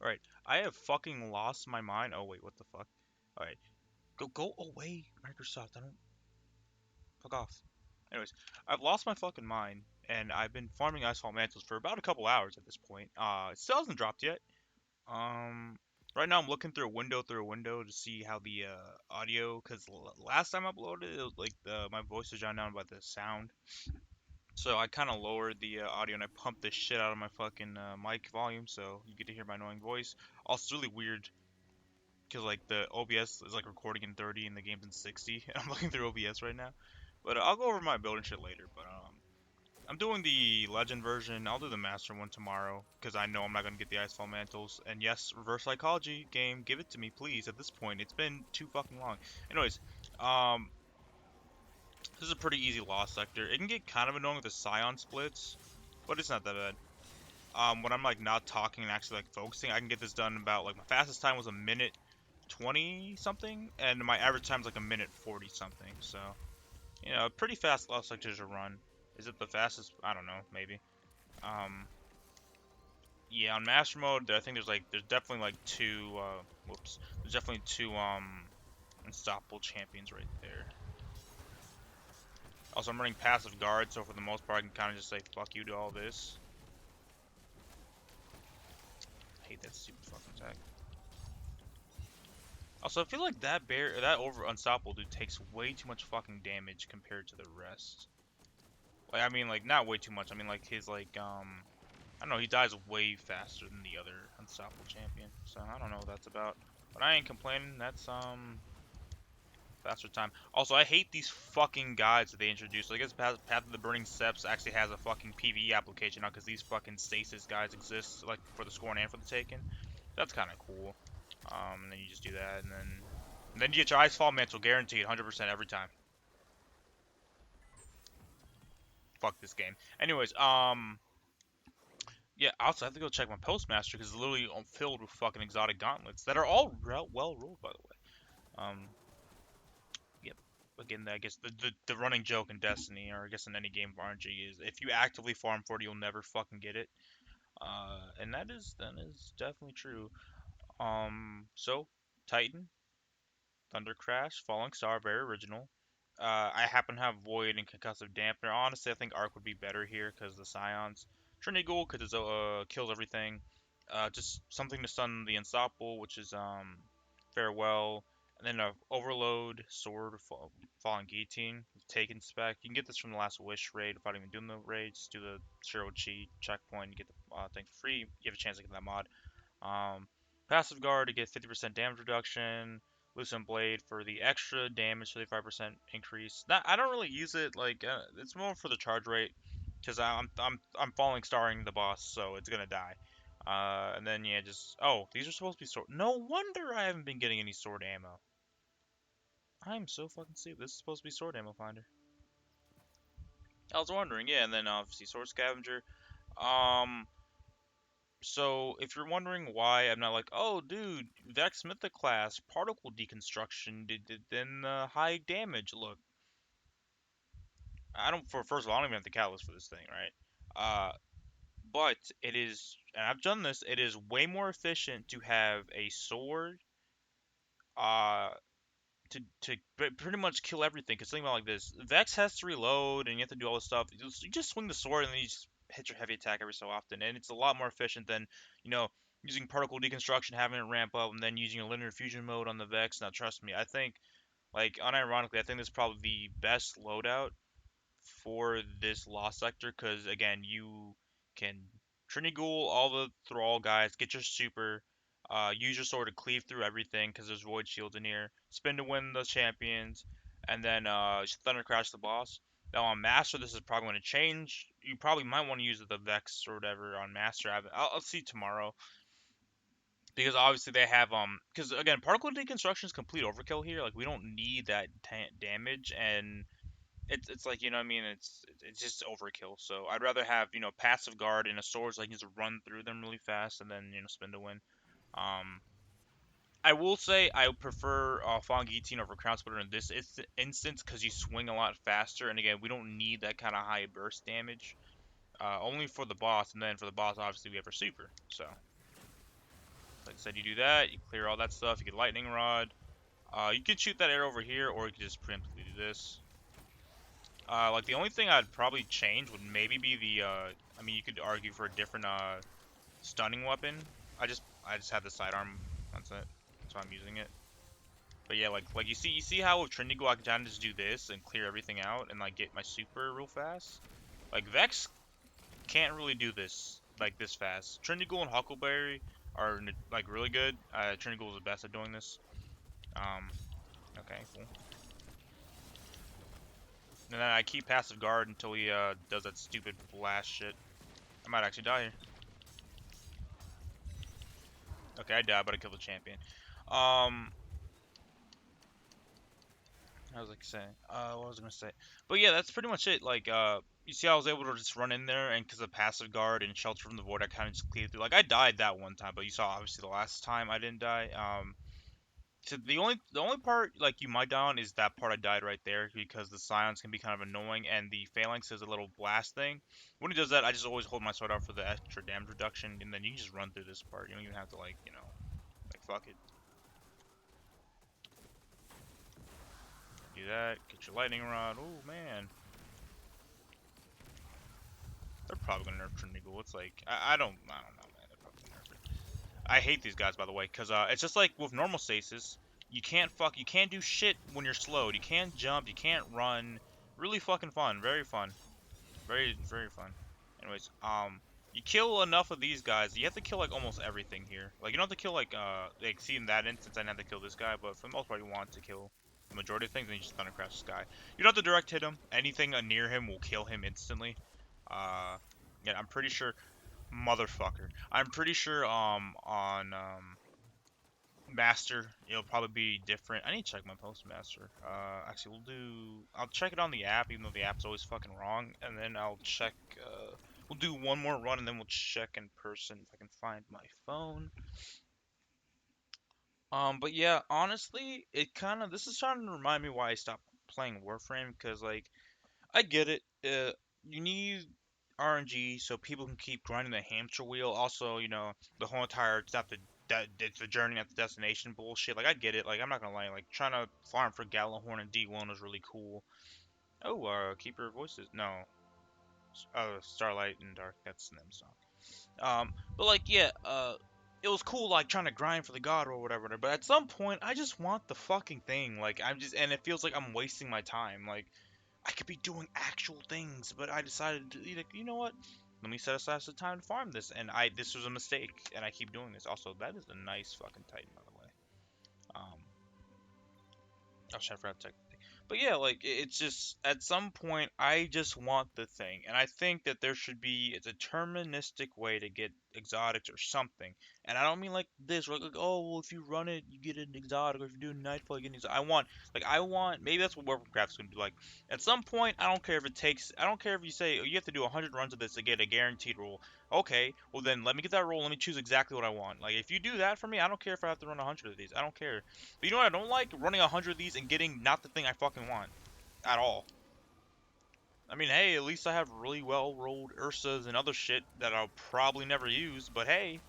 Alright, I have fucking lost my mind. Oh wait, what the fuck? Alright, go away, Microsoft. I don't fuck off. Anyways, I've lost my fucking mind, and I've been farming Icefall mantles for about a couple hours at this point. It still hasn't dropped yet. Um, right now I'm looking through a window to see how the audio, because last time I uploaded, it was like my voice was drowned down by the sound. So I kind of lowered the audio and I pumped the shit out of my fucking mic volume, so you get to hear my annoying voice. Also, it's really weird because like the OBS is like recording in 30 and the game's in 60. And I'm looking through OBS right now, but I'll go over my build and shit later. But I'm doing the legend version. I'll do the master one tomorrow because I know I'm not gonna get the Icefall mantles. And yes, reverse psychology game, give it to me, please. At this point, it's been too fucking long. Anyways, um, this is a pretty easy loss sector. It can get kind of annoying with the Scion splits, but it's not that bad. When I'm like not talking and actually like focusing, I can get this done about like my fastest time was a minute 20 something, and my average time is like a minute 40 something. So, pretty fast loss sector to run. Is it the fastest? I don't know, maybe. Um, yeah, on master mode, I think there's definitely like two. Whoops, there's definitely two unstoppable champions right there. Also, I'm running passive guard, so for the most part, I can kind of just say fuck you to all this. I hate that stupid fucking attack. Also, I feel like that over unstoppable dude takes way too much fucking damage compared to the rest. Like, I mean, like not way too much. I mean, like his I don't know, he dies way faster than the other unstoppable champion. So I don't know what that's about, but I ain't complaining. That's faster time. Also, I hate these fucking guides that they introduced. Like, I guess Path of the Burning Steps actually has a fucking PvE application now because these fucking stasis guides exist, like for the scorn and for the taken. That's kind of cool. And then you just do that, and then you get your Icefall mantle guaranteed 100% every time. Fuck this game. Anyways, yeah. Also, I have to go check my postmaster because it's literally filled with fucking exotic gauntlets that are all well rolled, by the way. Yep. Again, I guess the running joke in Destiny, or I guess in any game of RNG, is if you actively farm for it, you'll never fucking get it. And that is definitely true. So Titan, Thunder Crash, Falling Star, very original. I happen to have Void and Concussive Dampener. Honestly, I think Arc would be better here because the Scions. Trinity Ghoul because it kills everything. Just something to stun the Unstoppable, which is Farewell. And then Overload, Sword, Falling Guillotine, Taken Spec. You can get this from the last Wish raid without even doing the raid. Just do the Zero Cheat checkpoint, you get the thing for free. You have a chance to get that mod. Um, Passive Guard to get 50% damage reduction. Loosen Blade for the extra damage, 35% increase. I don't really use it, like it's more for the charge rate because I'm falling starring the boss, so it's gonna die. And then yeah, just these are supposed to be sword. No wonder I haven't been getting any sword ammo. I'm so fucking stupid. This is supposed to be sword ammo finder. I was wondering, yeah, and then obviously sword scavenger. Um, So, if you're wondering why I'm not like, oh, dude, Vex Mythic class, particle deconstruction, did then high damage. Look, I don't. For first of all, I don't even have the catalyst for this thing, right? But it is, and I've done this. It is way more efficient to have a sword, uh, to pretty much kill everything. Cause think about it like this: Vex has to reload, and you have to do all this stuff. You just swing the sword, and then you just hit your heavy attack every so often, and it's a lot more efficient than you know using particle deconstruction, having it ramp up, and then using a linear fusion mode on the Vex. Now, trust me, I think like unironically, I think this is probably the best loadout for this lost sector because again, you can Trinity Ghoul all the Thrall guys, get your super, use your sword to cleave through everything because there's void shields in here, spin to win the champions, and then Thunder Crash the boss. Now on Master, this is probably going to change. You probably might want to use the Vex or whatever on Master. I'll see tomorrow because obviously they have because again particle deconstruction is complete overkill here. Like we don't need that damage and it's like you know what I mean it's just overkill. So I'd rather have passive guard in a sword so I can just run through them really fast and then spin to win. Um, I will say I prefer Fallen Guillotine over Crown Splitter in this instance because you swing a lot faster and again we don't need that kind of high burst damage. Only for the boss and then for the boss obviously we have our super. So like I said, you do that, you clear all that stuff, you get lightning rod. You could shoot that arrow over here, or you could just preemptively do this. Like the only thing I'd probably change would maybe be the I mean, you could argue for a different stunning weapon. I just have the sidearm. That's it. That's why I'm using it. But yeah, like you see how with Trinity I can kind of just do this and clear everything out and like get my super real fast. Like Vex can't really do this like this fast. Trinity and Huckleberry are like really good. Trinity is the best at doing this. Um, okay, cool. And then I keep passive guard until he does that stupid blast shit. I might actually die here. Okay, I died, but I killed the champion. Um, I was like saying, what was I gonna say? But yeah, that's pretty much it. Like, you see, I was able to just run in there, and because of passive guard and shelter from the void, I kind of just cleared through. Like, I died that one time, but you saw obviously the last time I didn't die. So the only part like you might die on is that part I died right there because the scions can be kind of annoying, and the phalanx is a little blast thing. When he does that, I just always hold my sword out for the extra damage reduction, and then you can just run through this part. You don't even have to like, like fuck it. Do that. Get your lightning rod. Oh man. They're probably gonna nerf Trinity Ghoul. It's like I don't know, man. They're probably gonna nerf it. I hate these guys, by the way, because it's just like with normal stasis, you can't do shit when you're slowed. You can't jump, you can't run. Really fucking fun, very fun, very very fun. Anyways, you kill enough of these guys. You have to kill like almost everything here. Like you don't have to kill like see in that instance I didn't have to kill this guy, but for the most part you want to kill the majority of things, and you just thundercraft this guy. You don't have to direct hit him. Anything near him will kill him instantly. Uh, yeah, I'm pretty sure, motherfucker. I'm pretty sure on master it'll probably be different. I need to check my postmaster. Actually I'll check it on the app, even though the app's always fucking wrong, and then I'll check. We'll do one more run and then we'll check in person if I can find my phone. But yeah, honestly, this is starting to remind me why I stopped playing Warframe, because like I get it. You need RNG so people can keep grinding the hamster wheel. Also, the whole entire it's the journey, not the destination bullshit. Like I get it. Like I'm not gonna lie. Like trying to farm for Gallahorn and D1 was really cool. Oh, Keeper Voices. No, Starlight and Dark. That's them song. But like, yeah, it was cool, like trying to grind for the god or whatever. But at some point, I just want the fucking thing. Like, and it feels like I'm wasting my time. Like, I could be doing actual things, but I decided to, like, you know what? Let me set aside some time to farm this, and this was a mistake, and I keep doing this. Also, that is a nice fucking Titan, by the way. I was trying to forget. But yeah, like it's just at some point I just want the thing, and I think that there should be a deterministic way to get exotics or something. And I don't mean like this, right? Like, oh, well, if you run it, you get an exotic, or if you do Nightfall, you get an exotic. I want maybe that's what Warcraft's gonna do. Like at some point, I don't care if it takes, I don't care if you say, oh, you have to do 100 runs of this to get a guaranteed roll. Okay, well then let me get that roll. Let me choose exactly what I want. Like if you do that for me, I don't care if I have to run 100 of these. I don't care. But you know what I don't like? Running 100 of these and getting not the thing I fucking want. At all. I mean, hey, at least I have really well rolled Ursas and other shit that I'll probably never use, but hey,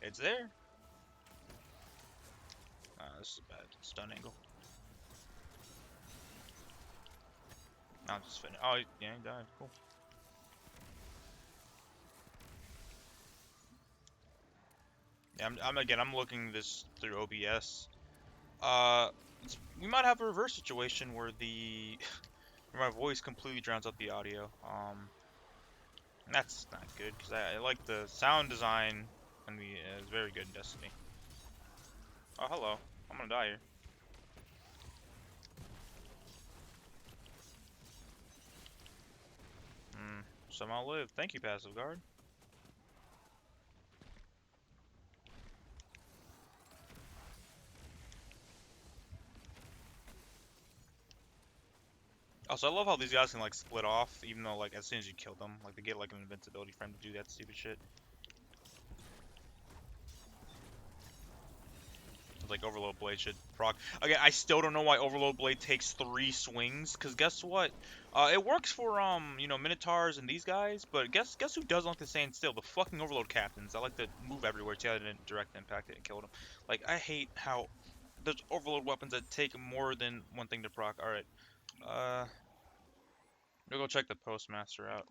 it's there. This is a bad stun angle. I'll just finish. Oh, yeah, he died. Cool. Yeah, I'm looking this through OBS. Uh, we might have a reverse situation where where my voice completely drowns out the audio. That's not good because I like the sound design and it's very good in Destiny. Oh, hello. I'm gonna die here. Somehow live. Thank you, passive guard. Also, I love how these guys can like split off, even though like as soon as you kill them, like they get like an invincibility frame to do that stupid shit. It's like Overload Blade should proc. Again, I still don't know why Overload Blade takes 3 swings. Cause guess what? It works for Minotaurs and these guys, but guess who doesn't like to stand still? The fucking Overload captains. I like to move everywhere. See, I didn't direct impact it and killed them. Like I hate how there's Overload weapons that take more than one thing to proc. All right, we'll go check the Postmaster out.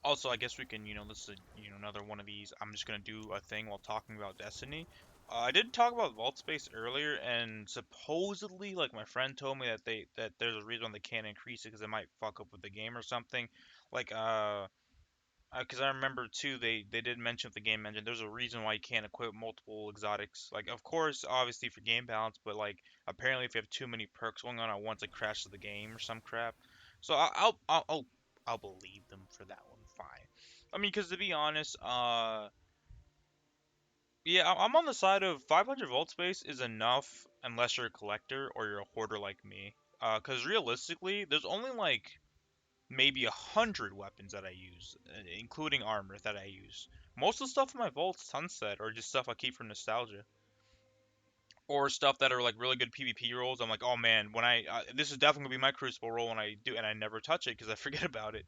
Also, I guess we can, this is another one of these. I'm just gonna do a thing while talking about Destiny. I did talk about Vault Space earlier, and supposedly, like my friend told me that there's a reason they can't increase it because it might fuck up with the game or something. Like, because I remember too, they did mention with the game engine, there's a reason why you can't equip multiple exotics. Like, of course, obviously for game balance, but like apparently if you have too many perks going on at once, it crashes the game or some crap. So I'll believe them for that one. Fine. I mean, because to be honest, yeah, I'm on the side of 500 vault space is enough unless you're a collector or you're a hoarder like me. Because realistically, there's only like maybe 100 weapons that I use, including armor that I use. Most of the stuff in my vault's sunset or just stuff I keep for nostalgia. Or stuff that are like really good PvP rolls. I'm like, oh man, when this is definitely gonna be my Crucible roll when I do, and I never touch it because I forget about it.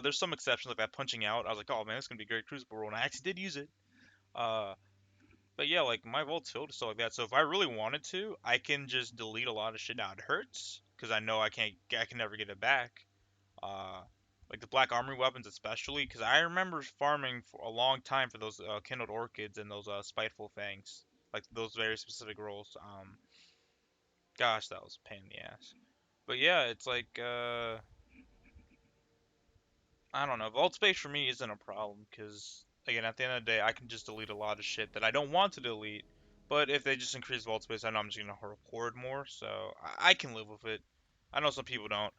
There's some exceptions like that punching out. I was like, oh man, this is gonna be a great Crucible roll, and I actually did use it. Uh, but yeah, like my vault's filled with stuff like that. So if I really wanted to, I can just delete a lot of shit. Now it hurts because I know I can never get it back. Uh, like the Black Armory weapons especially, because I remember farming for a long time for those Kindled Orchids and those Spiteful Fangs, like those very specific rolls. Gosh, that was a pain in the ass. But yeah, it's like I don't know. Vault space for me isn't a problem because again, at the end of the day, I can just delete a lot of shit that I don't want to delete. But if they just increase vault space, I know I'm just gonna hoard more, so I can live with it. I know some people don't.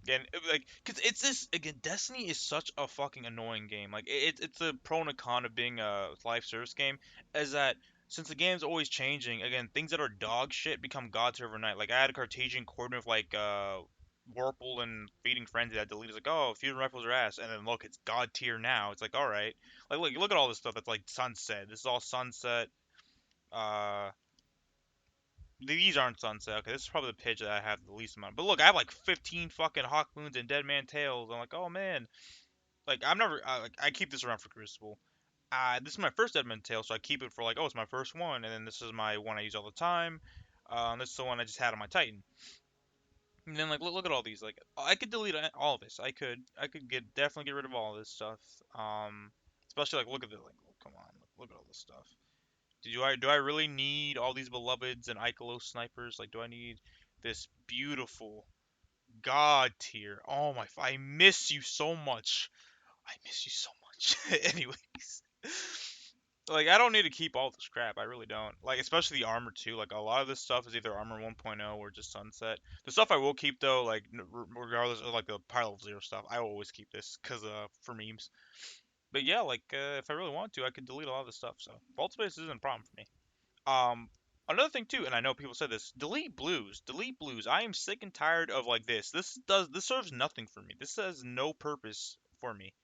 Again, like, cause it's this again. Destiny is such a fucking annoying game. Like, it's a pro and a con of being a live service game, is that since the game's always changing, again, things that are dog shit become gods overnight. Like, I had a Cartesian coordinate of like Warple and Feeding Frenzy that deleted. Like, oh, fusion rifles are ass, and then look, it's god tier now. It's like, all right, like look at all this stuff that's like sunset. This is all sunset. Uh, these aren't sunset. Okay, this is probably the pitch that I have the least amount. But look, I have like 15 fucking Hawk Moons and Dead Man Tails. I'm like, oh man. Like I'm never like I keep this around for Crucible. This is my first Dead Man Tail, so I keep it for like, oh, it's my first one, and then this is my one I use all the time. And this is the one I just had on my Titan. And then like look at all these. Like I could delete all of this. I could definitely get rid of all of this stuff. Especially like look at the like oh, come on look at all this stuff. Do I really need all these beloveds and Icolo snipers? Like, do I need this beautiful god tier? Oh my! I miss you so much. I miss you so much. Anyways, like I don't need to keep all this crap. I really don't. Like especially the armor too. Like a lot of this stuff is either armor 1.0 or just sunset. The stuff I will keep though, like regardless of like the Power Level 0 stuff, I will always keep this because for memes. But yeah, like if I really want to, I could delete a lot of this stuff. So vault space isn't a problem for me. Um, Another thing too, and I know people said this, delete blues. Delete blues. I am sick and tired of like this. This serves nothing for me. This has no purpose for me.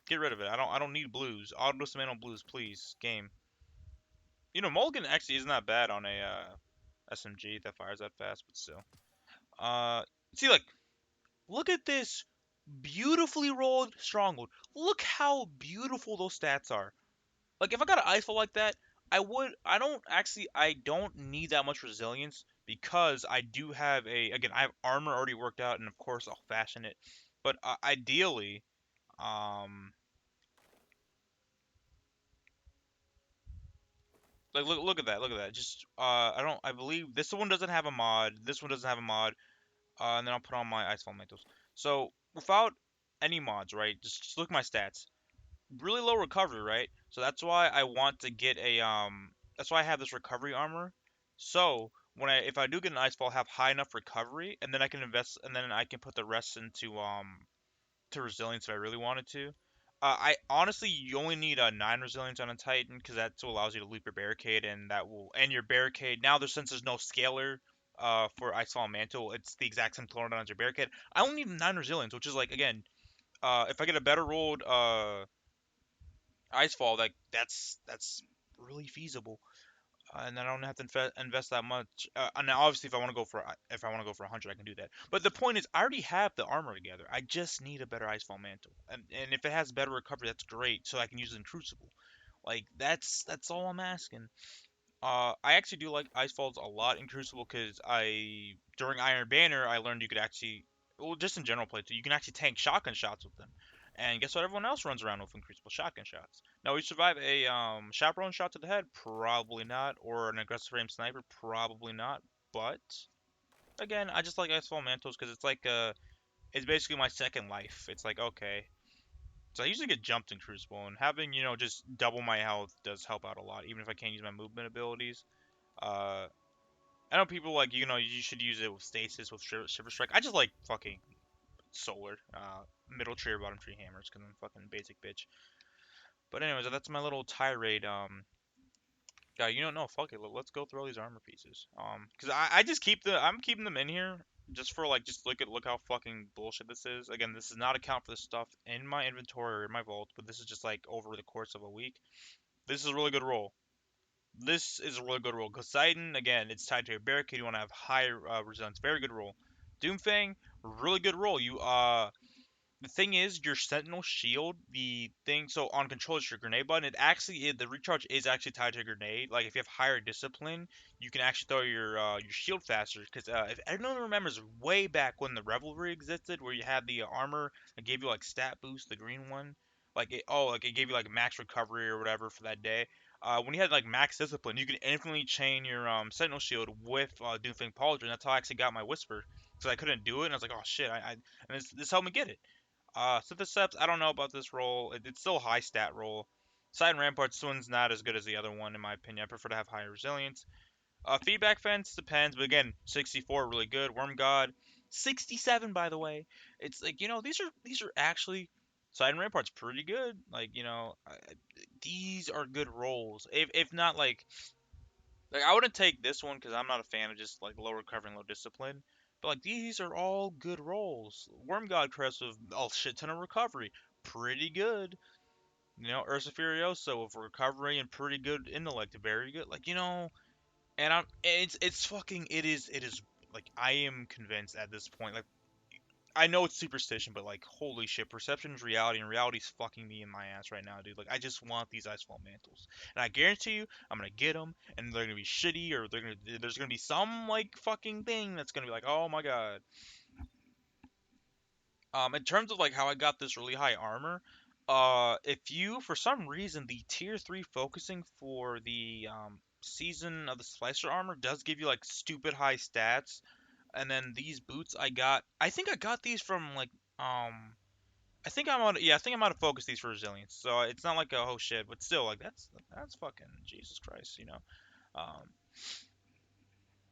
Get rid of it. I don't need blues. Auto dismantle blues, please. Game. Mulligan actually isn't that bad on a SMG that fires that fast, but still. Uh, see, like, look at this beautifully rolled stronghold. Look how beautiful those stats are. Like if I got an Icefall like that, I don't need that much resilience because I do have I have armor already worked out and of course I'll fashion it. But ideally, um like look at that. Just I believe this one doesn't have a mod. This one doesn't have a mod. And then I'll put on my Icefall mantles. So without any mods, right? Just look at my stats. Really low recovery, right? So that's why I want to get that's why I have this recovery armor. So when if I do get an ice ball, have high enough recovery, and then I can invest, and then I can put the rest into to resilience if I really wanted to. I honestly, you only need a 9 resilience on a Titan because that's what allows you to loop your barricade, and that will end your barricade. Now, since there's no scaler for Icefall Mantle, it's the exact same cooldown as your barricade. I only need 9 resilience, which is like again, if I get a better rolled Icefall, that's really feasible. and I don't have to invest that much. And now obviously, if I want to go for 100, I can do that. But the point is, I already have the armor together. I just need a better Icefall mantle, and if it has better recovery, that's great. So I can use it in Crucible. Like that's all I'm asking. I actually do like Ice Falls a lot in Crucible because I during Iron Banner I learned you could actually, well, just in general play too, you can actually tank shotgun shots with them. And guess what? Everyone else runs around with in Crucible shotgun shots. Now, we survive a chaperone shot to the head, probably not, or an aggressive frame sniper, probably not. But again, I just like Icefall Mantles because it's like it's basically my second life. It's like okay, so I usually get jumped in Crucible, and having just double my health does help out a lot, even if I can't use my movement abilities. Uh, I know people like you should use it with stasis with shiver strike. I just like fucking solar, middle tree or bottom tree hammers because I'm fucking basic bitch. But anyways, that's my little tirade. Yeah, no, fuck it. Let's go through all these armor pieces. Cause I just I'm keeping them in here just for like just look how fucking bullshit this is. Again, this does not account for the stuff in my inventory or in my vault, but this is just like over the course of a week. This is a really good roll. This is a really good roll. Poseidon, again, it's tied to a barricade. You want to have high resilience. Very good roll. Doomfang, really good roll. The thing is, your Sentinel shield, the thing, so on control, it's your grenade button. The recharge is actually tied to a grenade. Like if you have higher discipline, you can actually throw your shield faster. Because if anyone remembers, way back when the Revelry existed, where you had the armor that gave you like stat boost, the green one, like it gave you like max recovery or whatever for that day. When you had like max discipline, you could infinitely chain your Sentinel shield with Doomfang Pauldron. That's how I actually got my Whisper. Because I couldn't do it, and I was like, oh shit, and this helped me get it. Syntheseps, I don't know about this roll. It's still a high stat roll. Side and Rampart, this one's not as good as the other one, in my opinion. I prefer to have higher resilience. Feedback Fence depends, but again, 64 really good. Worm God, 67 by the way. It's like these are actually Side and Rampart's pretty good. Like these are good rolls. If not like I wouldn't take this one because I'm not a fan of just like low recovery and low discipline. But like these are all good rolls. Worm God Crest with a shit ton of recovery, pretty good. Ursa Furiosa with recovery and pretty good intellect, very good. And it's fucking it is like I am convinced at this point. Like I know it's superstition, but like holy shit, perception is reality, and reality's fucking me in my ass right now, dude. Like I just want these Icefall mantles, and I guarantee you, I'm gonna get them, and they're gonna be shitty, or there's gonna be some like fucking thing that's gonna be like, oh my god. In terms of like how I got this really high armor, if you for some reason the tier 3 focusing for the season of the splicer armor does give you like stupid high stats, and then these boots I think I got these from like um I think I'm out of focus these for resilience. So it's not like a oh shit, but still like that's fucking Jesus Christ, you know. Um,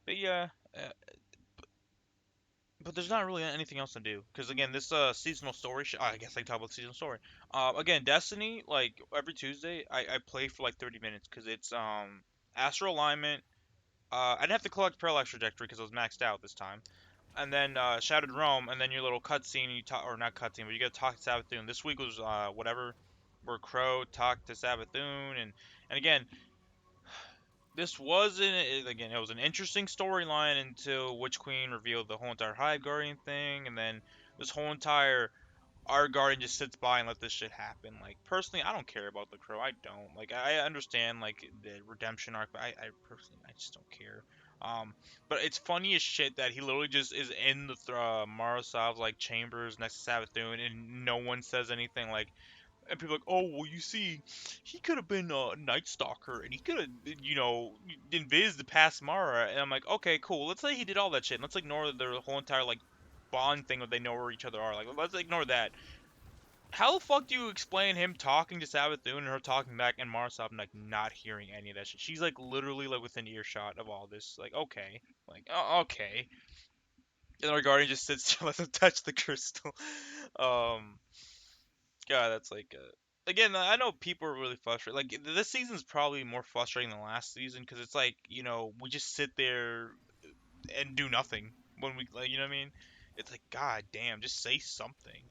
but yeah, uh, but there's not really anything else to do because again, this seasonal story. I guess I can talk about seasonal story. Again, Destiny, like every Tuesday, I play for like 30 minutes because it's astral alignment. I didn't have to collect parallax trajectory because I was maxed out this time. And then Shattered Realm, and then your little cutscene. You talk, or not cutscene, but you got to talk to Savathun. This week was whatever, where Crow talked to Savathun, and again, again it was an interesting storyline until Witch Queen revealed the whole entire Hive Guardian thing, and then this whole entire our guardian just sits by and let this shit happen. Like personally, I don't care about the Crow. I don't like. I understand like the redemption arc, but I personally I just don't care. Um, but it's funny as shit that he literally just is in the Marosav's like chambers next to Savathun, and no one says anything. Like, and people are like, oh well, you see, he could have been a Night Stalker, and he could have invis the past Mara. And I'm like, okay, cool. Let's say he did all that shit. And let's ignore their whole entire like bond thing where they know where each other are. Like, let's ignore that. How the fuck do you explain him talking to Savathun and her talking back and Marasov like not hearing any of that shit? She's like literally like within earshot of all this. Like, okay. Like, okay. And our guardian just sits there, let them touch the crystal. Um, God, that's like again, I know people are really frustrated. Like this season's probably more frustrating than last season because it's like, we just sit there and do nothing when we like, you know what I mean? It's like, god damn, just say something.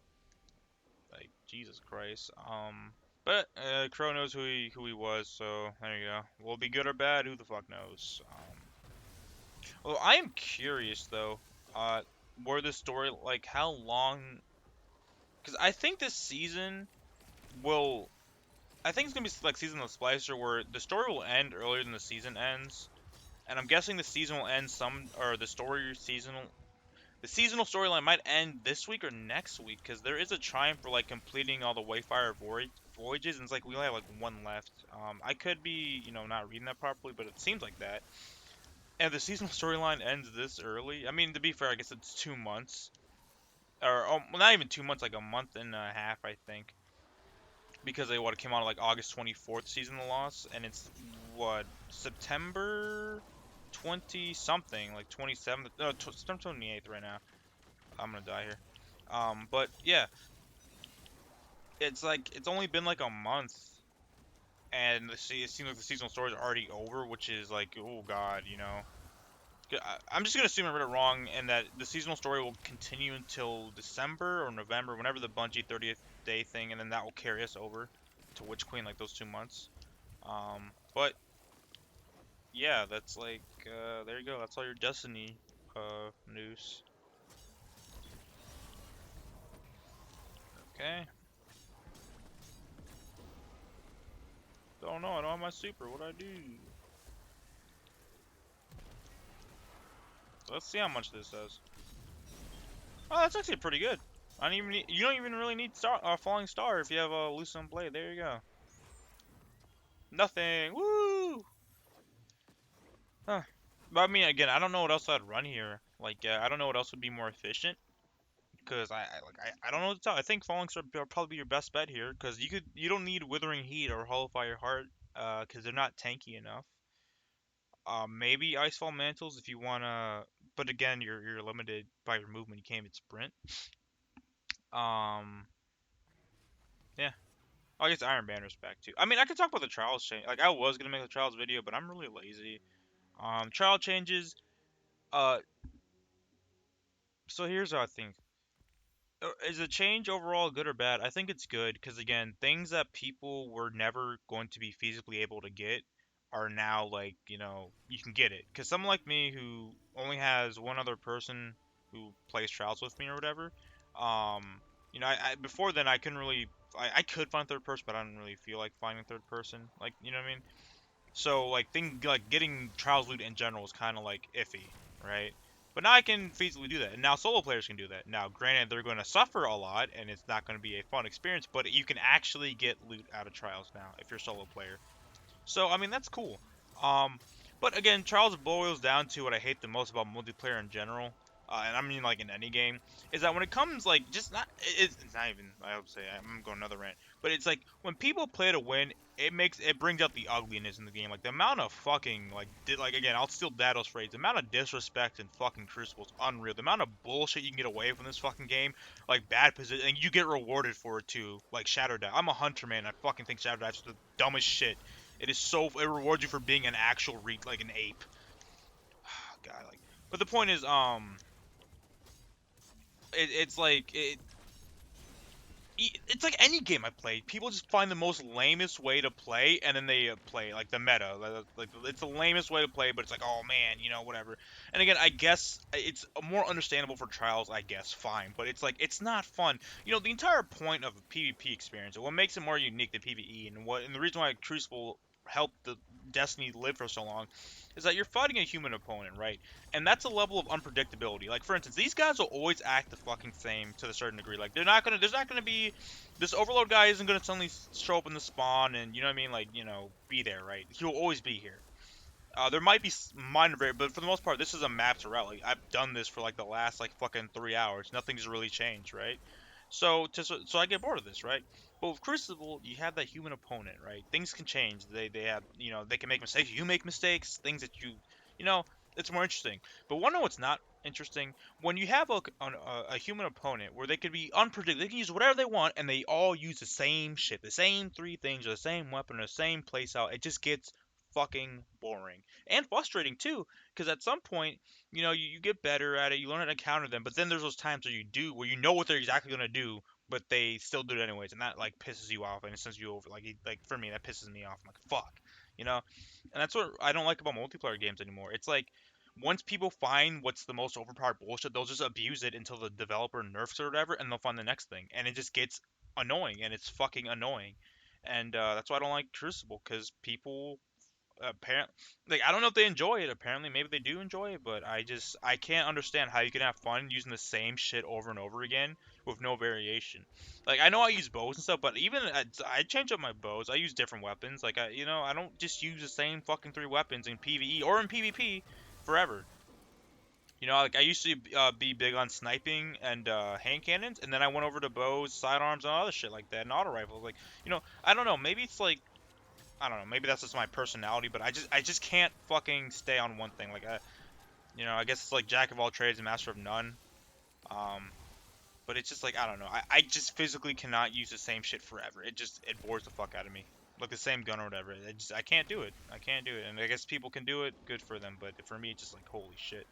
Like Jesus Christ. But Crow knows who he was, so there you go. Will it be good or bad? Who the fuck knows? Well, I am curious though. Uh, where this story, like, how long? Because I think this season will. I think it's gonna be like season of Splicer, where the story will end earlier than the season ends, and I'm guessing the season will end or the seasonal storyline might end this week or next week, because there is a triumph for like completing all the Wayfire voyages, and it's like we only have like one left. I could be, not reading that properly, but it seems like that. And the seasonal storyline ends this early. I mean, to be fair, I guess it's 2 months, or well, not even 2 months, like a month and a half, I think, because they what it came out like August 24th season of Lost, and it's what September 20 something, like 27th, no, September 28th right now. I'm gonna die here. But yeah, it's like it's only been like a month, and it seems like the seasonal story is already over, which is like, oh god, you know. I'm just gonna assume I read it wrong, and that the seasonal story will continue until December or November, whenever the Bungie 30th day thing, and then that will carry us over to Witch Queen, like those 2 months. But yeah, that's like, there you go. That's all your Destiny news. Okay. Don't know. I don't have my super. What do I do? Let's see how much this does. Oh, that's actually pretty good. I don't even you don't even really need falling star if you have a Lucent Blade. There you go. Nothing. Woo! Huh. But I mean, again, I don't know what else I'd run here. Like, I don't know what else would be more efficient. Because I don't know what to tell. I think falling star would probably be your best bet here. Because you don't need withering heat or hollow fire heart. Because they're not tanky enough. Maybe Icefall mantles if you wanna, but again, you're limited by your movement. You can't even sprint. Um, yeah. I guess Iron Banner's back too. I mean, I could talk about the trials change. Like I was gonna make a trials video, but I'm really lazy. Trial changes. Uh, so here's how I think. Is a change overall good or bad? I think it's good because again, things that people were never going to be feasibly able to get are now like, you can get it. Because someone like me who only has one other person who plays trials with me or whatever, before then I couldn't really, I could find third person, but I didn't really feel like finding third person. Like, you know what I mean? So like getting trials loot in general is kind of like iffy, right? But now I can feasibly do that, and now solo players can do that. Now, granted, they're going to suffer a lot, and it's not going to be a fun experience, but you can actually get loot out of trials now if you're a solo player. So I mean that's cool. Um, but again, Trials boils down to what I hate the most about multiplayer in general, and I mean like in any game, is that when it comes like just not it's not even I would say I'm going another rant, but it's like when people play to win, it brings out the ugliness in the game. Like the amount of fucking like again I'll steal Dado's phrase, the amount of disrespect in fucking Crucible is unreal. The amount of bullshit you can get away from this fucking game, like bad position, and you get rewarded for it too. Like Shadow Dive. I'm a hunter man. I fucking think Shadow Dive's the dumbest shit. It rewards you for being an actual like an ape. God, like, but the point is, it's like it's like any game I play. People just find the most lamest way to play, and then they play like the meta. Like it's the lamest way to play, but it's like, oh man, whatever. And again, I guess it's more understandable for trials. I guess fine, but it's like it's not fun. The entire point of a PvP experience, and what makes it more unique than PvE, and the reason why Crucible helped the Destiny live for so long, is that you're fighting a human opponent, right? And that's a level of unpredictability. Like for instance, these guys will always act the fucking same to a certain degree. Like there's not gonna be this Overload guy isn't gonna suddenly show up in the spawn and you know what I mean, like be there, right? He'll always be here. There might be minor variation, but for the most part, this is a mapped route. Like I've done this for like the last like fucking 3 hours. Nothing's really changed, right? So I get bored of this, right? But with Crucible, you have that human opponent, right? Things can change. They have they can make mistakes. You make mistakes. Things that you know it's more interesting. But one of what's not interesting when you have a human opponent where they can be unpredictable. They can use whatever they want, and they all use the same shit, the same three things, or the same weapon, or the same playstyle. It just gets fucking boring and frustrating too, because at some point you get better at it, you learn how to counter them, but then there's those times where you know what they're exactly going to do, but they still do it anyways, and that like pisses you off and it sends you over. Like for me, that pisses me off. I'm like, fuck, you know. And that's what I don't like about multiplayer games anymore. It's like once people find what's the most overpowered bullshit, they'll just abuse it until the developer nerfs it or whatever, and they'll find the next thing, and it just gets annoying, and it's fucking annoying. And that's why I don't like Crucible, because people apparently, like, I don't know if they enjoy it. Apparently maybe they do enjoy it, but I can't understand how you can have fun using the same shit over and over again with no variation. Like, I know I use bows and stuff, but even I change up my bows. I use different weapons. Like, I don't just use the same fucking three weapons in PvE or in PvP forever. Like, I used to be big on sniping and hand cannons, and then I went over to bows, sidearms, and other shit like that, and auto rifles. Like, I don't know. Maybe it's like, I don't know. Maybe that's just my personality, but I just can't fucking stay on one thing. Like, I guess it's like jack of all trades and master of none. Um, but it's just like, I don't know. I just physically cannot use the same shit forever. It bores the fuck out of me. Like the same gun or whatever. I can't do it. I can't do it. And I guess people can do it. Good for them. But for me, it's just like, holy shit.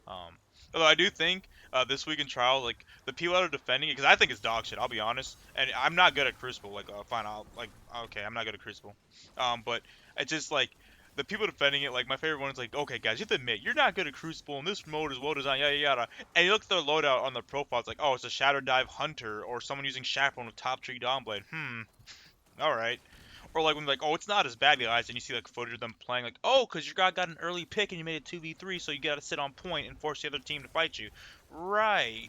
Um, Although I do think this week in trial, like the people that are defending it, because I think it's dog shit. I'll be honest, and I'm not good at Crucible. Like, fine, I'll like, okay, I'm not good at Crucible. But it's just like the people defending it. Like my favorite one is like, okay, guys, you have to admit you're not good at Crucible, and this mode is well designed, yada yada. And you look at their loadout on their profile, it's like, oh, it's a Shadow Dive Hunter or someone using Chaperone with Top Tree Dawnblade. All right. Or like when like, oh, it's not as bad, guys, and you see like footage of them playing like, oh, because your guy got an early pick and you made it 2v3, so you gotta sit on point and force the other team to fight you. Right.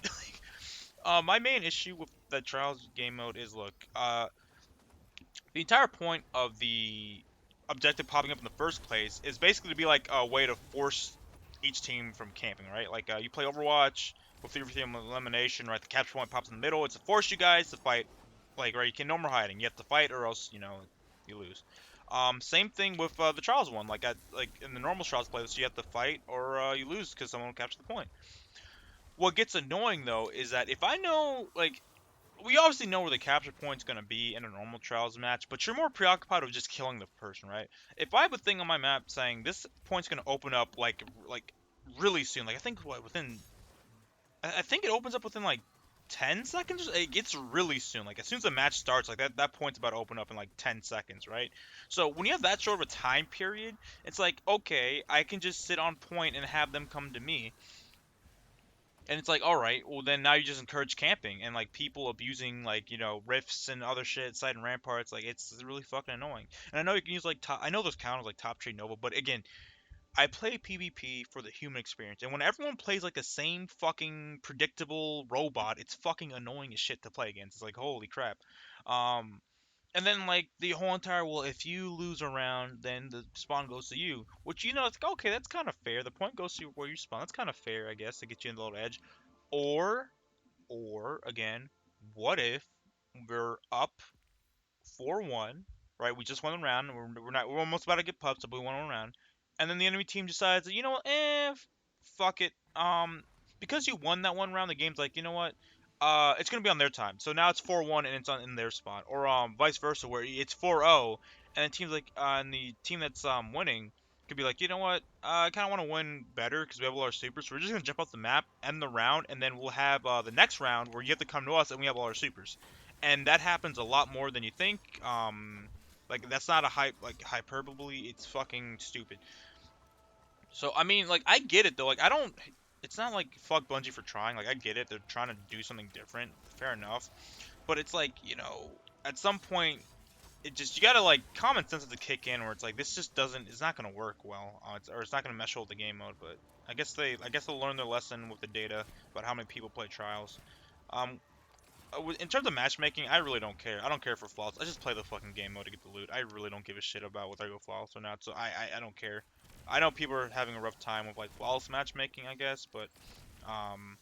My main issue with the Trials game mode is, look, the entire point of the objective popping up in the first place is basically to be like a way to force each team from camping, right? Like you play Overwatch with 3v3 elimination, right? The capture point pops in the middle. It's to force you guys to fight, like, right? You can no more hiding. You have to fight, or else you lose. Same thing with the Trials one. Like in the normal Trials playlist, you have to fight or you lose because someone will capture the point. What gets annoying though is that if I know, like, we obviously know where the capture point's gonna be in a normal Trials match, but you're more preoccupied with just killing the person, right? If I have a thing on my map saying this point's gonna open up like really soon, like I think what within, I think it opens up within like 10 seconds. It gets really soon. Like as soon as the match starts, like that point's about to open up in like 10 seconds, right? So when you have that short of a time period, it's like, okay, I can just sit on point and have them come to me. And it's like, all right, well then now you just encourage camping and like people abusing like rifts and other shit, side and ramparts. Like it's really fucking annoying. And I know you can use like I know those counters like Top Tree Nova, but again, I play PvP for the human experience. And when everyone plays like the same fucking predictable robot, it's fucking annoying as shit to play against. It's like, holy crap. Um, and then like the whole entire, well, if you lose a round, then the spawn goes to you. Which it's like, okay, that's kind of fair. The point goes to where you spawn. That's kind of fair, I guess, to get you in the little edge. Or or again, what if we're up 4-1, right? We just won a round. We're almost about to get pumped, so we won a round. And then the enemy team decides, you know what, fuck it. Because you won that one round, the game's like, you know what, it's gonna be on their time. So now it's 4-1 and it's on in their spot, or vice versa, where it's 4-0 and the team's like, and the team that's winning could be like, you know what, I kind of want to win better because we have all our supers. So we're just gonna jump off the map, end the round, and then we'll have the next round where you have to come to us and we have all our supers. And that happens a lot more than you think. Like that's not a hyperbole. It's fucking stupid. So I mean, like I get it though. Like I don't. It's not like fuck Bungie for trying. Like I get it. They're trying to do something different. Fair enough. But it's like at some point, you gotta like common sense has to kick in where it's like this just doesn't. It's not gonna work well. It's not gonna mesh well with the game mode. But I guess they'll learn their lesson with the data about how many people play trials. Um, in terms of matchmaking, I really don't care. I don't care for flawless. I just play the fucking game mode to get the loot. I really don't give a shit about whether I go flawless or not. So I don't care. I know people are having a rough time with like flawless matchmaking, I guess, but um,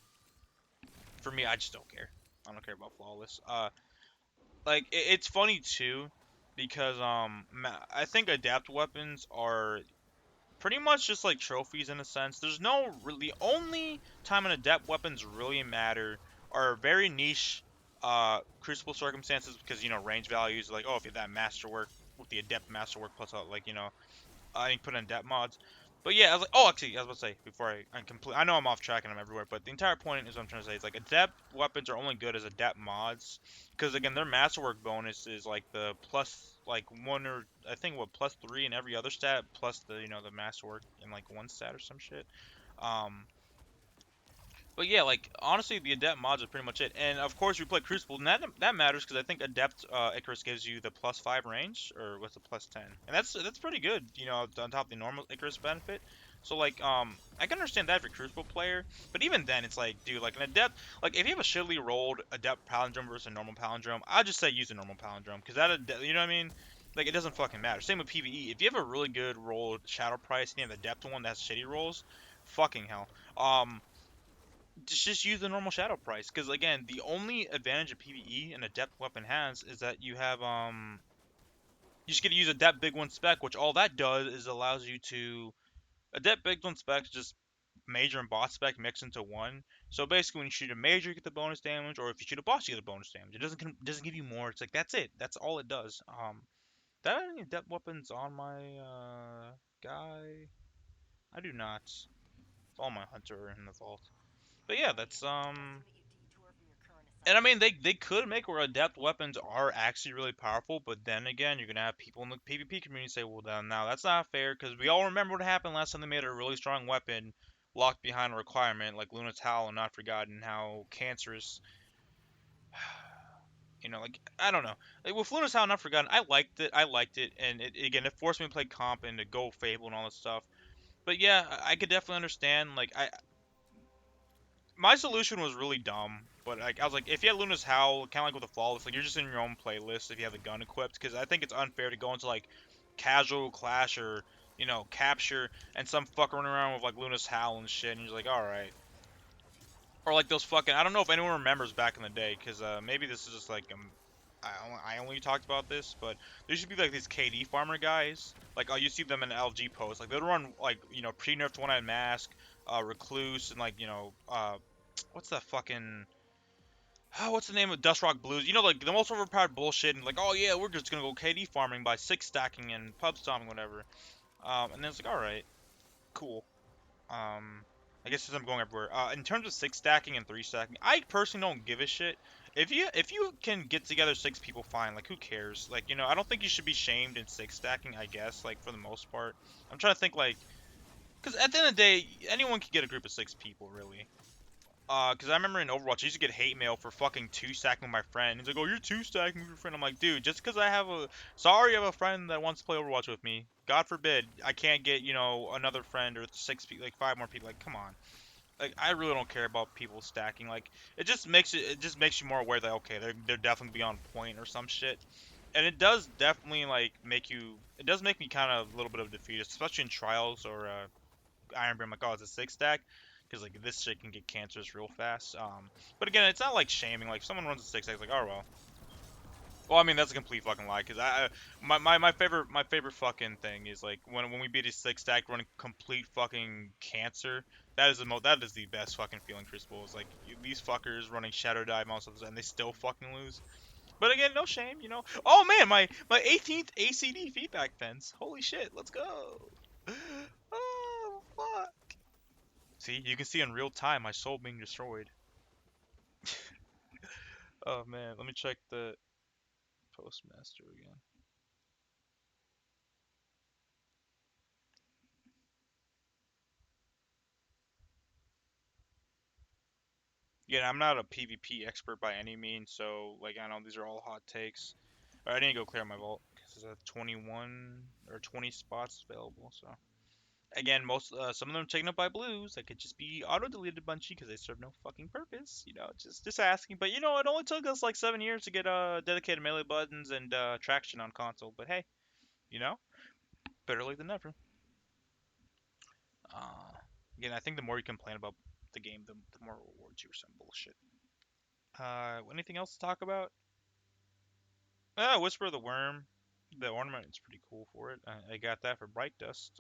for me, I just don't care. I don't care about flawless. Like it's funny too, because I think adapt weapons are pretty much just like trophies in a sense. There's no really only time an adept weapons really matter are very niche crucible circumstances because range values like, oh, if you have that masterwork with the adept masterwork plus like you can put in adept mods. But yeah, I was like, oh, actually, I was about to say before I complete. I know I'm off track and I'm everywhere, but the entire point is what I'm trying to say. It's like adept weapons are only good as adept mods, because again, their masterwork bonus is like the plus like one or I think what plus three in every other stat plus the the masterwork in like one stat or some shit. Um, but yeah, like honestly, the adept mods are pretty much it. And of course, we play Crucible, and that matters because I think adept Icarus gives you the +5 range, or what's the +10, and that's pretty good. On top of the normal Icarus benefit. So like I can understand that for Crucible player, but even then, it's like dude, like an adept, like if you have a shittily rolled adept palindrome versus a normal palindrome, I'd just say use a normal palindrome because you know what I mean. Like it doesn't fucking matter. Same with PvE. If you have a really good rolled Shadow Price and you have a adept one that has shitty rolls, fucking hell. Just use the normal shadow price because again the only advantage of PvE an adept weapon has is that you just get to use adept big one spec, which all that does is allows you to adept big one spec is just major and boss spec mixed into one. So basically when you shoot a major you get the bonus damage, or if you shoot a boss you get the bonus damage. It doesn't give you more. It's like that's it, that's all it does. That any adept weapons on my guy? I do not. It's all my hunter in the vault. But yeah, that's and I mean, they could make where adept weapons are actually really powerful, but then again, you're gonna have people in the PvP community say, "Well, then now that's not fair," because we all remember what happened last time they made a really strong weapon locked behind a requirement like Luna's Howl and Not Forgotten. How cancerous, like I don't know. Like with Luna's Howl and Not Forgotten, I liked it. I liked it, and it forced me to play comp and to go Fable and all this stuff. But yeah, I could definitely understand. Like my solution was really dumb, but like I was like, if you had Luna's Howl, kind of like with the Flawless, like you're just in your own playlist if you have the gun equipped, because I think it's unfair to go into like casual clash or capture and some fucker running around with like Luna's Howl and shit, and you're just like, all right. Or like those fucking, I don't know if anyone remembers back in the day, because maybe this is just like I only talked about this, but there used to be like these KD farmer guys. Like you see them in LG posts. Like they'd run like pre-nerfed one-eyed mask, recluse, and like what's that fucking what's the name of Dust Rock Blues? Like the most overpowered bullshit, and like, oh yeah, we're just gonna go KD farming by six stacking and pub stomping, whatever. And then it's like, all right, cool. I guess since I'm going everywhere. In terms of six stacking and three stacking, I personally don't give a shit. If you can get together six people, fine. Like, who cares? Like, I don't think you should be shamed in six stacking. I guess, like for the most part. I'm trying to think, like, because at the end of the day, anyone can get a group of six people, really. Because I remember in Overwatch, I used to get hate mail for fucking two stacking with my friend. He's like, "Oh, you're two stacking with your friend." I'm like, "Dude, just because sorry, I have a friend that wants to play Overwatch with me. God forbid, I can't get another friend or six people, like five more people. Like, come on. Like, I really don't care about people stacking. Like, it just makes you more aware that okay, they're definitely beyond point or some shit. And it does definitely like it does make me kind of a little bit of defeatist, especially in trials or Iron Beam. Like, oh, it's a six stack, because like this shit can get cancerous real fast. But again, it's not like shaming. Like, if someone runs a six stack, it's like, oh well. Well, I mean that's a complete fucking lie. Cause my favorite fucking thing is like when we beat a six stack running complete fucking cancer. That is the best fucking feeling. Crucible is like these fuckers running Shadow Dive monsters and they still fucking lose. But again, no shame. Oh man, my 18th ACD feedback fence. Holy shit, let's go. Oh fuck. See, you can see in real time my soul being destroyed. Oh man, let me check the postmaster again. Yeah, I'm not a PvP expert by any means, so like I know these are all hot takes. I need to go clear my vault because there's 21 or 20 spots available. So again, some of them are taken up by blues. That could just be auto deleted Bunchy because they serve no fucking purpose. Just asking. But it only took us like 7 years to get dedicated melee buttons and traction on console. But hey, you know, better late than never. Uh, Again, I think the more you complain about the game, the more rewards you or some bullshit. Anything else to talk about? Whisper of the Worm. The ornament is pretty cool for it. I got that for Bright Dust.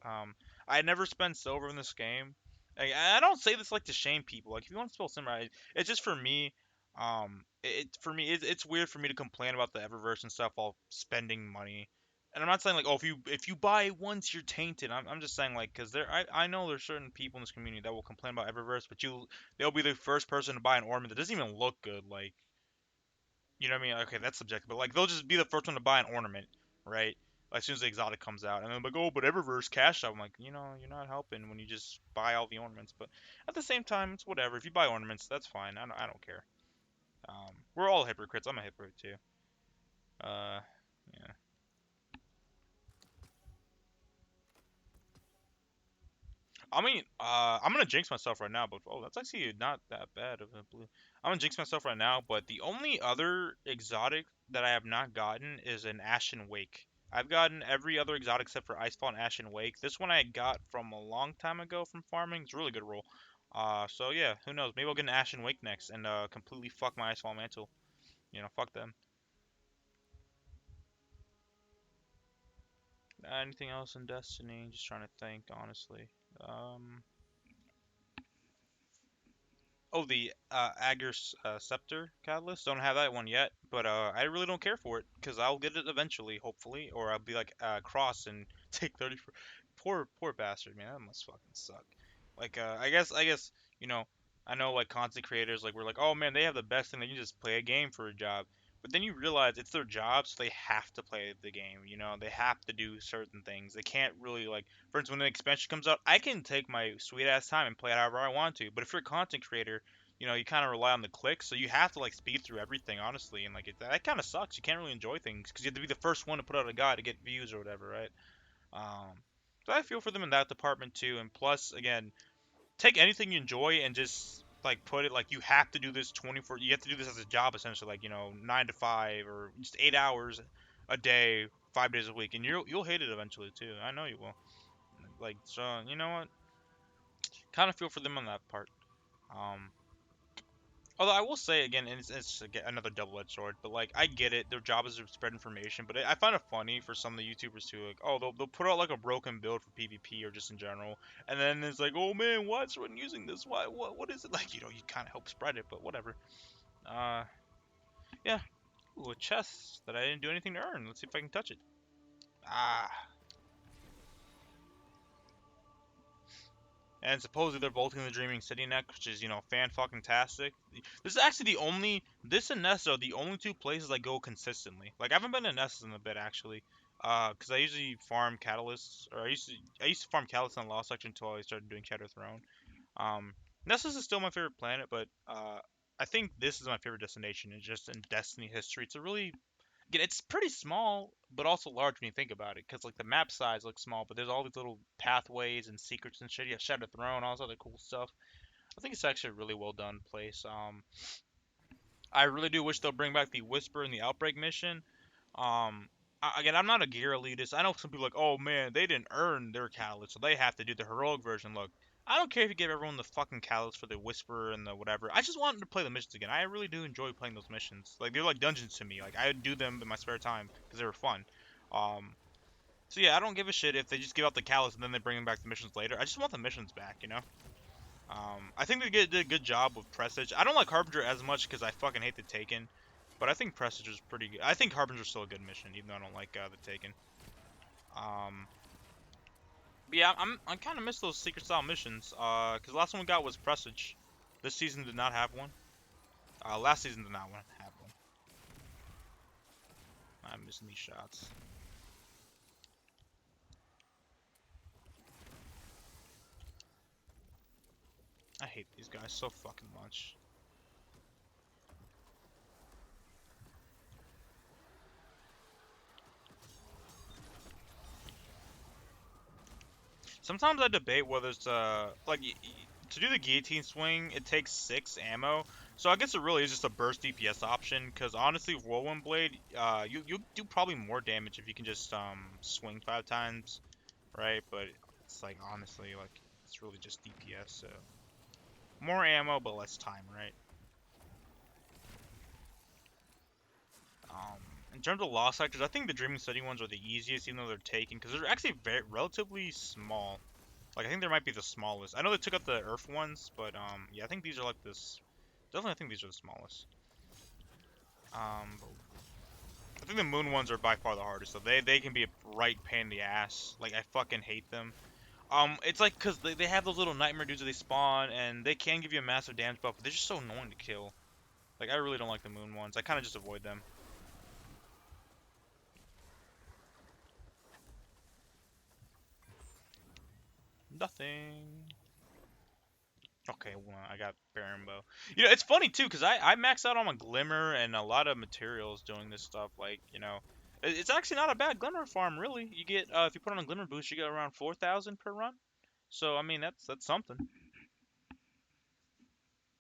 I never spend silver in this game. I don't say this like to shame people. Like if you want to spell silver, it's just for me. For me, it's weird for me to complain about the Eververse and stuff while spending money. And I'm not saying like, oh, if you buy it once, you're tainted. I'm just saying like, cause I know there's certain people in this community that will complain about Eververse, but they'll be the first person to buy an ornament that doesn't even look good. Like, you know what I mean? Okay, that's subjective, but like they'll just be the first one to buy an ornament, right? Like, as soon as the exotic comes out, and then like, oh, but Eververse cash out. I'm like, you're not helping when you just buy all the ornaments. But at the same time, it's whatever. If you buy ornaments, that's fine. I don't care. We're all hypocrites. I'm a hypocrite too. Uh, yeah. I mean, I'm gonna jinx myself right now, but oh, that's actually not that bad of a blue. I'm gonna jinx myself right now, but the only other exotic that I have not gotten is an Ashen Wake. I've gotten every other exotic except for Icefall and Ashen Wake. This one I got from a long time ago from farming. It's a really good roll. So yeah, who knows? Maybe I'll get an Ashen Wake next and completely fuck my Icefall mantle. Fuck them. Anything else in Destiny? Just trying to think, honestly. Um. Oh, the Scepter Catalyst. Don't have that one yet, but I really don't care for it because I'll get it eventually, hopefully, or I'll be like Cross and take 30. Poor bastard, man. That must fucking suck. Like, I guess you know, I know like content creators like we're like, oh man, they have the best thing. They can just play a game for a job. But then you realize it's their job, so they have to play the game. They have to do certain things. They can't really like, for instance, when an expansion comes out, I can take my sweet ass time and play it however I want to. But if you're a content creator, you kind of rely on the clicks, so you have to like speed through everything, honestly, and like that kind of sucks. You can't really enjoy things because you have to be the first one to put out a guide to get views or whatever, right? Um, so I feel for them in that department too. And plus, again, take anything you enjoy and just like put it like you have to do this 24. You have to do this as a job essentially, like 9 to 5 or just 8 hours a day, 5 days a week, and you'll hate it eventually too. I know you will. Like so, you know what? Kind of feel for them on that part. Um, Although I will say again, and it's again, another double-edged sword, but like I get it, their job is to spread information, but I find it funny for some of the YouTubers too, like, oh, they'll put out like a broken build for PvP or just in general, and then it's like, oh man, why is someone using this? Why, what is it? Like, you kind of help spread it, but whatever. Uh, yeah. Ooh, a chest that I didn't do anything to earn. Let's see if I can touch it. Ah, and supposedly they're bolting the Dreaming City next, which is, fan fucking tastic. This is actually this and Ness are the only two places I go consistently. Like, I haven't been to Ness in a bit, actually. Because I usually farm Catalysts, or I used to farm Catalysts on Lost Section until I started doing Shadow Throne. Um, Nessus is still my favorite planet, but, I think this is my favorite destination. It's just in Destiny history. It's a really Again, it's pretty small, but also large when you think about it. Because like the map size looks small, but there's all these little pathways and secrets and shit. You have Shadow Throne, all this other cool stuff. I think it's actually a really well done place. I really do wish they'll bring back the Whisper and the Outbreak mission. Again, I'm not a gear elitist. I know some people are like, oh man, they didn't earn their catalyst, so they have to do the heroic version. Look, I don't care if you give everyone the fucking catalyst for the Whisper and the whatever. I just want them to play the missions again. I really do enjoy playing those missions. Like, they're like dungeons to me. Like, I would do them in my spare time because they were fun. Um, so yeah, I don't give a shit if they just give out the catalyst and then they bring back the missions later. I just want the missions back. I think they did a good job with Prestige. I don't like Harbinger as much because I fucking hate the Taken, but I think Prestige is pretty good. I think Harbinger's still a good mission, even though I don't like the Taken. Um, but yeah, I kind of miss those secret style missions. Because the last one we got was Prestige. This season did not have one. Last season did not have one. I'm missing these shots. I hate these guys so fucking much. Sometimes I debate whether it's like to do the guillotine swing, it takes 6 ammo. So I guess it really is just a burst DPS option. Because honestly, Whirlwind Blade, you do probably more damage if you can just swing 5 times, right? But it's like honestly, like it's really just DPS. So more ammo, but less time, right? Um, in terms of lost sectors, I think the Dreaming City ones are the easiest, even though they're taken, because they're actually relatively small. Like, I think there might be the smallest. I know they took out the Earth ones, but yeah, I think these are like this. Definitely, I think these are the smallest. I think the moon ones are by far the hardest. So they can be a right pain in the ass. Like I fucking hate them. It's like because they have those little nightmare dudes that they spawn, and they can give you a massive damage buff, but they're just so annoying to kill. Like I really don't like the moon ones. I kind of just avoid them. Nothing. Okay, well, I got Baron Bow. You know, it's funny too, because I maxed out on my Glimmer and a lot of materials doing this stuff. Like, you know, it's actually not a bad Glimmer farm, really. You get, if you put on a Glimmer boost, you get around 4,000 per run. So, I mean, that's something.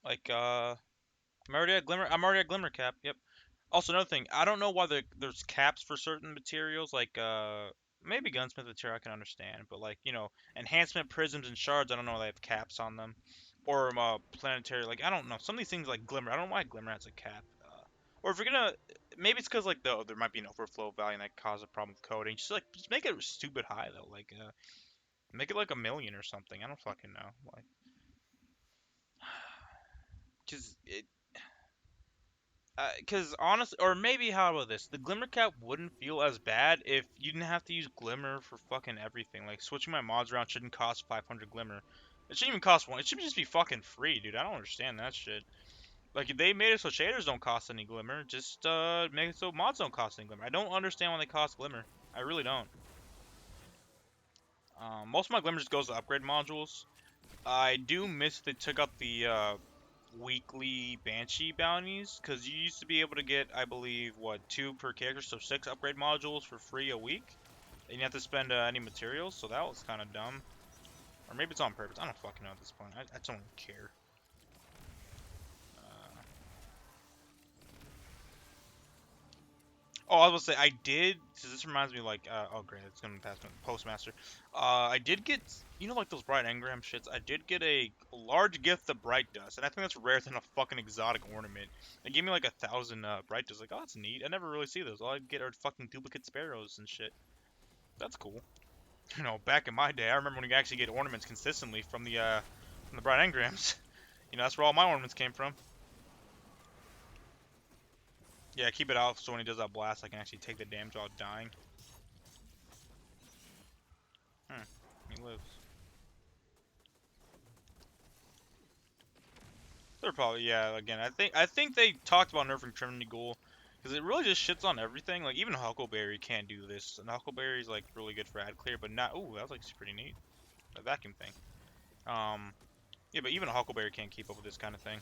Like, I'm already at Glimmer cap. Yep. Also, another thing, I don't know why there's caps for certain materials, like maybe gunsmith material I can understand, but like enhancement prisms and shards, I don't know why they have caps on them, or planetary, like I don't know, some of these things like glimmer, I don't know why glimmer has a cap, or if you're gonna, maybe it's because like there might be an overflow value and that causes a problem with coding. Just make it stupid high though, like make it like 1 million or something. I don't fucking know, like, cause because honestly, or maybe how about this? The Glimmer cap wouldn't feel as bad if you didn't have to use Glimmer for fucking everything. Like switching my mods around shouldn't cost 500 Glimmer. It shouldn't even cost one. It should just be fucking free, dude. I don't understand that shit. Like if they made it so shaders don't cost any Glimmer, just make it so mods don't cost any Glimmer. I don't understand why they cost Glimmer. I really don't. Most of my Glimmer just goes to upgrade modules. I do miss they took up the weekly Banshee bounties, because you used to be able to get, I believe, what, 2 per character, so 6 upgrade modules for free a week, and you have to spend any materials, so that was kind of dumb. Or maybe it's on purpose. I don't fucking know at this point. I don't care. Oh, I was gonna say I did. So this reminds me, like, oh great, it's gonna pass me postmaster. I did get, like those bright engram shits. I did get a large gift of bright dust, and I think that's rare than a fucking exotic ornament. It gave me like 1,000 bright dust. Like, oh, that's neat. I never really see those. All I get are fucking duplicate sparrows and shit. That's cool. Back in my day, I remember when you actually get ornaments consistently from the bright engrams. That's where all my ornaments came from. Yeah, keep it out so when he does that blast, I can actually take the damage while dying. He lives. They're probably, yeah. Again, I think they talked about nerfing Trinity Ghoul because it really just shits on everything. Like even Huckleberry can't do this. And Huckleberry's like really good for ad clear, but not. Ooh, that was like pretty neat. The vacuum thing. Yeah, but even a Huckleberry can't keep up with this kind of thing.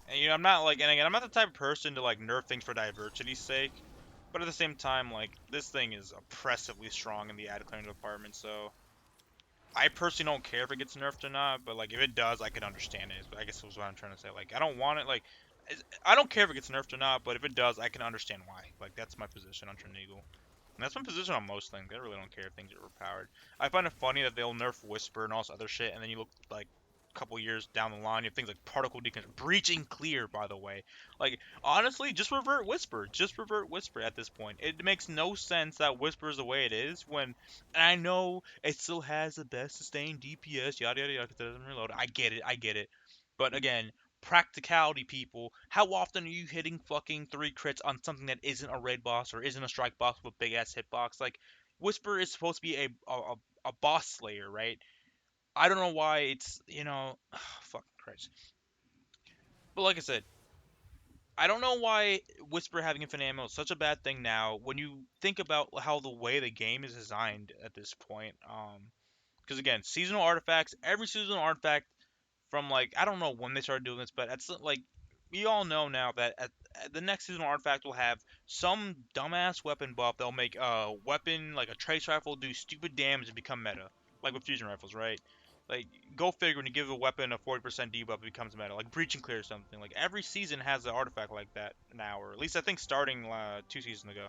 And I'm not like, and again, I'm not the type of person to like nerf things for diversity's sake. But at the same time, like this thing is oppressively strong in the ad clearing department, so I personally don't care if it gets nerfed or not, but like if it does, I can understand it. But I guess that's what I'm trying to say. Like I don't want it. Like I don't care if it gets nerfed or not, but if it does, I can understand why. Like that's my position on Trinity. And that's my position on most things. I really don't care if things are overpowered. I find it funny that they'll nerf Whisper and all this other shit, and then you look like a couple years down the line, you have things like particle deconstruction, breaching clear. By the way, like honestly, just revert Whisper. Just revert Whisper at this point. It makes no sense that Whisper is the way it is when, and I know it still has the best sustained DPS, yada yada yada, because it doesn't reload. I get it. I get it. But again, practicality, people. How often are you hitting fucking 3 crits on something that isn't a raid boss or isn't a strike boss with a big ass hitbox? Like, Whisper is supposed to be a boss slayer, right? I don't know why it's, fucking Christ. But like I said, I don't know why Whisper having infinite ammo is such a bad thing now when you think about how the way the game is designed at this point. Because again, seasonal artifacts, every seasonal artifact from like I don't know when they started doing this, but it's like we all know now that at the next seasonal artifact will have some dumbass weapon buff that'll make a weapon like a trace rifle do stupid damage and become meta, like with fusion rifles, right? Like go figure when you give a weapon a 40% debuff, it becomes meta, like breaching clear or something. Like every season has an artifact like that now, or at least I think starting 2 seasons ago.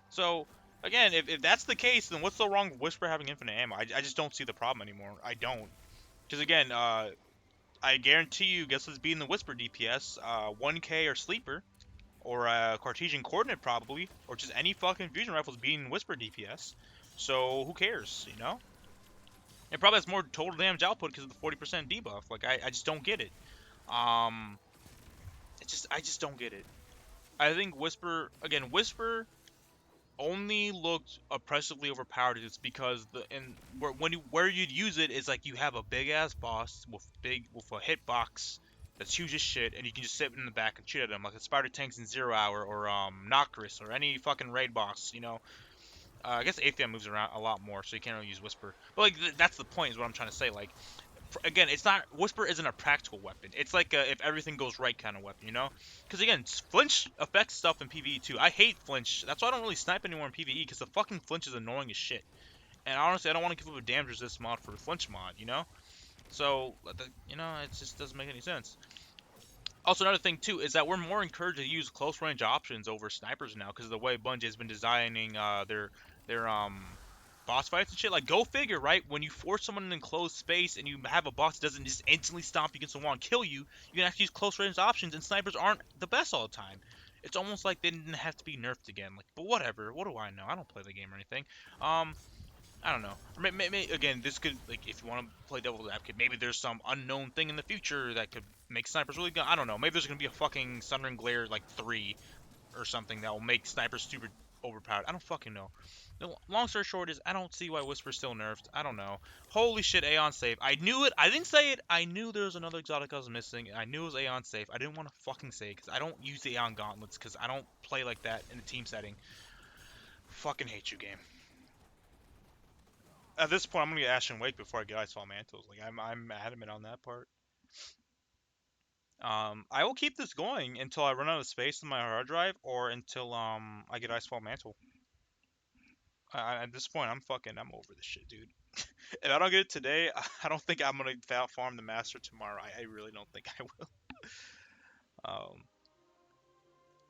So again, if that's the case, then what's so wrong with Whisper having infinite ammo? I just don't see the problem anymore. I don't. Because again, I guarantee you, guess what's beating the Whisper DPS? 1K or Sleeper, or Cartesian Coordinate probably, or just any fucking fusion rifles beating Whisper DPS. So who cares, you know? It probably has more total damage output because of the 40% debuff. Like I just don't get it. Um, I just don't get it. I think Whisper again. Whisper only looked oppressively overpowered is because where you'd use it is like you have a big ass boss with a hitbox that's huge as shit, and you can just sit in the back and shoot at him like the spider tanks in Zero Hour or Nocris or any fucking raid boss. I guess Atheon moves around a lot more, so you can't really use Whisper. But like that's the point, is what I'm trying to say. Like again, it's not Whisper isn't a practical weapon. It's like a if everything goes right kind of weapon, you know? Because again, flinch affects stuff in PvE too. I hate flinch. That's why I don't really snipe anymore in PvE because the fucking flinch is annoying as shit. And honestly, I don't want to give up a damage resist mod for a flinch mod, you know? So, it just doesn't make any sense. Also, another thing too is that we're more encouraged to use close range options over snipers now because of the way Bungie has been designing their boss fights and shit. Like, go figure, right? When you force someone in enclosed space and you have a boss that doesn't just instantly stomp you against the wall and kill you, you can actually use close range options, and snipers aren't the best all the time. It's almost like they didn't have to be nerfed again. Like, but whatever. What do I know? I don't play the game or anything. Um, I don't know. Again, this could like if you want to play devil's advocate, maybe there's some unknown thing in the future that could make snipers really good. I don't know. Maybe there's gonna be a fucking Sundering Glare like 3 or something that will make snipers stupid overpowered. I don't fucking know. The long story short is I don't see why Whisper's still nerfed. I don't know. Holy shit, Aeon safe. I knew it. I didn't say it. I knew there was another exotic I was missing. I knew it was Aeon safe. I didn't want to fucking say it because I don't use the Aeon gauntlets because I don't play like that in a team setting. Fucking hate you, game. At this point, I'm gonna get Ashen Wake before I get Icefall Mantles. Like I'm adamant on that part. I will keep this going until I run out of space in my hard drive, or until I get Icefall Mantle. At this point, I'm over this shit, dude. If I don't get it today, I don't think I'm gonna farm the master tomorrow. I really don't think I will.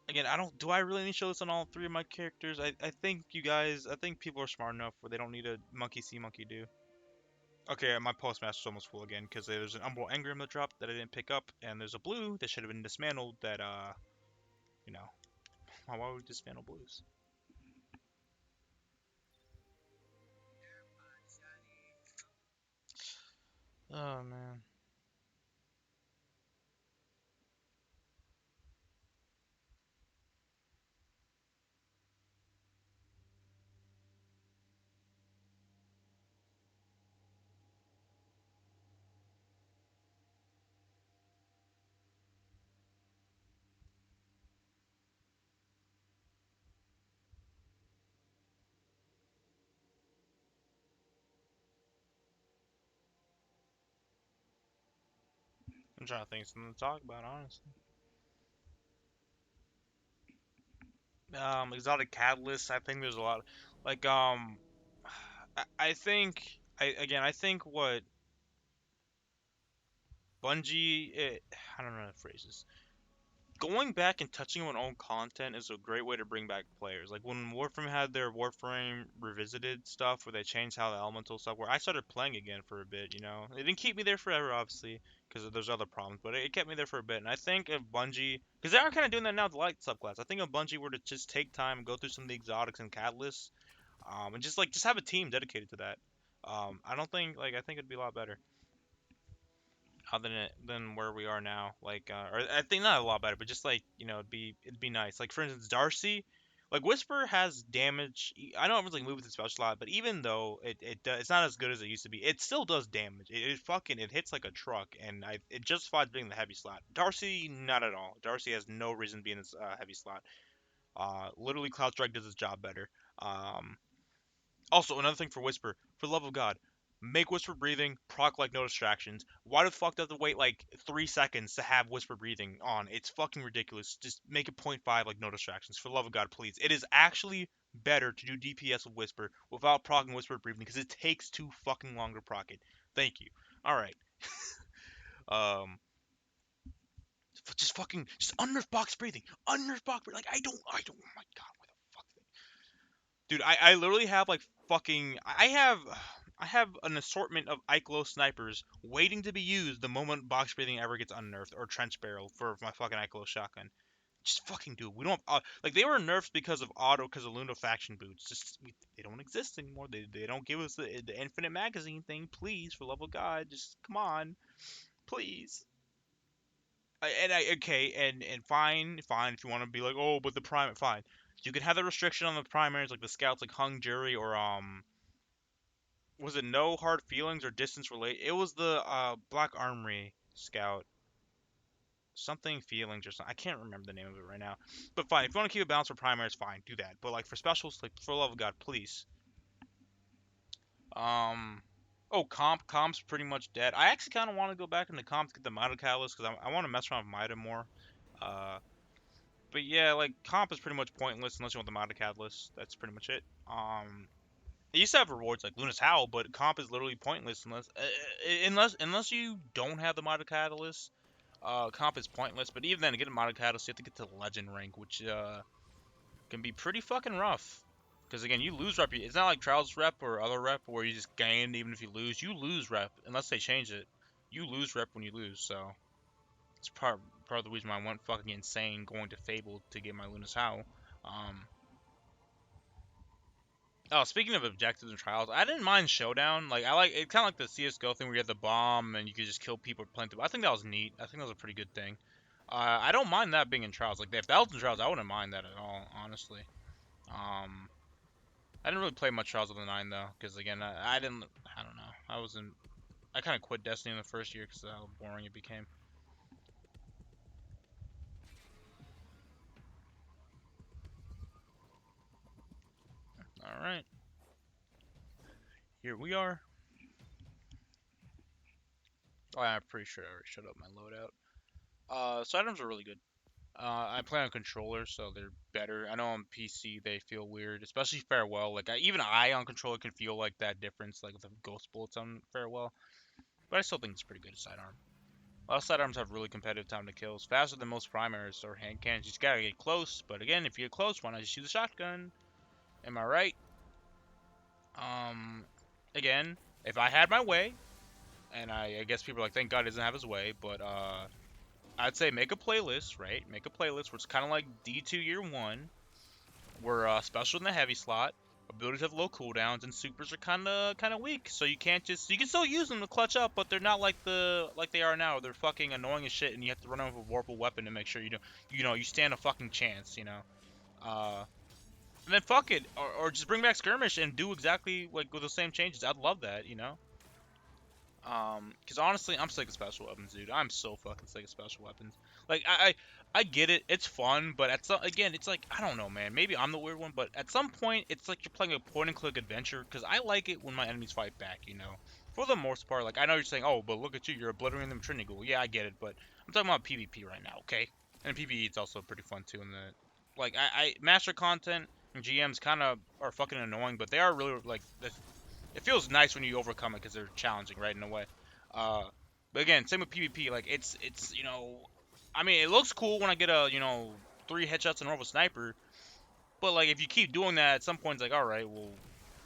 Again, I don't. Do I really need to show this on all three of my characters? I think people are smart enough where they don't need a monkey see, monkey do. Okay, my postmaster's almost full again because there's an Umbral Engram that dropped that I didn't pick up, and there's a blue that should have been dismantled that you know, why would we dismantle blues? Oh man. I'm trying to think of something to talk about, honestly. Exotic catalysts. I think there's a lot. Like I think I think what Bungie. I don't know the phrases. Going back and touching on own content is a great way to bring back players. Like when Warframe had their Warframe revisited stuff, where they changed how the elemental stuff worked, I started playing again for a bit. It didn't keep me there forever, obviously, because there's other problems, but it kept me there for a bit. And I think if Bungie, because they are kind of doing that now with the light subclass, I think if Bungie were to just take time and go through some of the exotics and catalysts, and just have a team dedicated to that, I don't think like I think it'd be a lot better than where we are now. Like, or I think not a lot better, but just like it'd be nice. Like for instance, Darcy, like Whisper has damage. I don't really move with the special a lot, but even though it's not as good as it used to be, it still does damage. It hits like a truck, and it justifies being the heavy slot. Darcy, not at all. Darcy has no reason to be in this heavy slot. Literally, Cloud Strike does its job better. Um, Also, another thing for Whisper, for the love of God, make Whisper breathing proc like no distractions. Why the fuck do I have to wait like 3 seconds to have Whisper breathing on? It's fucking ridiculous. Just make it point 0.5 like no distractions. For the love of God, please. It is actually better to do DPS with Whisper without proccing Whisper breathing because it takes too fucking long to proc it. Thank you. All right. Um, just fucking just unnerf box breathing. Unnerf box breathing. Like I don't. Oh my God, where the fuck? Dude, I literally have like fucking I have an assortment of Icelo snipers waiting to be used the moment box breathing ever gets unnerfed or trench barrel for my fucking Icelo shotgun. Just fucking do it. We don't have, like they were nerfed because of auto because of Luna faction boots. They don't exist anymore. They don't give us the infinite magazine thing. Please, for love of God, just come on, please. Okay, and fine if you want to be like, oh, but the prime, fine. You can have the restriction on the primaries, like the scouts, like hung jury or was it no hard feelings or distance relate? It was the Black Armory scout, something feelings or something. I can't remember the name of it right now. But fine, if you want to keep it balanced for primaries, fine, do that. But like for specials, like for the love of God, please. Um, oh, comp's pretty much dead. I actually kind of want to go back into comp to get the Mida Catalyst because I want to mess around with Mida more. Uh, but yeah, like comp is pretty much pointless unless you want the Mida Catalyst. That's pretty much it. It used to have rewards like Luna's Howl, but comp is literally pointless unless you don't have the Mida Catalyst. Comp is pointless, but even then, to get a Mida Catalyst, you have to get to the Legend rank, which can be pretty fucking rough. Because again, you lose rep. It's not like Trials rep or other rep where you just gain even if you lose. You lose rep unless they change it. You lose rep when you lose. So it's part of the reason why I went fucking insane going to Fable to get my Luna's Howl. Um, oh, speaking of objectives and trials, I didn't mind Showdown. Like I like it, kind of like the CS:GO thing where you had the bomb and you could just kill people plenty. I think that was neat. I think that was a pretty good thing. I don't mind that being in trials. Like if that was in trials, I wouldn't mind that at all, honestly. Um, I didn't really play much Trials of the Nine though, because again, I didn't. I don't know. I wasn't. I kind of quit Destiny in the first year because of how boring it became. All right, here we are. Oh, I'm pretty sure I already shut up my loadout. So items are really good. I play on controller, so they're better. I know on PC they feel weird, especially Farewell. Like even I on controller can feel like that difference, like with the ghost bullets on Farewell. But I still think it's pretty good sidearm. A lot of sidearms have really competitive time to kill. It's faster than most primaries or hand cannons. You just gotta get close. But again, if you get close, why not just use a shotgun? Am I right? Um, again, if I had my way, and I guess people are like, thank God he doesn't have his way, but I'd say make a playlist, right? Make a playlist where it's kind of like D2 Year 1, where special in the heavy slot, abilities have low cooldowns, and supers are kind of weak. So you can't just you can still use them to clutch up, but they're not like they are now. They're fucking annoying as shit, and you have to run over with a warpable weapon to make sure you stand a fucking chance. Uh, and then fuck it, or just bring back skirmish and do exactly like with the same changes. I'd love that. Because honestly, I'm sick of special weapons, dude. I'm so fucking sick of special weapons. Like, I get it. It's fun, but again, it's like, I don't know, man. Maybe I'm the weird one, but at some point, it's like you're playing a point-and-click adventure, because I like it when my enemies fight back. For the most part, like, I know you're saying, oh, but look at you, you're obliterating them Trinity Ghoul. Yeah, I get it, but I'm talking about PvP right now, okay? And PvE is also pretty fun, too, in the... Like, Master content and GMs kind of are fucking annoying, but they are really, like, it feels nice when you overcome it because they're challenging, right, in a way. Uh, but again, same with PvP. Like it's I mean, it looks cool when I get a 3 headshots in a row with sniper. But like if you keep doing that, at some point it's like, all right, well,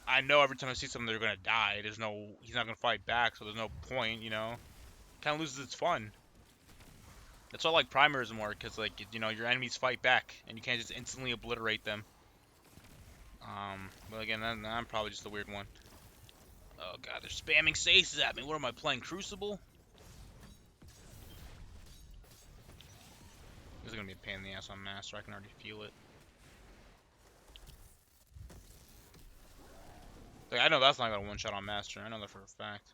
I know every time I see someone they're gonna die. He's not gonna fight back, so there's no point. Kind of loses its fun. That's why I like primers more, because like your enemies fight back and you can't just instantly obliterate them. But again, I'm probably just a weird one. Oh god, they're spamming stasis at me. What am I playing, Crucible? This is gonna be a pain in the ass on Master. I can already feel it. Like, I know that's not gonna one shot on Master. I know that for a fact.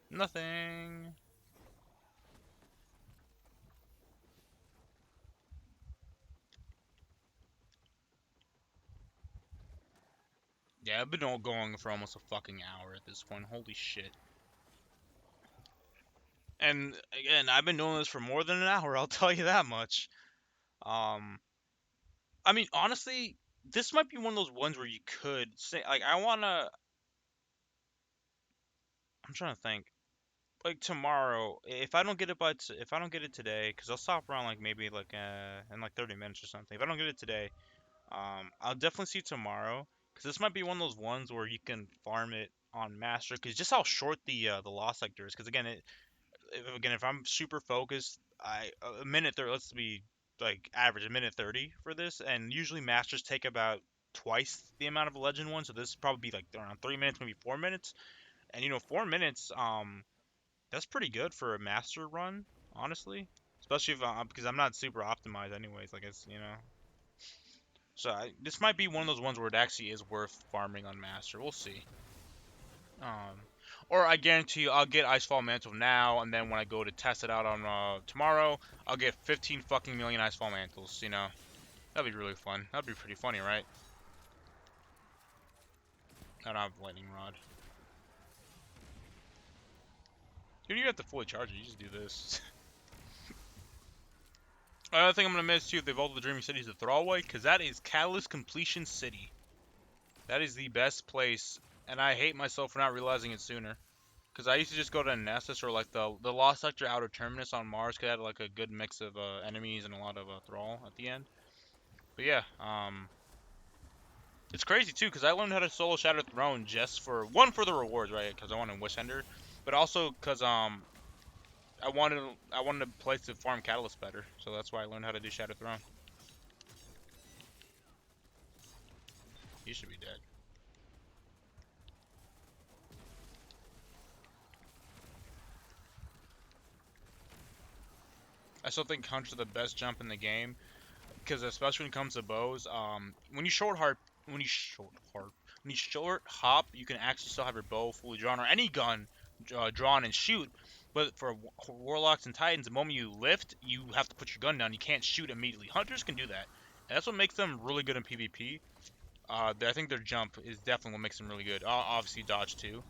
Nothing. Yeah, I've been all going for almost a fucking hour at this point. Holy shit. And again, I've been doing this for more than an hour. I'll tell you that much. Um, I mean, honestly, this might be one of those ones where you could say, like, I wanna. I'm trying to think. Like tomorrow, if I don't get it if I don't get it today, because I'll stop around like maybe like in like 30 minutes or something. If I don't get it today, I'll definitely see tomorrow, because this might be one of those ones where you can farm it on master, because just how short the loss sector is. Because again, if I'm super focused, a minute there. Let's be like average a minute 30 for this, and usually masters take about twice the amount of a legend one. So this probably be like around 3 minutes, maybe 4 minutes. And 4 minutes. That's pretty good for a master run, honestly. Especially if because I'm not super optimized anyways. Like it's so this might be one of those ones where it actually is worth farming on master. We'll see. Um, or I guarantee you, I'll get Icefall Mantle now, and then when I go to test it out on tomorrow, I'll get 15 fucking million Icefall Mantles. That'd be really fun. That'd be pretty funny, right? I don't have lightning rod. You don't even have to fully charge it. You just do this. Another thing I'm gonna miss too, if they've all the Dreaming City is the Thrallway, because that is Catalyst Completion City. That is the best place, and I hate myself for not realizing it sooner. Because I used to just go to Nessus or like the Lost Sector Outer Terminus on Mars, because it had like a good mix of enemies and a lot of Thrall at the end. But yeah, it's crazy too, because I learned how to solo Shattered Throne just for one for the rewards, right? Because I wanted Wish Ender, but also because I wanted a place to farm Catalyst better, so that's why I learned how to do Shattered Throne. You should be dead. I still think Hunter's the best jump in the game, because especially when it comes to bows, when you short hop, you can actually still have your bow fully drawn or any gun drawn and shoot. But for warlocks and titans, the moment you lift, you have to put your gun down. You can't shoot immediately. Hunters can do that, and that's what makes them really good in PvP. I think their jump is definitely what makes them really good. Obviously dodge too,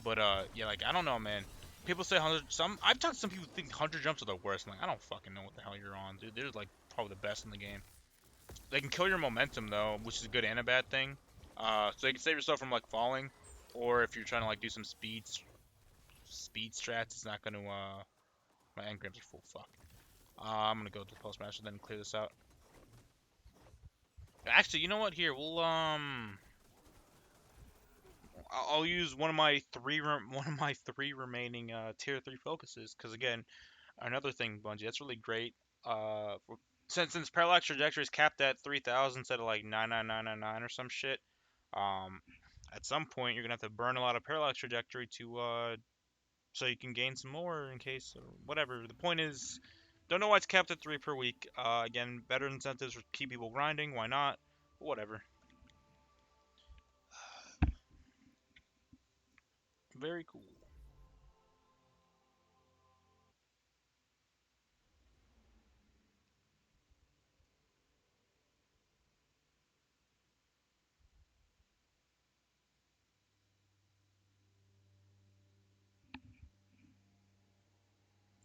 but yeah, like I don't know, man. People say hunter. I've talked to some people who think hunter jumps are the worst. I'm like, I don't fucking know what the hell you're on, dude. They're like probably the best in the game. They can kill your momentum though, which is a good and a bad thing. So you can save yourself from like falling, or if you're trying to like do some speed strats, it's not gonna. My engrams are full. Fuck. I'm gonna go to the postmaster then clear this out. Actually, you know what? Here I'll use one of my three remaining tier 3 focuses, because again, another thing, Bungie, that's really great. Since parallax trajectory is capped at 3,000 instead of like 99999 or some shit. Um, at some point you're gonna have to burn a lot of parallax trajectory to so you can gain some more in case or whatever. The point is, don't know why it's capped at 3 per week. Again, better incentives for keep people grinding. Why not? Whatever. Very cool.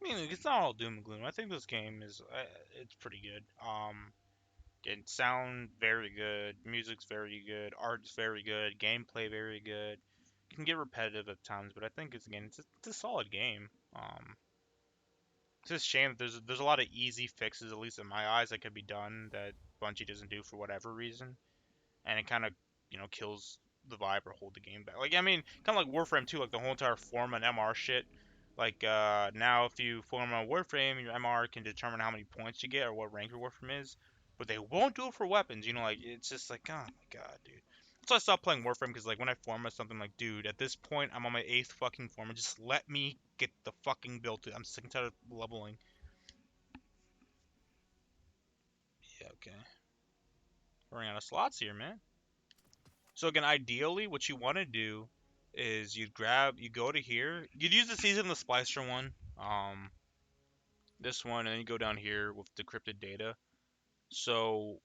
I mean, it's not all doom and gloom. I think this game is it's pretty good. Again, sound very good, music's very good, art's very good, gameplay very good. It can get repetitive at times, but I think it's a solid game. It's just a shame that there's a lot of easy fixes, at least in my eyes, that could be done that Bungie doesn't do for whatever reason, and it kind of kills the vibe or hold the game back. Like I mean, kind of like Warframe 2, like the whole entire form and MR shit. Like now, if you form on Warframe, your MR can determine how many points you get or what rank your Warframe is, but they won't do it for weapons. Like it's just like, oh my god, dude. So I stopped playing Warframe because like when I form as something, like, dude, at this point I'm on my 8th fucking form, and just let me get the fucking build to. I'm sick and tired of leveling. Yeah, okay. We're running out of slots here, man. So again, ideally, what you want to do is you go to here, you'd use the Season of the Splicer one, this one, and then you go down here with decrypted data. So,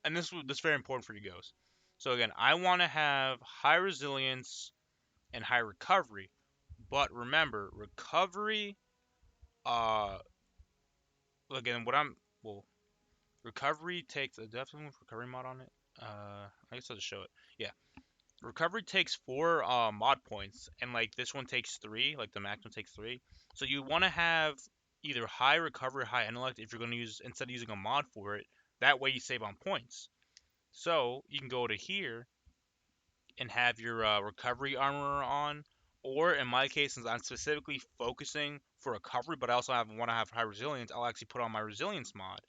and this is very important for you guys. So again, I want to have high resilience and high recovery, but remember, recovery, uh, again, well, recovery takes a definitely recovery mod on it. I guess I'll just show it. Yeah, recovery takes 4 mod points, and like this one takes 3, like the maximum takes 3. So you want to have either high recovery or high intellect if you're going to use, instead of using a mod for it. That way you save on points. So you can go to here and have your recovery armor on, or in my case, since I'm specifically focusing for recovery, but I also want to have high resilience, I'll actually put on my resilience mod,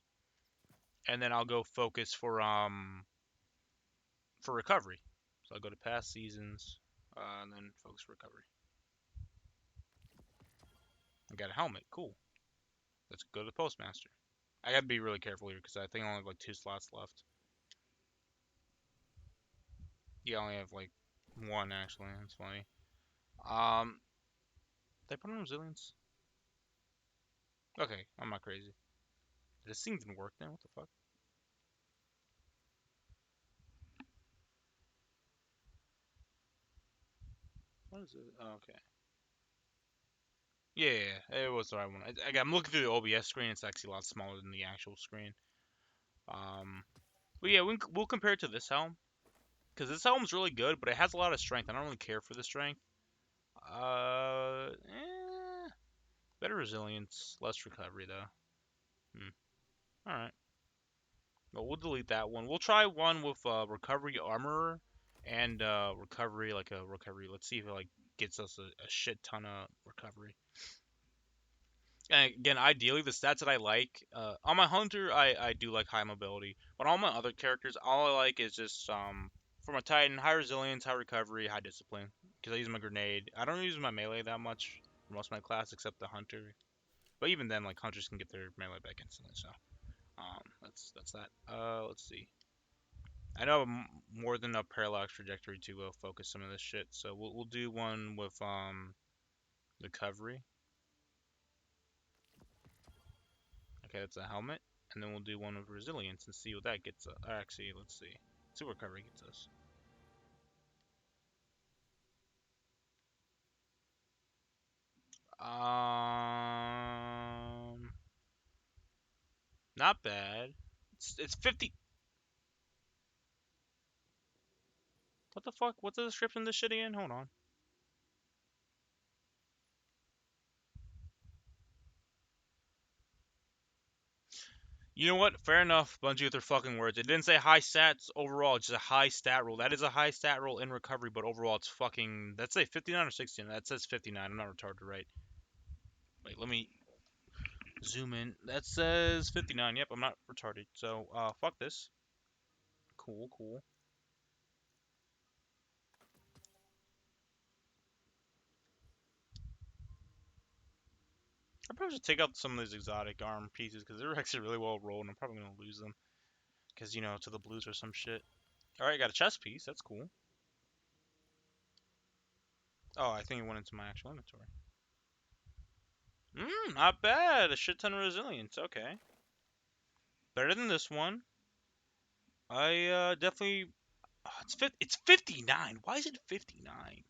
and then I'll go focus for recovery. So I'll go to past seasons, and then focus recovery. I got a helmet. Cool. Let's go to the postmaster. I gotta be really careful here because I think I only have like 2 slots left. You only have like one actually. That's funny. Um, did I put on resilience? Okay, I'm not crazy. This thing didn't work then. What the fuck? What is it? Oh, okay. Yeah, yeah, yeah, it was the right one. I'm looking through the OBS screen. It's actually a lot smaller than the actual screen. Um, but yeah, we'll compare it to this helm because this helm's really good, but it has a lot of strength. I don't really care for the strength. Better resilience, less recovery though. Hmm. All right. Well, we'll delete that one. We'll try one with recovery armor and recovery, like a recovery. Let's see if it like gets us a shit ton of recovery. And again, ideally, the stats that I like on my hunter, I do like high mobility, but on my other characters, all I like is just for my titan, high resilience, high recovery, high discipline. Because I use my grenade. I don't use my melee that much for most of my class, except the hunter. But even then, like hunters can get their melee back instantly. So that's that. Let's see. I know more than a parallax trajectory to focus some of this shit. So we'll do one with recovery. Okay, that's a helmet. And then we'll do one with resilience and see what that gets us. Actually, let's see. See what recovery gets us. Um, not bad. It's 50. What the fuck? What's the description of this shit again? Hold on. You know what? Fair enough. Bungie with their fucking words. It didn't say high stats overall. It's just a high stat roll. That is a high stat roll in recovery, but overall it's fucking. Let's say 59 or 69. That says 59. I'm not retarded, right? Wait, let me zoom in. That says 59. Yep, I'm not retarded. So, fuck this. Cool, cool. I probably should take out some of these exotic arm pieces because they're actually really well rolled, and I'm probably gonna lose them because to the blues or some shit. All right, got a chest piece. That's cool. Oh, I think it went into my actual inventory. Not bad. A shit ton of resilience. Okay, better than this one. I definitely. Oh, it's 59. Why is it 59?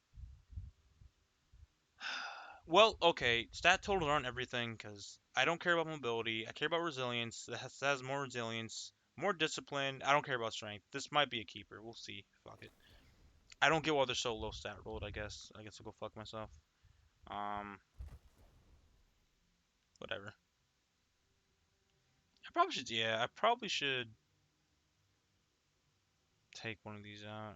Well, okay, stat totals aren't everything because I don't care about mobility. I care about resilience. That has more resilience, more discipline. I don't care about strength. This might be a keeper. We'll see. Fuck it. I don't get why they're so low stat rolled. I guess I'll go fuck myself. Um, whatever. I probably should. Yeah, I probably should take one of these out.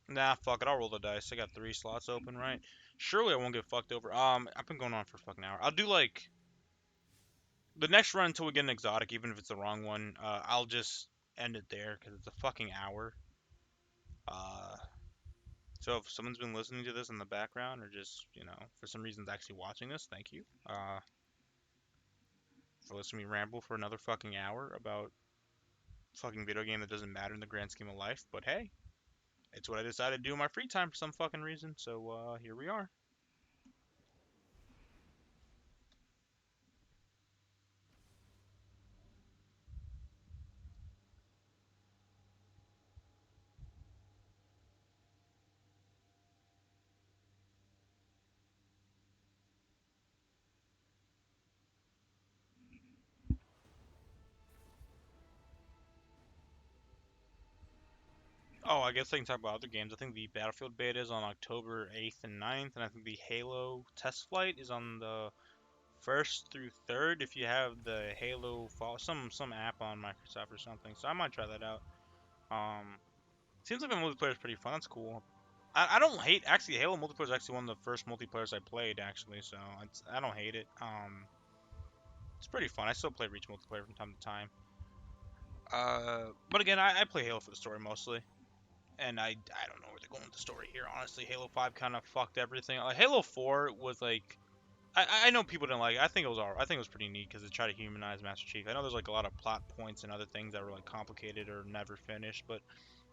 Nah, fuck it. I'll roll the dice. I got 3 slots open, right? Surely I won't get fucked over. I've been going on for a fucking hour. I'll do like the next run until we get an exotic, even if it's the wrong one. I'll just end it there because it's a fucking hour. Uh, so if someone's been listening to this in the background or just for some reason actually watching this, thank you. For listening to me ramble for another fucking hour about fucking video game that doesn't matter in the grand scheme of life. But hey, it's what I decided to do in my free time for some fucking reason. So here we are. Oh, I guess I can talk about other games. I think the Battlefield beta is on October 8th and 9th, and I think the Halo test flight is on the 1st through 3rd if you have the Halo fall some app on Microsoft or something. So I might try that out. Um, Seems like the multiplayer is pretty fun. That's cool. I don't hate actually Halo multiplayer is actually one of the first multiplayers I played actually, so I don't hate it. It's pretty fun. I still play Reach multiplayer from time to time. But again, I play Halo for the story mostly, and I don't know where to go into the story here. Honestly, Halo 5 kind of fucked everything. Halo 4 was like, I know people didn't like it. I think it was all. I think it was pretty neat because it tried to humanize Master Chief. I know there's like a lot of plot points and other things that were like complicated or never finished, but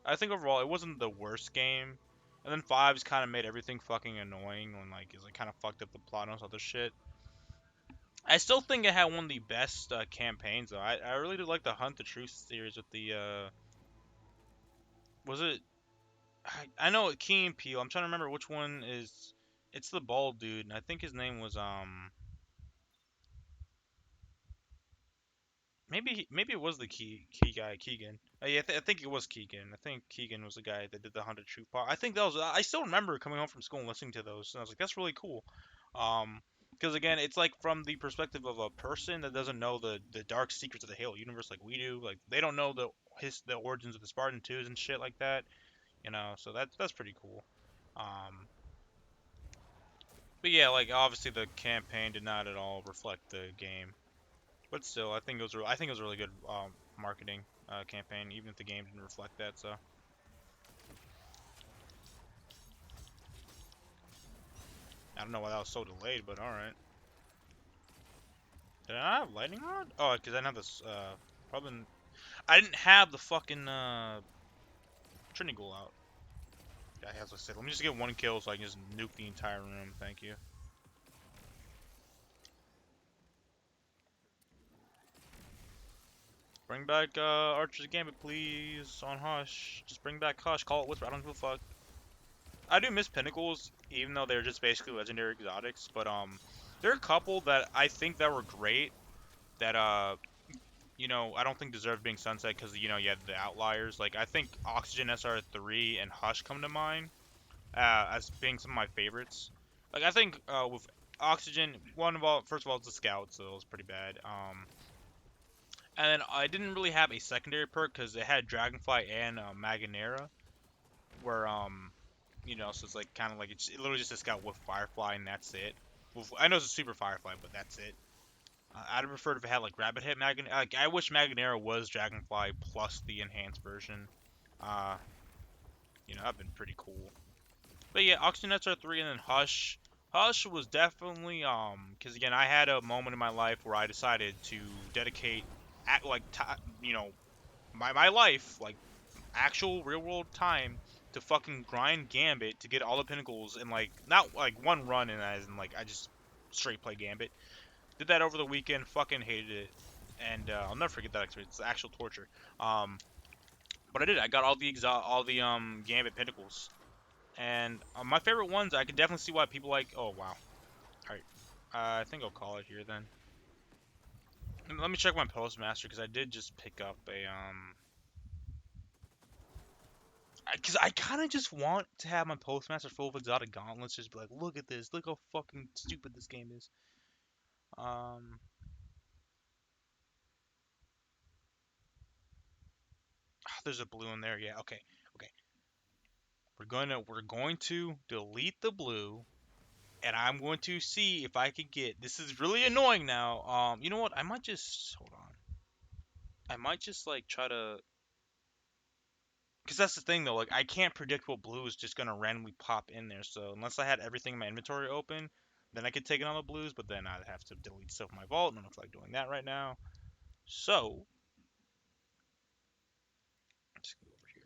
I think overall it wasn't the worst game. And then five's kind of made everything fucking annoying when like it's like kind of fucked up the plot and all this other shit. I still think it had one of the best campaigns though. I really did like the Hunt the Truth series with the was it I know Key and Peele. I'm trying to remember which one is. It's the bald dude, and I think his name was maybe it was the key guy Keegan. Yeah, I think it was Keegan. I think Keegan was the guy that did the 100 Truth part. I think that was. I still remember coming home from school and listening to those, and I was like, that's really cool. Um, because again, it's like from the perspective of a person that doesn't know the dark secrets of the Halo universe like we do. Like they don't know the origins of the Spartan twos and shit like that. So that's pretty cool. Um, but yeah, like obviously the campaign did not at all reflect the game. But still, I think it was a really good marketing campaign, even if the game didn't reflect that. So I don't know why that was so delayed, but all right. Did I have lightning rod? Oh, because I didn't have this. Probably I didn't have the fucking Trinity Ghoul out. Yeah, as I said, let me just get one kill so I can just nuke the entire room. Thank you. Bring back Archer's Gambit, please, on Hush. Just bring back Hush. Call it Whisper. I don't give a fuck. I do miss Pinnacles, even though they're just basically legendary exotics. But there are a couple that I think that were great that I don't think deserve being sunset because you had the outliers. Like I think Oxygen SR3 and Hush come to mind as being some of my favorites. Like I think with Oxygen, first of all, it's a scout, so it was pretty bad. And then I didn't really have a secondary perk because it had Dragonfly and Maganera, where so it's like kind of like it's literally just a scout with Firefly and that's it. I know it's a super Firefly, but that's it. I'd prefer if it had like Rabbit Hit Maganera. Like I wish Maganera was Dragonfly plus the enhanced version. Uh, that'd been pretty cool. But yeah, Oxynets are three, and then Hush. Hush was definitely because again, I had a moment in my life where I decided to dedicate, at like my life, like actual real world time to fucking grind Gambit to get all the pinnacles in like not like one run and as in like I just straight play Gambit. Did that over the weekend, fucking hated it, and I'll never forget that experience. It's actual torture. Um, but I did. I got all the Gambit pinnacles, and my favorite ones. I can definitely see why people like. Oh wow. All right. I think I'll call it here then. Let me check my postmaster because I did just pick up a because I kind of just want to have my postmaster full of exotic gauntlets. Just be like, look at this. Look how fucking stupid this game is. Um, there's a blue in there. Yeah. Okay. Okay. We're going to delete the blue, and I'm going to see if I can get. This is really annoying now. You know what? I might just hold on. I might just like try to, because that's the thing though. Like I can't predict what blue is just gonna randomly pop in there. So unless I had everything in my inventory open, then I could take it on the blues. But then I'd have to delete stuff from my vault. I don't feel like doing that right now. So let's go over here.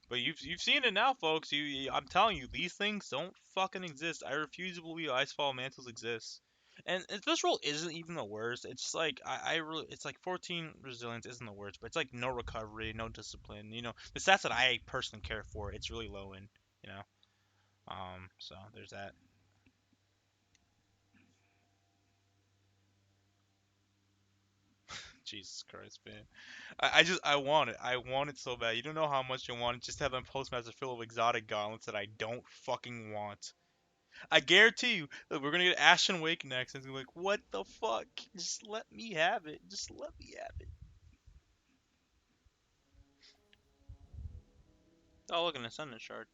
But you've seen it now, folks. I'm telling you, these things don't fucking exist. I refuse to believe Icefall mantles exist. And this role isn't even the worst. It's just like I really, it's like 14 resilience isn't the worst, but it's like no recovery, no discipline. The stats that I personally care for, it's really low in. You know, so there's that. Jesus Christ, man. I want it. I want it so bad. You don't know how much I want it. Just to have them postmaster full of exotic gauntlets that I don't fucking want. I guarantee you that we're gonna get Ashen Wake next, and it's gonna be like, what the fuck? Just let me have it. Just let me have it. Oh, look, an Ascendant Shard.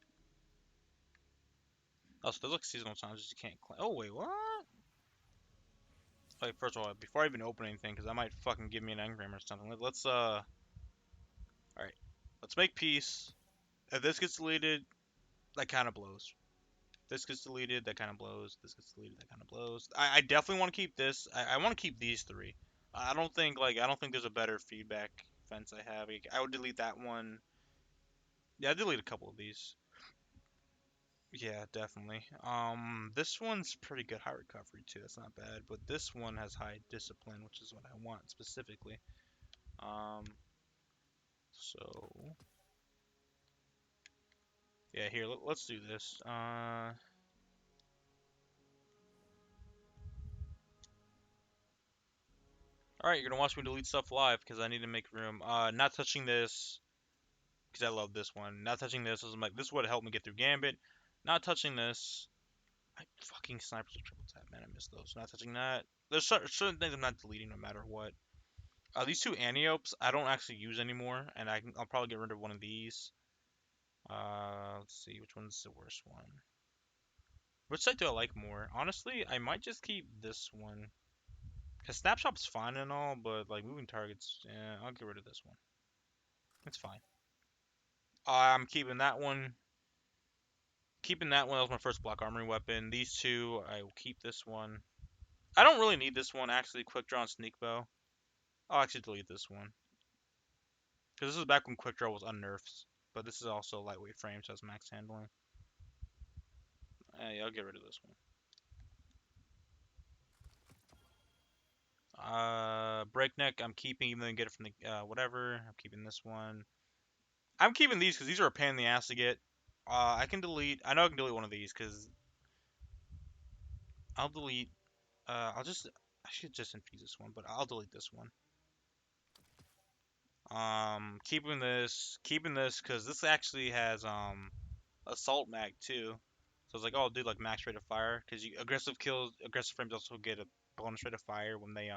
Oh, so there's like seasonal challenges you can't claim. Oh, wait, what? Like, first of all, before I even open anything, because I might fucking give me an engram or something. Let's all right, let's make peace. If this gets deleted, that kind of blows. This gets deleted, that kind of blows. This gets deleted, that kind of blows. I definitely want to keep this. I want to keep these three. I don't think there's a better feedback fence I have. Like, I would delete that one. Yeah, I delete a couple of these. Yeah, definitely. This one's pretty good high recovery too. That's not bad. But this one has high discipline, which is what I want specifically. Um, so yeah, here let's do this. All right, you're gonna watch me delete stuff live because I need to make room. Not touching this because I love this one. Not touching this. I'm like, this would help me get through Gambit. Not touching this. I fucking snipers with triple tap, man. I miss those. Not touching that. There's certain things I'm not deleting no matter what. These two Aniopes I don't actually use anymore, and I'll probably get rid of one of these. Let's see which one's the worst one. Which side do I like more? Honestly, I might just keep this one. Cause Snapshot's fine and all, but like moving targets, yeah, I'll get rid of this one. It's fine. I'm keeping that one. Keeping that one. That was my first block armory weapon. These two, I will keep this one. I don't really need this one actually. Quick draw and sneak bow. I'll actually delete this one because this is back when quick draw was unnerfed. But this is also lightweight frame, so it's max handling. Yeah, I'll get rid of this one. Breakneck, I'm keeping, even though you get it from the whatever. I'm keeping this one. I'm keeping these because these are a pain in the ass to get. I can delete. I know I can delete one of these because I'll delete. I'll just. I should just infuse this one, but I'll delete this one. Keeping this because this actually has assault mag too. So it's like, oh, dude, like max rate of fire because you aggressive frames also get a bonus rate of fire when they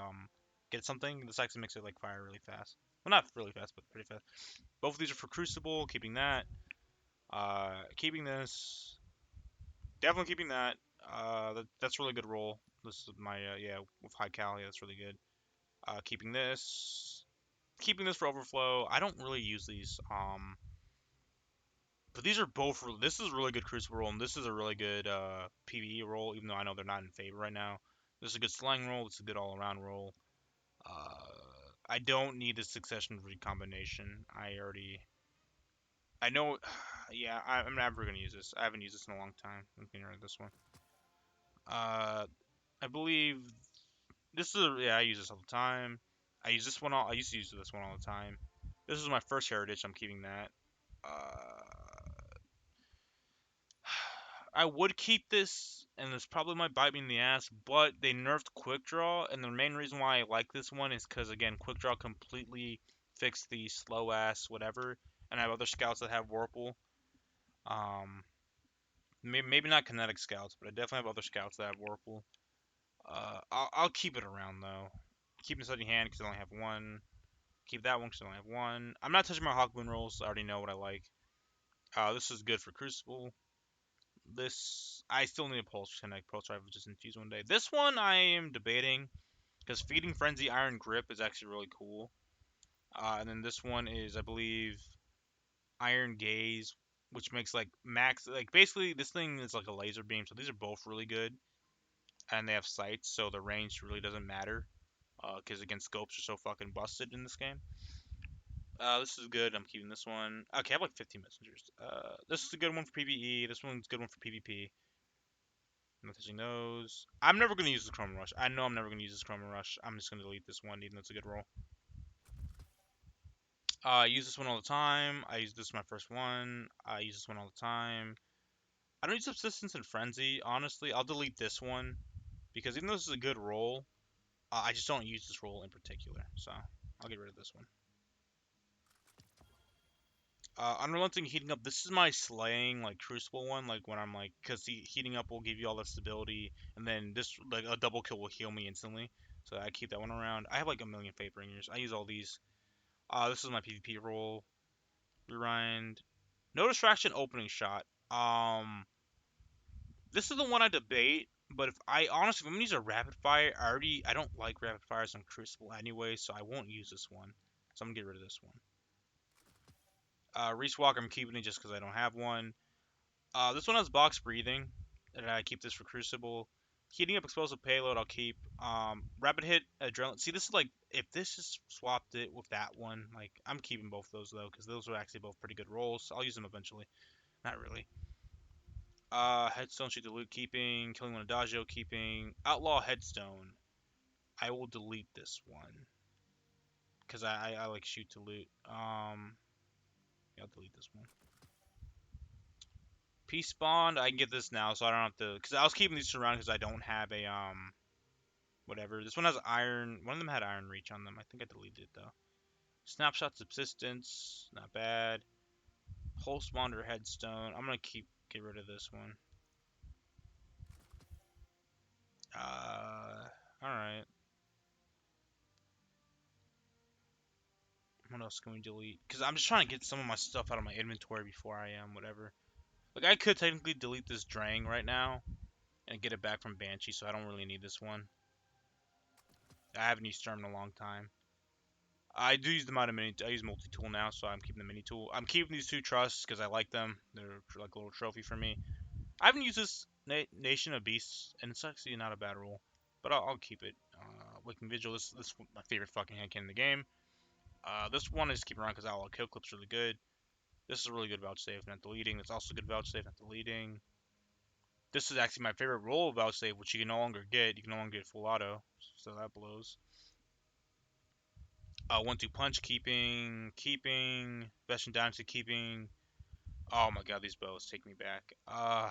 get something. This actually makes it like fire really fast. Well, not really fast, but pretty fast. Both of these are for Crucible. Keeping that. Keeping this. Definitely keeping that. That's really good roll. This is my yeah with high cal. Yeah, that's really good. Keeping this. Keeping this for overflow. I don't really use these. But these are both. This is a really good Crucible roll, and this is a really good PvE roll. Even though I know they're not in favor right now. This is a good slang roll. This is a good all-around roll. I don't need the succession recombination. I already. I know. Yeah, I'm never gonna use this. I haven't used this in a long time. I'm getting rid of this one. Uh, I believe this is. Yeah, I use this all the time. I use this one all. I used to use this one all the time. This is my first heritage. I'm keeping that. I would keep this, and this probably might bite me in the ass, but they nerfed Quick Draw, and the main reason why I like this one is because, again, Quick Draw completely fixed the slow ass whatever, and I have other scouts that have Whirlpool. Um, maybe not Kinetic Scouts, but I definitely have other scouts that have Whirlpool. I'll keep it around, though. Keep it in steady hand because I only have one. Keep that one because I only have one. I'm not touching my Hawkmoon rolls. I already know what I like. This is good for Crucible. This I still need a pulse connect pulse rifle just infuse one day. This one I am debating because feeding frenzy iron grip is actually really cool. And then this one is I believe iron gaze, which makes like max like basically this thing is like a laser beam. So these are both really good, and they have sights, so the range really doesn't matter. Because again, scopes are so fucking busted in this game. This is good. I'm keeping this one. Okay, I have like 15 messengers. This is a good one for PvE. This one's a good one for PvP. I'm not touching those. I'm never going to use this Chroma Rush. I know I'm never going to use this Chroma Rush. I'm just going to delete this one, even though it's a good roll. I use this one all the time. I use this my first one. I use this one all the time. I don't use Subsistence and Frenzy. Honestly, I'll delete this one. Because even though this is a good roll, I just don't use this roll in particular. So, I'll get rid of this one. Unrelenting Heating Up. This is my slaying, like, Crucible one. Like, when I'm, like, because Heating Up will give you all that stability. And then this, like, a double kill will heal me instantly. So I keep that one around. I have, like, a million Fate Bringers. I use all these. This is my PvP roll. Rewind. No Distraction Opening Shot. This is the one I debate. But if I honestly, if I'm gonna use a rapid fire, I don't like rapid fires on Crucible anyway, so I won't use this one. So I'm gonna get rid of this one. Reese Walker, I'm keeping it just because I don't have one. This one has box breathing, and I keep this for Crucible. Heating up explosive payload, I'll keep. Rapid hit adrenaline. See, this is like if this just swapped it with that one, like I'm keeping both those though, because those are actually both pretty good rolls. I'll use them eventually. Not really. Headstone shoot the loot keeping. Killing one adagio keeping. Outlaw headstone. I will delete this one because I like shoot to loot. Yeah, I'll delete this one. Peace bond. I can get this now, so I don't have to. Because I was keeping these around because I don't have a whatever. This one has iron. One of them had iron reach on them. I think I deleted it though. Snapshot subsistence. Not bad. Pulse wander headstone. I'm gonna get rid of this one. All right. What else can we delete? Because I'm just trying to get some of my stuff out of my inventory before I am whatever. Like I could technically delete this Drang right now and get it back from Banshee, so I don't really need this one. I haven't used Storm in a long time. I do use the amount of mini. I use multi-tool now, so I'm keeping the mini tool. I'm keeping these two trusts because I like them. They're like a little trophy for me. I haven't used this Nation of Beasts, and it's actually not a bad roll, but I'll keep it. Waking Vigil. This is my favorite fucking hand cannon in the game. This one I just keep around because Outlaw Kill Clip's really good. This is a really good Vouchsafe, not deleting. That's also good Vouchsafe, not deleting. This is actually my favorite roll of Vouchsafe, which you can no longer get. You can no longer get full auto, so that blows. 1-2 punch keeping, Bastion Dynasty keeping. Oh my god, these bows take me back. I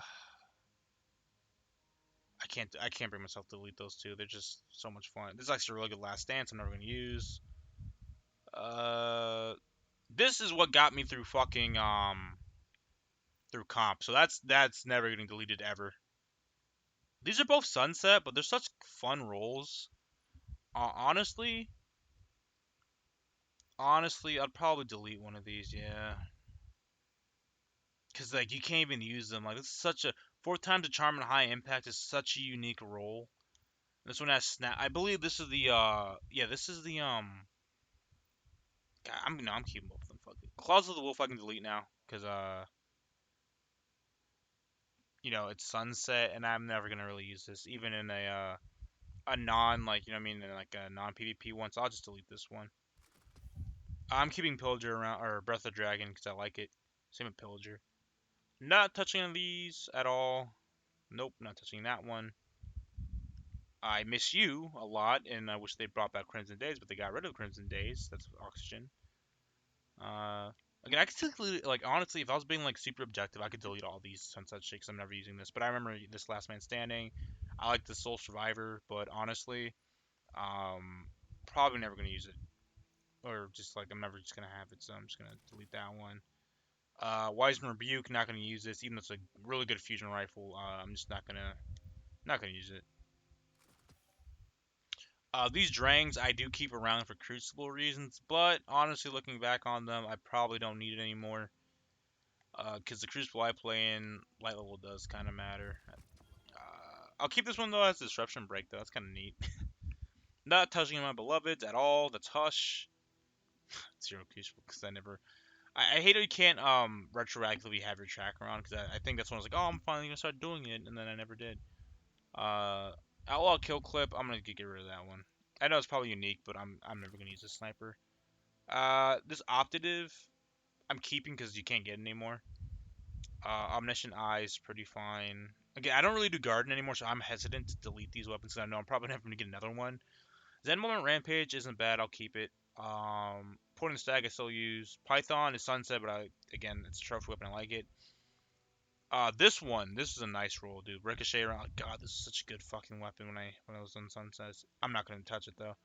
can't bring myself to delete those two. They're just so much fun. This is actually a really good last dance. I'm never gonna use. Uh, this is what got me through fucking through comp. So that's never getting deleted ever. These are both sunset, but they're such fun rolls. Honestly, I'd probably delete one of these. Yeah. Because like you can't even use them. Like this is such a 4 times a charm and high impact is such a unique role. This one has snap. I believe this is the yeah, this is the God, I'm keeping both of them. Fuck it. Claws of the Wolf I can delete now because it's sunset and I'm never gonna really use this even in a non like you know what I mean in like a non PvP one. So I'll just delete this one. I'm keeping Pillager around or Breath of Dragon because I like it. Same with Pillager. Not touching on these at all. Nope, not touching that one. I miss you a lot, and I wish they brought back Crimson Days, but they got rid of Crimson Days. That's Oxygen. Uh, Again, I could technically, like, honestly, if I was being, like, super objective, I could delete all these Sunset Shakes. I'm never using this. But I remember this Last Man Standing. I like the Soul Survivor, but honestly, um, probably never going to use it. Or just, like, I'm never just going to have it, so I'm just going to delete that one. Wiseman Rebuke, not going to use this, even though it's a really good fusion rifle. I'm just not gonna use it. These Drangs I do keep around for Crucible reasons, but honestly, looking back on them, I probably don't need it anymore. Because the Crucible I play in, light level does kind of matter. I'll keep this one though as Disruption Break though. That's kind of neat. Not touching my beloveds at all. That's Hush. Zero Crucible because I never. I hate how you can't retroactively have your tracker on because I think that's when I was like, oh, I'm finally gonna start doing it, and then I never did. Uh, Outlaw Kill Clip. I'm gonna get rid of that one. I know it's probably unique, but I'm never gonna use a sniper. This Optative, I'm keeping because you can't get it anymore. Omniscient Eyes, pretty fine. Again, I don't really do Garden anymore, so I'm hesitant to delete these weapons because I know I'm probably never gonna get another one. Zen Moment Rampage isn't bad. I'll keep it. Point and Stag I still use. Python is Sunset, but again, it's a trophy weapon. I like it. This is a nice roll, dude. Ricochet around. God, this is such a good fucking weapon when I was on Sunsets. I'm not gonna touch it though.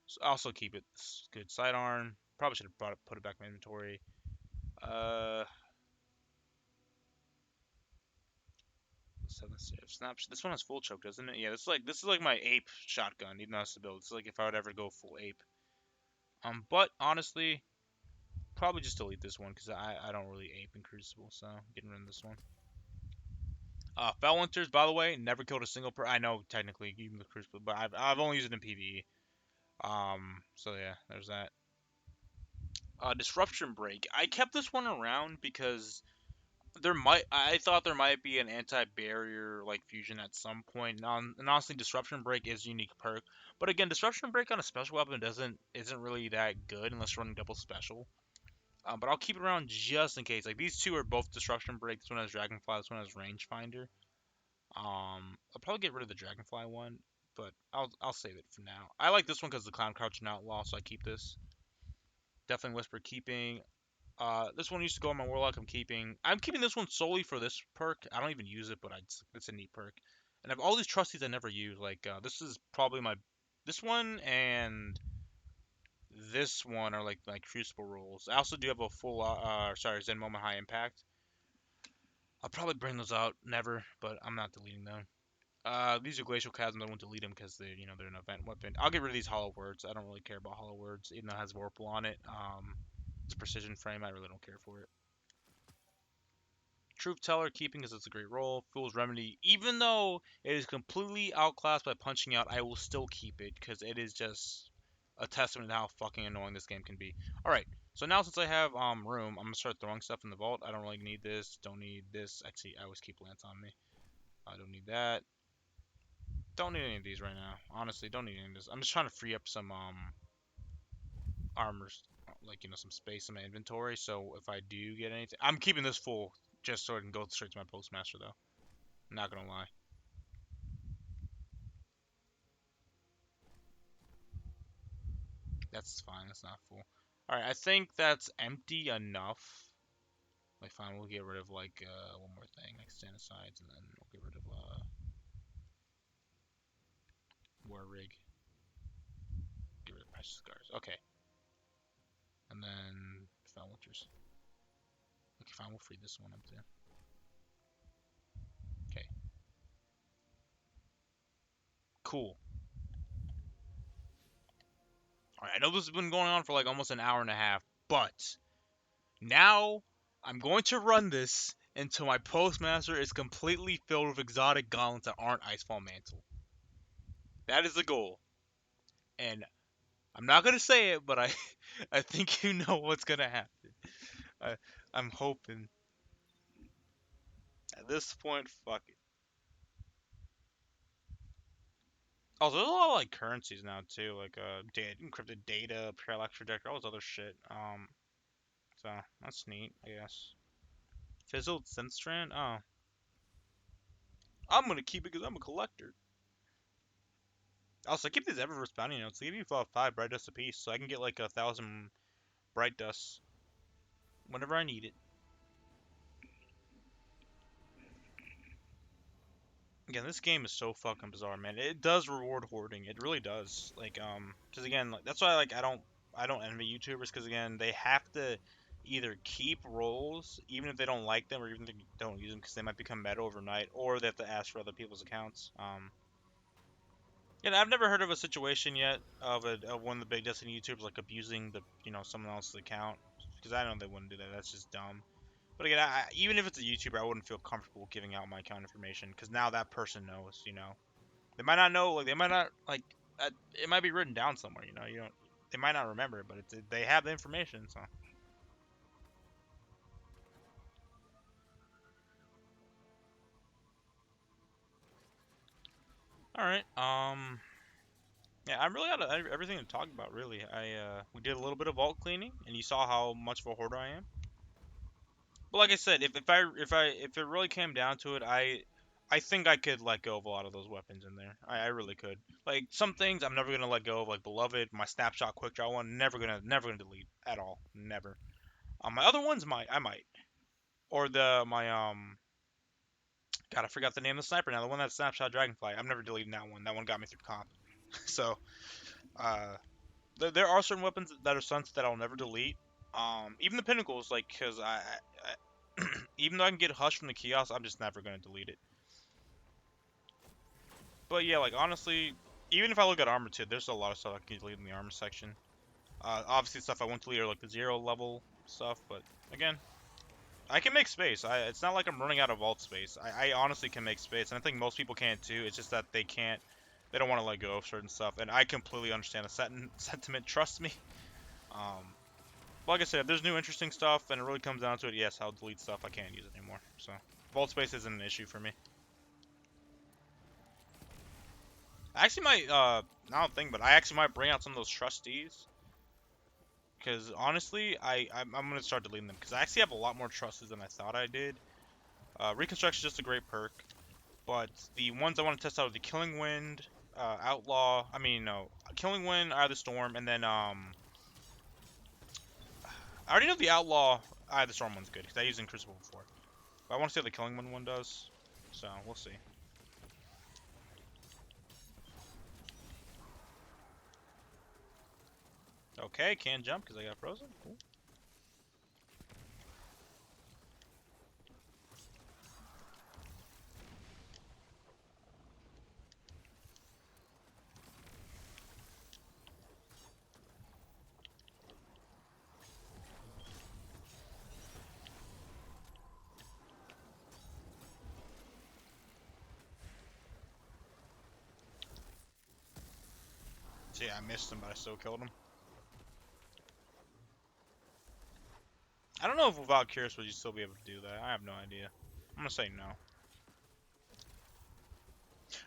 So I'll also keep it. It's good sidearm. Probably should have put it back in my inventory. Uh, Seven snap. This one has full choke, doesn't it? Yeah, this is like my ape shotgun, even though it's the build. It's like if I would ever go full ape. But honestly, probably just delete this one because I don't really ape in Crucible, so getting rid of this one. Felwinters, by the way, never killed a single I know technically even the Crucible, but I've only used it in PvE. So yeah, there's that. Disruption Break. I kept this one around because I thought there might be an anti-barrier like fusion at some point. And honestly, Disruption Break is a unique perk, but again, Disruption Break on a special weapon isn't really that good unless you're running double special. But I'll keep it around just in case. Like these two are both Disruption Break. This one has Dragonfly. This one has Rangefinder. I'll probably get rid of the Dragonfly one, but I'll save it for now. I like this one because the Clown Crouch and Outlaw, so I keep this. Definitely Whisper keeping. This one used to go on my Warlock. I'm keeping this one solely for this perk. I don't even use it, but it's a neat perk. And I have all these trusties I never use. Like this is probably this one and this one are like Crucible rules. I also do have a full Zen Moment High Impact. I'll probably bring those out. Never, but I'm not deleting them. These are Glacial Chasm. I won't delete them because they're an event weapon. I'll get rid of these Hollow Words. I don't really care about Hollow Words, even though it has Vorpal on it. It's a precision frame. I really don't care for it. Truth Teller keeping because it's a great roll. Fool's Remedy, even though it is completely outclassed by punching out, I will still keep it because it is just a testament to how fucking annoying this game can be. All right, so now since I have room, I'm gonna start throwing stuff in the vault. I don't really need this. Don't need this. Actually, I always keep Lance on me. I don't need that. Don't need any of these right now. Honestly, don't need any of this. I'm just trying to free up some armors, like some space in my inventory. So if I do get anything, I'm keeping this full just so I can go straight to my postmaster though. I'm not gonna lie. That's fine. That's not full. All right, I think that's empty enough. Like, fine, we'll get rid of like one more thing, like stand asides, and then we'll get rid of war rig. Get rid of precious scars. Okay, and then foul winters. Okay, fine, we'll free this one up too. Okay, cool. All right, I know this has been going on for like almost an hour and a half, but now I'm going to run this until my postmaster is completely filled with exotic gauntlets that aren't Icefall Mantle. That is the goal. And I'm not gonna say it, but I I think you know what's gonna happen. I, I'm hoping. At this point, fuck it. Also, there's a lot of like currencies now too, like encrypted data, parallax projector, all this other shit. So that's neat, I guess. Fizzled synth strand. Oh, I'm gonna keep it because I'm a collector. Also, I keep these Eververse bounty notes. They give you 5 bright dust apiece, so I can get like 1,000 bright dust whenever I need it. Again, this game is so fucking bizarre, man. It does reward hoarding. It really does. Like, because again, like that's why like I don't envy YouTubers because again they have to either keep roles even if they don't like them or even if they don't use them because they might become meta overnight or they have to ask for other people's accounts. Yeah, I've never heard of a situation yet of one of the big Destiny YouTubers like abusing the someone else's account because I know they wouldn't do that. That's just dumb. But again, even if it's a YouTuber, I wouldn't feel comfortable giving out my account information because now that person knows. They might not know, like they might not like it might be written down somewhere. You don't. They might not remember it, but they have the information. So all right. Yeah, I'm really out of everything to talk about. Really, we did a little bit of vault cleaning, and you saw how much of a hoarder I am. But like I said, if it really came down to it, I think I could let go of a lot of those weapons in there. I really could. Like some things I'm never gonna let go of, like Beloved, my snapshot quick draw one, never gonna delete at all, never. My other ones I might, or God, I forgot the name of the sniper now. The one that snapshot Dragonfly. I'm never deleting that one. That one got me through comp. So, uh, there are certain weapons that are stunts that I'll never delete. Even the pinnacles, like, cause even though I can get Hush from the kiosk, I'm just never gonna delete it. But yeah, like honestly, even if I look at armor too, there's a lot of stuff I can delete in the armor section. Obviously stuff I won't delete are like the 0 level stuff, but again, I can make space. It's not like I'm running out of vault space. I honestly can make space, and I think most people can too. It's just that they can't. They don't want to let go of certain stuff, and I completely understand the sentiment. Trust me. Um, like I said, if there's new interesting stuff, and it really comes down to it, yes, I'll delete stuff I can't use anymore. So vault space isn't an issue for me. I actually might. I don't think, but I actually might bring out some of those trustees. Because honestly, I'm gonna start deleting them because I actually have a lot more trustees than I thought I did. Reconstruction is just a great perk. But the ones I want to test out are the Killing Wind, Outlaw. I mean, no, Killing Wind, Eye of the Storm, and then I already know the Outlaw, Eye of the Storm one's good because I used it in Crucible before. But I want to see how the Killing Wind one does, so we'll see. Okay, can't jump because I got frozen. Cool. So yeah, I missed him, but I still killed him. I don't know if without Curious would you still be able to do that. I have no idea. I'm gonna say no.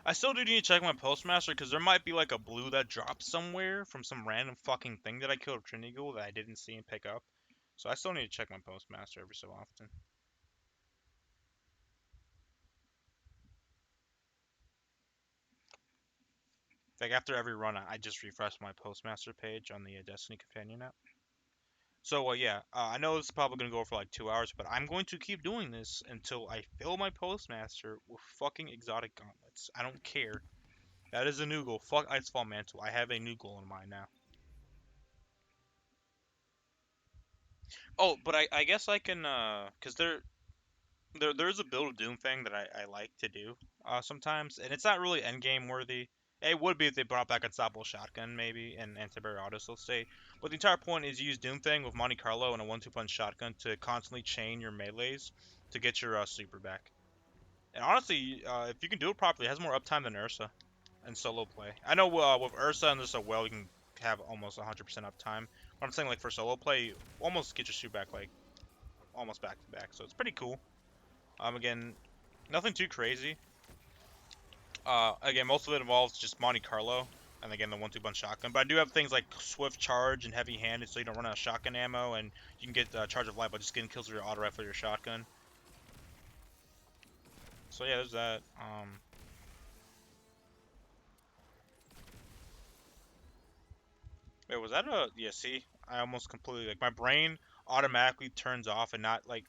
I still do need to check my postmaster because there might be like a blue that drops somewhere from some random fucking thing that I killed with Trinity Ghoul that I didn't see and pick up. So I still need to check my postmaster every so often. Like after every run, I just refresh my postmaster page on the Destiny Companion app. So yeah, I know this is probably gonna go for like 2 hours, but I'm going to keep doing this until I fill my postmaster with fucking exotic gauntlets. I don't care. That is a new goal. Fuck Icefall Mantle. I have a new goal in mind now. Oh, but I guess I can cause there's a build of Doom thing that I like to do sometimes, and it's not really endgame worthy. It would be if they brought back Unstoppable Shotgun maybe and Antibarrier Auto still stay. But the entire point is you use Doom thing with Monte Carlo and a 1-2 punch shotgun to constantly chain your melees to get your super back. And honestly, if you can do it properly, it has more uptime than Ursa and solo play. I know with Ursa and this a well you can have almost 100% uptime. But I'm saying like for solo play, you almost get your shoot back like almost back to back. So it's pretty cool. Again, nothing too crazy. Again, most of it involves just Monte Carlo, and again the 1-2 punch shotgun. But I do have things like swift charge and heavy handed, so you don't run out of shotgun ammo, and you can get charge of life by just getting kills with your auto rifle or your shotgun. So yeah, there's that. Wait, was that a? Yeah, see, I almost completely like my brain automatically turns off and not like.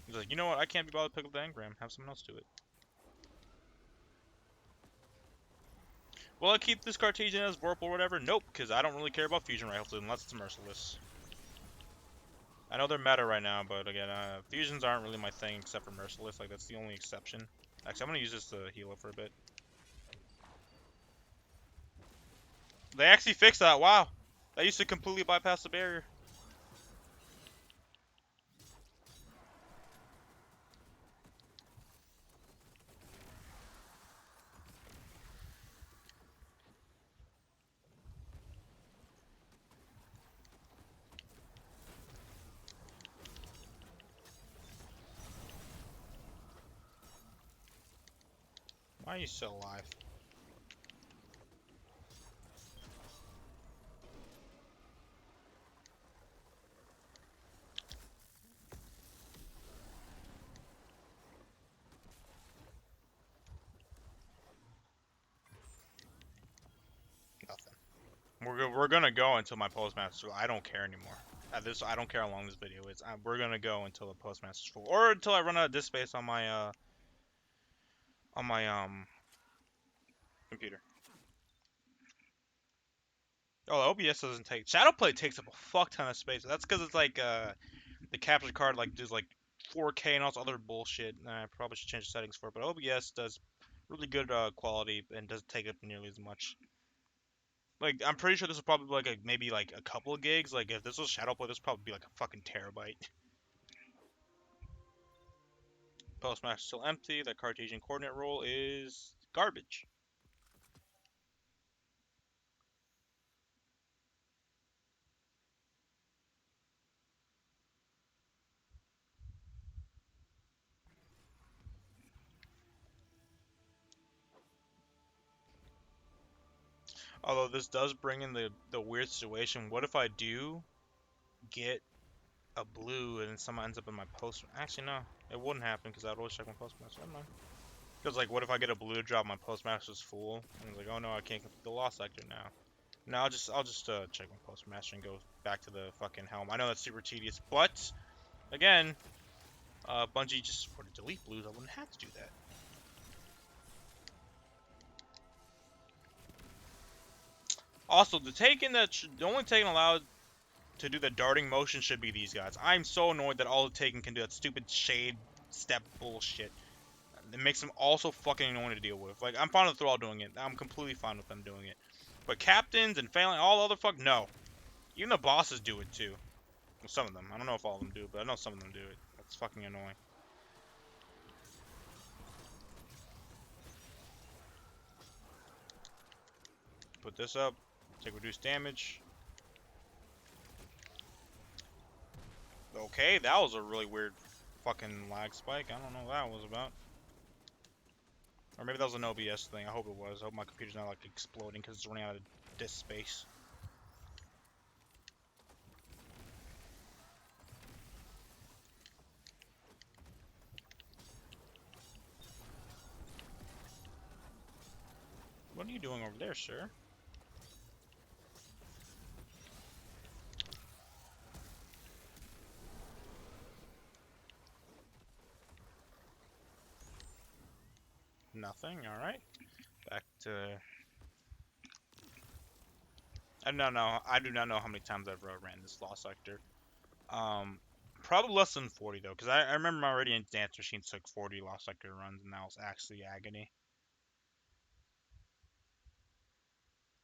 It's like, you know what? I can't be bothered to pick up the engram. Have someone else do it. Will I keep this Cartesian as Vorpal or whatever? Nope, because I don't really care about fusion rifles unless it's merciless. I know they're meta right now, but again, fusions aren't really my thing except for merciless. Like that's the only exception. Actually, I'm gonna use this to heal up for a bit. They actually fixed that. Wow, that used to completely bypass the barrier. Why are you still alive? Nothing. We're gonna go until my postmaster. I don't care anymore. At this, I don't care how long this video is. We're gonna go until the postmaster's full, or until I run out of disk space on my computer. Oh, the OBS doesn't take. Shadowplay takes up a fuck ton of space. That's because it's like the capture card like does like 4K and all this other bullshit. I probably should change the settings for it, but OBS does really good quality and doesn't take up nearly as much. Like I'm pretty sure this is probably like maybe like a couple of gigs. Like if this was Shadowplay, this would probably be like a fucking terabyte. Postmaster still empty. That Cartesian coordinate roll is garbage. Although this does bring in the weird situation. What if I do get a blue and someone ends up in my post? Actually, no. It wouldn't happen because I'd always check my postmaster. Never mind. Because, like, what if I get a blue drop, my postmaster's full? And it's like, oh no, I can't complete the lost sector now. No, I'll just check my postmaster and go back to the fucking helm. I know that's super tedious, but again, Bungie just were to delete blues. I wouldn't have to do that. Also, the only Taken allowed to do the darting motion should be these guys. I'm so annoyed that all the Taken can do that stupid shade step bullshit. It makes them also fucking annoying to deal with. Like, I'm fine with Thrall doing it. I'm completely fine with them doing it. But captains and failing all other fuck, no. Even the bosses do it too. Well, some of them. I don't know if all of them do, but I know some of them do it. That's fucking annoying. Put this up. Take reduced damage. Okay, that was a really weird fucking lag spike. I don't know what that was about. Or maybe that was an OBS thing. I hope it was. I hope my computer's not like exploding because it's running out of disk space. What are you doing over there, sir? Nothing. All right. Back to. I don't know. I do not know how many times I've ran this lost sector. Um, Probably less than 40 though, because I remember my Radiant Dance Machine took 40 lost sector runs, and that was actually agony.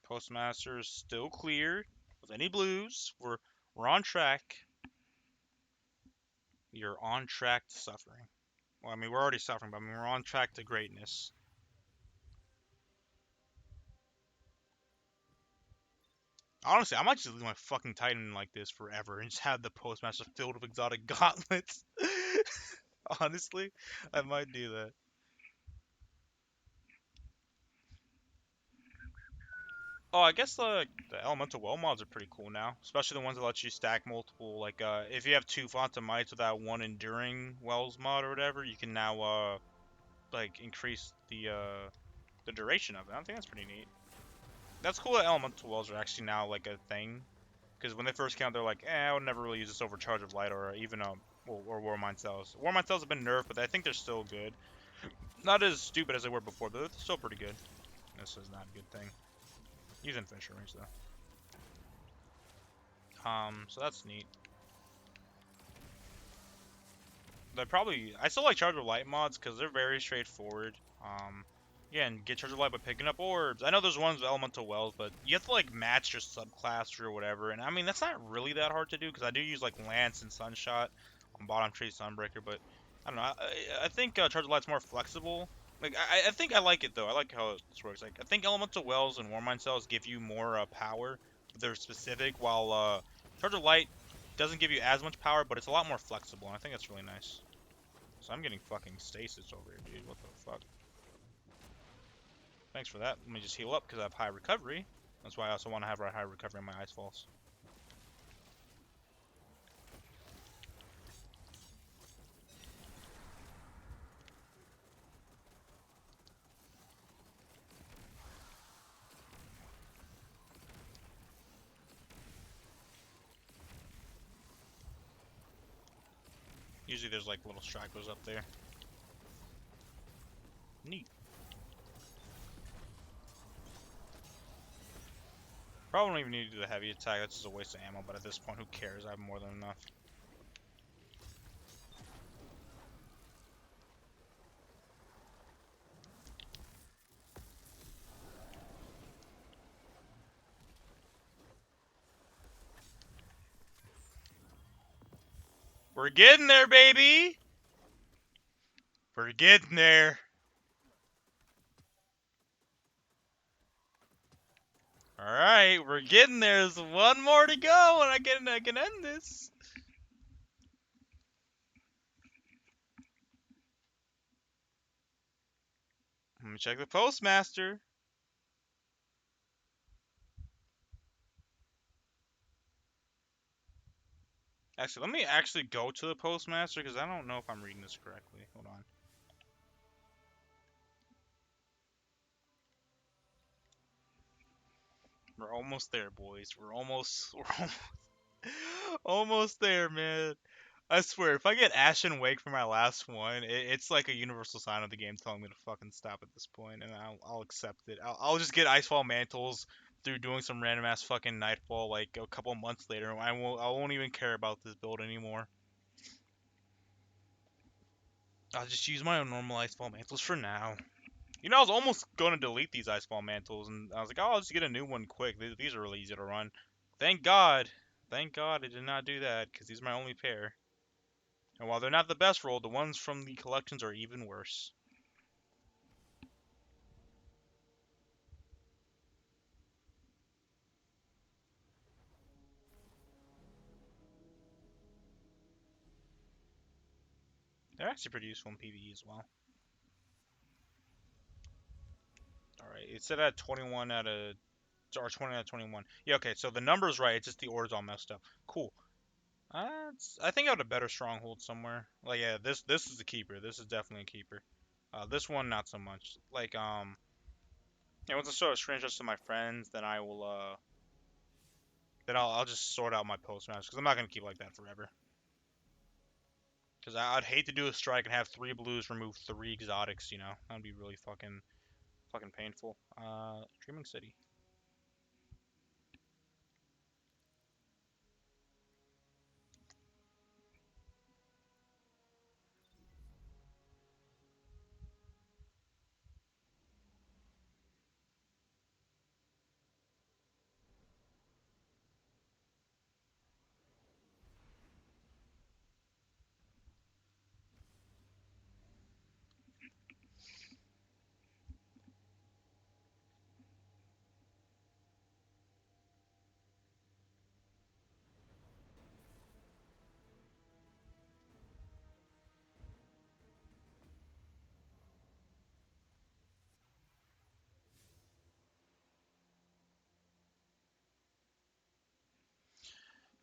Postmaster's still clear with any blues. We're on track. You're on track to suffering. Well, I mean, we're already suffering, but I mean, we're on track to greatness. Honestly, I might just leave my fucking Titan like this forever and just have the Postmaster filled with exotic gauntlets. Honestly, I might do that. Oh, I guess the elemental well mods are pretty cool now, especially the ones that let you stack multiple. Like, if you have two Font of Mites with that one enduring wells mod or whatever, you can now like increase the duration of it. I think that's pretty neat. That's cool that elemental wells are actually now like a thing. Because when they first came out, they're like, I would never really use this over Charge of Light or even or Warmind Cells. Warmind Cells have been nerfed, but I think they're still good. Not as stupid as they were before, but they're still pretty good. This is not a good thing. Using Fisher Rings though. So that's neat. I still like Charge of Light mods because they're very straightforward. Again, get Charge of Light by picking up orbs. I know there's ones with Elemental Wells, but you have to like match your subclass or whatever. And I mean, that's not really that hard to do because I do use like Lance and Sunshot on bottom tree Sunbreaker, but I don't know. I think Charge of Light's more flexible. Like I think I like it though. I like how this works. Like I think Elemental Wells and Warmind Cells give you more power. They're specific, while Charge of Light doesn't give you as much power, but it's a lot more flexible, and I think that's really nice. So I'm getting fucking stasis over here, dude. What the fuck? Thanks for that. Let me just heal up because I have high recovery. That's why I also want to have high recovery on my Icefalls. Usually there's like little stragglers up there. Neat. Probably don't even need to do the heavy attack. That's just a waste of ammo, but at this point, who cares? I have more than enough. We're getting there, baby! We're getting there. Alright, we're getting there. There's one more to go and I can end this. Let me check the postmaster. Actually, let me actually go to the postmaster because I don't know if I'm reading this correctly. Hold on. We're almost there, boys. We're almost, almost there, man. I swear, if I get Ashen Wake for my last one, it's like a universal sign of the game telling me to fucking stop at this point, and I'll accept it. I'll just get Icefall mantles through doing some random ass fucking Nightfall like a couple months later. I won't even care about this build anymore. I'll just use my own normal Icefall mantles for now. You know, I was almost going to delete these Icefall mantles, and I was like, oh, I'll just get a new one quick. These are really easy to run. Thank God. Thank God I did not do that, because these are my only pair. And while they're not the best roll, the ones from the collections are even worse. They're actually pretty useful in PvE as well. Alright, it said at 21 out of... or 20 out of 21. Yeah, okay, so the number's right, it's just the order's all messed up. Cool. I think I have a better stronghold somewhere. Like, yeah, this is a keeper. This is definitely a keeper. This one, not so much. Like, yeah, once I show screenshots to my friends, then I will, then I'll just sort out my postmasters, because I'm not going to keep like that forever. Because I'd hate to do a strike and have 3 blues remove 3 exotics, you know? That would be really fucking painful. Dreaming City.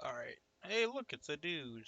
Alright. Hey, look, it's a dude.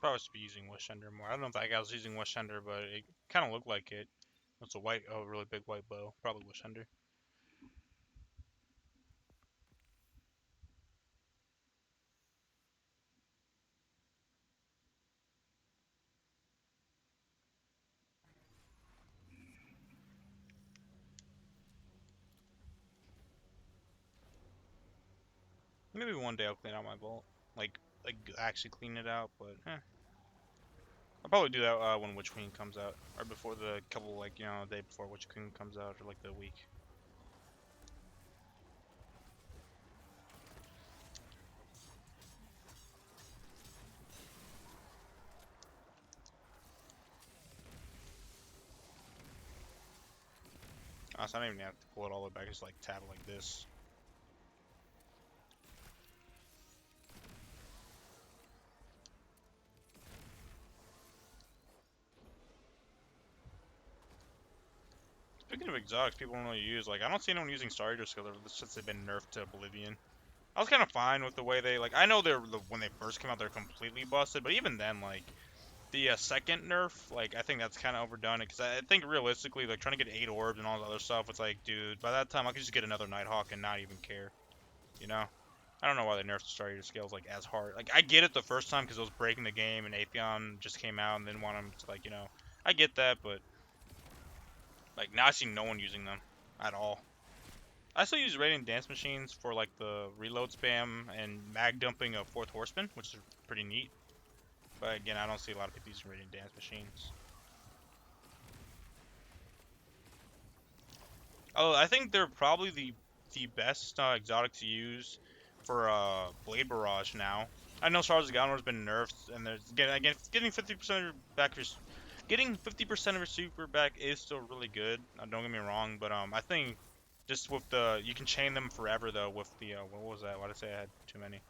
Probably should be using Wishender more. I don't know if that guy was using Wishender, but it kind of looked like it. It's a really big white bow. Probably Wishender. Maybe one day I'll clean out my vault. Like actually clean it out, but I'll probably do that when Witch Queen comes out, or before the couple like the day before Witch Queen comes out, or like the week. Honestly, I don't even have to pull it all the way back. Just like tap it like this. Speaking of exotics, people don't really use. Like, I don't see anyone using Starter Skiller since they've been nerfed to Oblivion. I was kind of fine with the way they like. I know when they first came out, they're completely busted, but even then, like, The second nerf, like I think that's kind of overdone it because I think realistically, like trying to get 8 orbs and all the other stuff, it's like, dude, by that time I could just get another Nighthawk and not even care, you know? I don't know why they nerfed the Starter scales like as hard. Like I get it the first time because it was breaking the game and Atheon just came out and didn't want them to like, I get that, but like now I see no one using them at all. I still use Radiant Dance Machines for like the reload spam and mag dumping of Fourth Horseman, which is pretty neat. But again, I don't see a lot of people using Radiant Dance Machines. Oh, I think they're probably the best exotic to use for Blade Barrage now. I know Stars of Galanor has been nerfed, and there's getting 50% of your back your getting 50% of your super back is still really good. Don't get me wrong, but I think just with the you can chain them forever though with the what was that? Why did I say I had too many?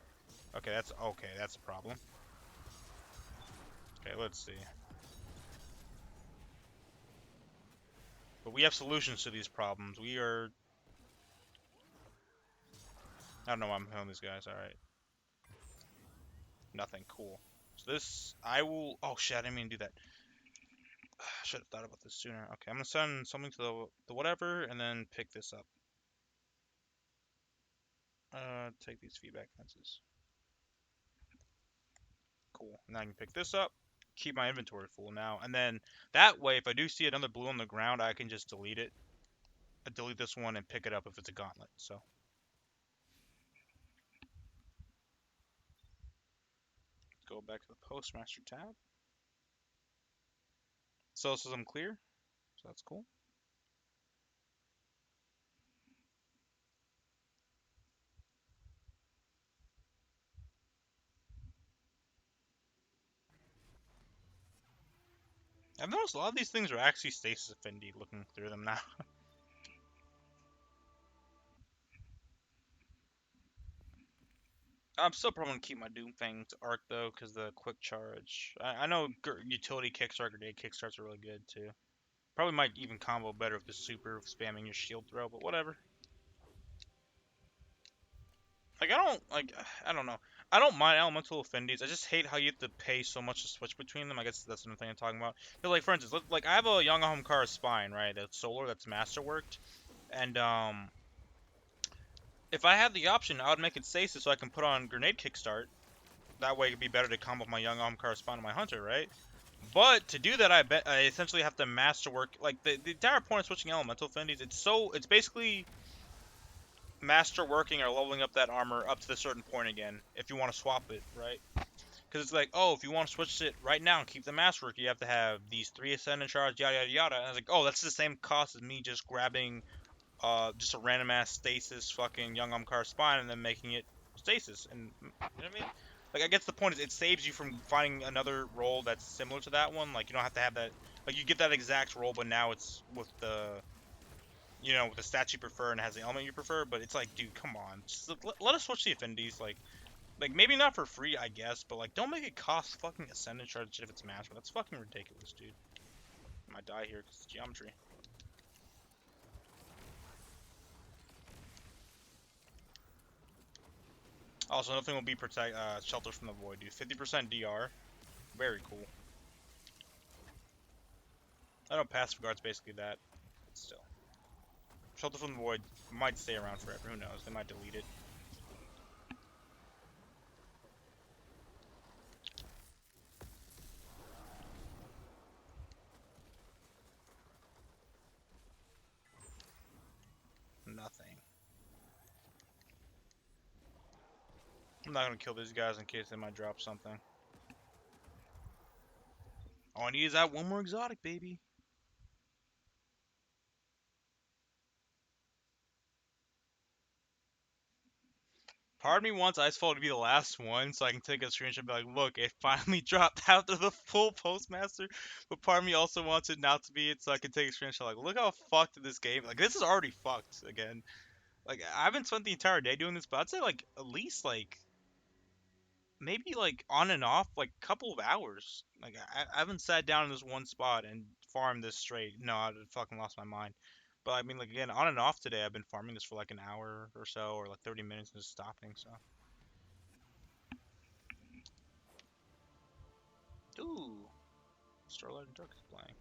Okay. That's a problem. Okay, let's see. But we have solutions to these problems. We are. I don't know why I'm killing these guys. All right. Nothing. Cool. So this, I will. Oh shit! I didn't mean to do that. I should have thought about this sooner. Okay, I'm gonna send something to the whatever, and then pick this up. Take these feedback fences. Cool. Now I can pick this up. Keep my inventory full now, and then that way, if I do see another blue on the ground, I can just delete it. Delete this one and pick it up if it's a gauntlet. So go back to the Postmaster tab. So this is I'm clear. So that's cool. I've noticed a lot of these things are actually stasis affinity looking through them now. I'm still probably gonna keep my Doom Fang to Arc though, because the quick charge. I know utility kickstart or day kickstarts are really good too. Probably might even combo better with the super spamming your shield throw, but whatever. Like I don't know. I don't mind elemental affinities. I just hate how you have to pay so much to switch between them. I guess that's another thing I'm talking about. But like for instance, like I have a Young Homekar Spine, right? That's solar, that's masterworked, and if I had the option, I would make it stasis so I can put on grenade kickstart. That way it'd be better to combo my Young Homekar Spine and my Hunter, right? But to do that, I essentially have to masterwork. Like the entire point of switching elemental affinities, it's basically masterworking or leveling up that armor up to the certain point again if you want to swap it, right? Because it's like, oh, if you want to switch it right now and keep the masterwork, you have to have these 3 ascendant shards, yada yada yada. And I was like, oh, that's the same cost as me just grabbing just a random ass stasis fucking Young Umkar spine and then making it stasis. And you know what I mean? Like I guess the point is it saves you from finding another role that's similar to that one. Like you don't have to have that. Like you get that exact role, but now it's with the with the stats you prefer and has the element you prefer. But it's like, dude, come on, just let us switch the affinities. Like maybe not for free, I guess, but like don't make it cost fucking ascendant shards if it's master. That's fucking ridiculous, dude. I might die here because it's geometry. Also, nothing will be shelter from the void, dude. 50% DR, very cool. I know passive guard's basically that, but still. Shelter from the void might stay around forever. Who knows? They might delete it. Nothing. I'm not gonna kill these guys in case they might drop something. All I need is that one more exotic, baby. Part of me wants Icefall to be the last one so I can take a screenshot and be like, look, it finally dropped after the full Postmaster. But part of me also wants it not to be it so I can take a screenshot like, look how fucked this game. Like, this is already fucked again. Like, I haven't spent the entire day doing this, but I'd say, like, at least, like, maybe, like, on and off, like, a couple of hours. Like, I haven't sat down in this one spot and farmed this straight. No, I'd have fucking lost my mind. But, I mean, like, again, on and off today, I've been farming this for, like, an hour or so, or, like, 30 minutes and just stopping, so. Ooh. Starlight and Dark is playing.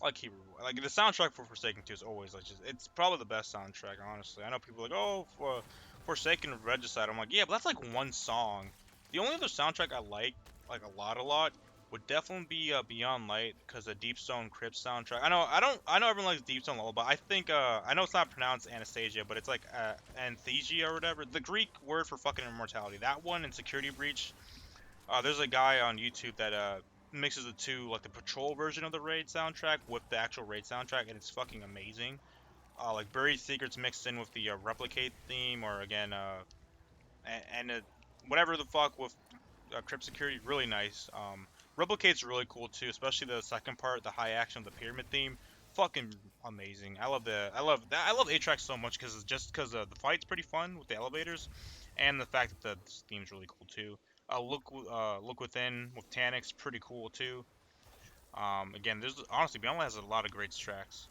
I like Hebrew. Like the soundtrack for Forsaken 2 is always like just it's probably the best soundtrack, honestly. I know people are like, oh, for Forsaken Regicide. I'm like, yeah, but that's like one song. The only other soundtrack I like a lot, would definitely be Beyond Light, because the Deep Stone Crypt soundtrack. I know everyone likes Deep Stone Lullaby. I think I know it's not pronounced Anastasia, but it's like Anthesia or whatever. The Greek word for fucking immortality. That one and Security Breach. There's a guy on YouTube that mixes the two, like the patrol version of the raid soundtrack with the actual raid soundtrack, and it's fucking amazing. Like Buried Secrets mixed in with the Replicate theme, or again, and whatever the fuck with Crypt Security, really nice. Replicate's really cool too, especially the second part, the high action of the pyramid theme. Fucking amazing. I love A-Track so much because the fight's pretty fun with the elevators, and the fact that the theme's really cool too. Look Within with Tanix, pretty cool too. Again, there's honestly Beyond Light has a lot of great tracks.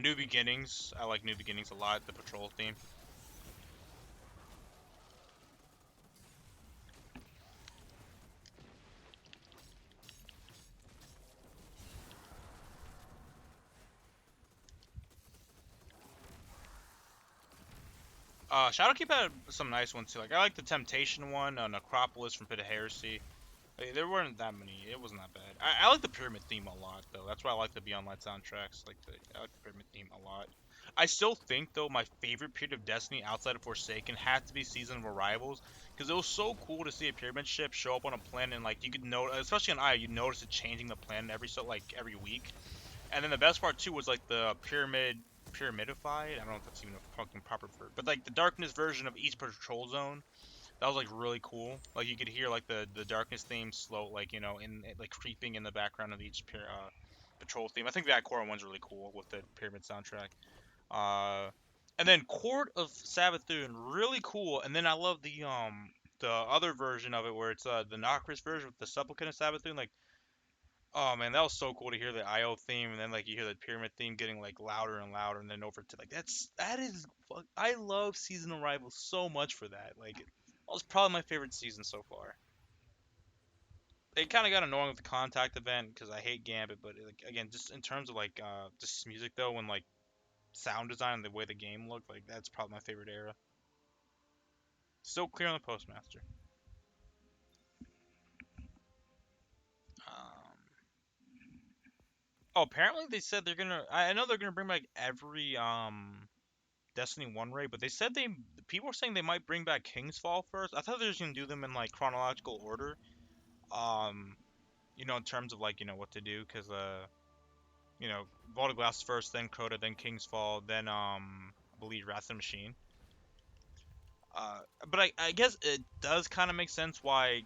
New Beginnings, I like New Beginnings a lot. The patrol theme. Shadowkeep had some nice ones too. Like I like the Temptation one, Necropolis from Pit of Heresy. Like, there weren't that many. It wasn't that bad. I like the Pyramid theme a lot though. That's why I like the Beyond Light soundtracks. I like the Pyramid theme a lot. I still think though my favorite period of Destiny outside of Forsaken had to be Season of Arrivals, because it was so cool to see a pyramid ship show up on a planet, and like you could know, especially on Eye, you notice it changing the planet every week. And then the best part too was like the pyramidified. I don't know if that's even a fucking proper word, but like the darkness version of each patrol zone. That was like really cool. Like you could hear like the darkness theme slow, like in like creeping in the background of each patrol theme. I think that core one's really cool with the pyramid soundtrack. Uh, and then Court of Savathun, really cool. And then I love the other version of it where it's the Nocris version with the Supplicant of Savathun. Like, oh man, that was so cool to hear the IO theme, and then like you hear the pyramid theme getting like louder and louder, and then over to like that is I love Season Arrival so much for that. Like, it was probably my favorite season so far. It kind of got annoying with the contact event because I hate Gambit, but like again, just in terms of like just music though, and like sound design and the way the game looked, like that's probably my favorite era. Still clear on the Postmaster. Um, oh, apparently they said they're gonna. I know they're gonna bring back every Destiny 1 raid, but they said people are saying they might bring back King's Fall first. I thought they were just gonna do them in like chronological order. Um, in terms of like what to do, because Vault of Glass first, then Crota, then King's Fall, then I believe Wrath of the Machine. Uh, but I guess it does kind of make sense why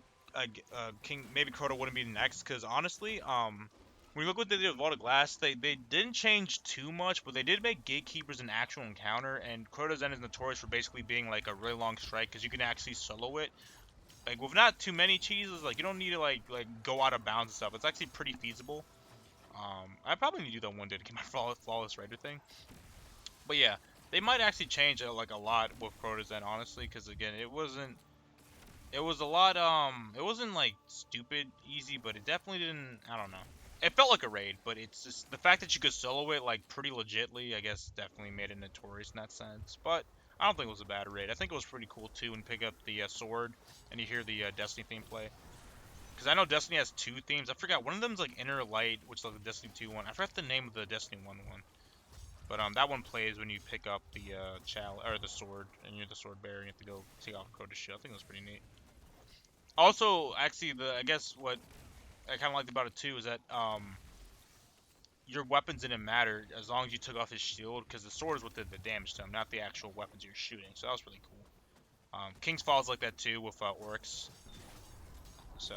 King maybe Crota wouldn't be next, because honestly, when you look what they did with Vault of Glass, they didn't change too much, but they did make Gatekeepers an actual encounter, and Crota's End is notorious for basically being like a really long strike, because you can actually solo it. Like with not too many cheeses, like you don't need to like go out of bounds and stuff. It's actually pretty feasible. I probably need to do that one day to get my flawless Raider thing. But yeah, they might actually change like a lot with Crota's End, honestly, because again, it was a lot. It wasn't like stupid easy, but it definitely didn't. I don't know. It felt like a raid, but it's just the fact that you could solo it like pretty legitly. I guess definitely made it notorious in that sense. But I don't think it was a bad raid. I think it was pretty cool too. When you pick up the sword and you hear the Destiny theme play. Because I know Destiny has two themes. I forgot one of them's like Inner Light, which is like the Destiny 2 one. I forgot the name of the Destiny 1 one. But that one plays when you pick up the or the sword, and you're the sword bearer, and you have to go take off Crota's shit. I think it was pretty neat. Also, actually, I guess what I kind of liked about it too is that your weapons didn't matter as long as you took off his shield, because the sword is what did the damage to him, not the actual weapons you're shooting. So that was really cool. King's Fall is like that too with Oryx. So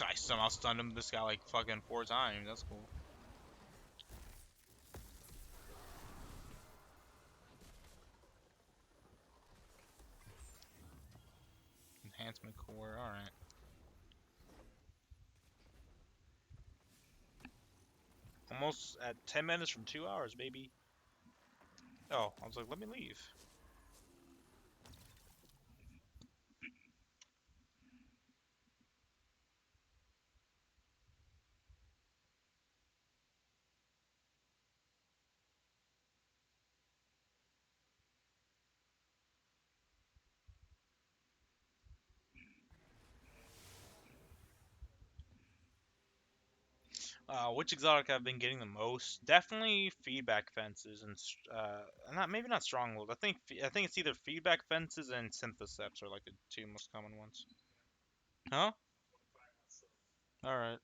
I somehow stunned him. This guy like fucking 4 times. That's cool. Enhancement core. All right. Almost at 10 minutes from 2 hours, baby. Oh, I was like, let me leave. Which exotic I've been getting the most? Definitely feedback fences and not maybe not stronghold. I think it's either feedback fences and syntheseps are like the two most common ones. Huh? All right.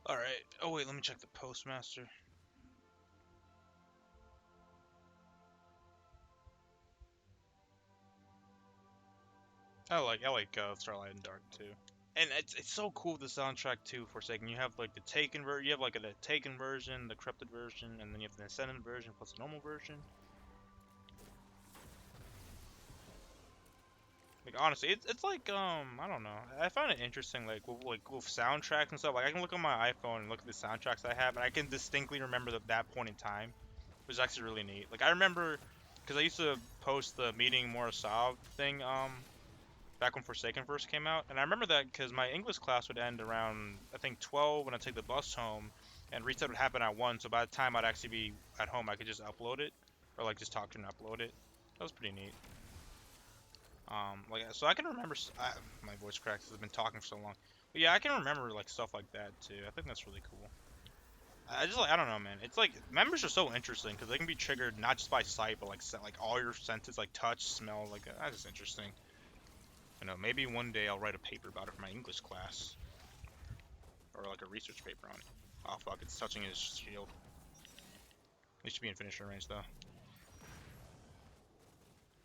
All right. Oh wait, let me check the postmaster. I like Starlight and Dark too. And it's so cool with the soundtrack too. Forsaken, you have like the Taken version, you have like the Taken version, the Corrupted version, and then you have the Ascendant version plus the normal version. Like honestly, it's like I don't know. I find it interesting like with soundtracks and stuff. Like I can look on my iPhone and look at the soundtracks I have, and I can distinctly remember that point in time, which is actually really neat. Like I remember, because I used to post the meeting Morisav thing back when Forsaken first came out, and I remember that because my English class would end around I think 12 when I take the bus home, and reset would happen at 1. So by the time I'd actually be at home, I could just upload it, or like just talk to and upload it. That was pretty neat. Like so I can remember. My voice cracks 'cause I've been talking for so long. But yeah, I can remember like stuff like that too. I think that's really cool. I just like I don't know, man. It's like memories are so interesting because they can be triggered not just by sight, but like all your senses, like touch, smell. Like that's just interesting. You know, maybe one day I'll write a paper about it for my English class or like a research paper on it. Oh fuck, it's touching his shield. He should be in finisher range though.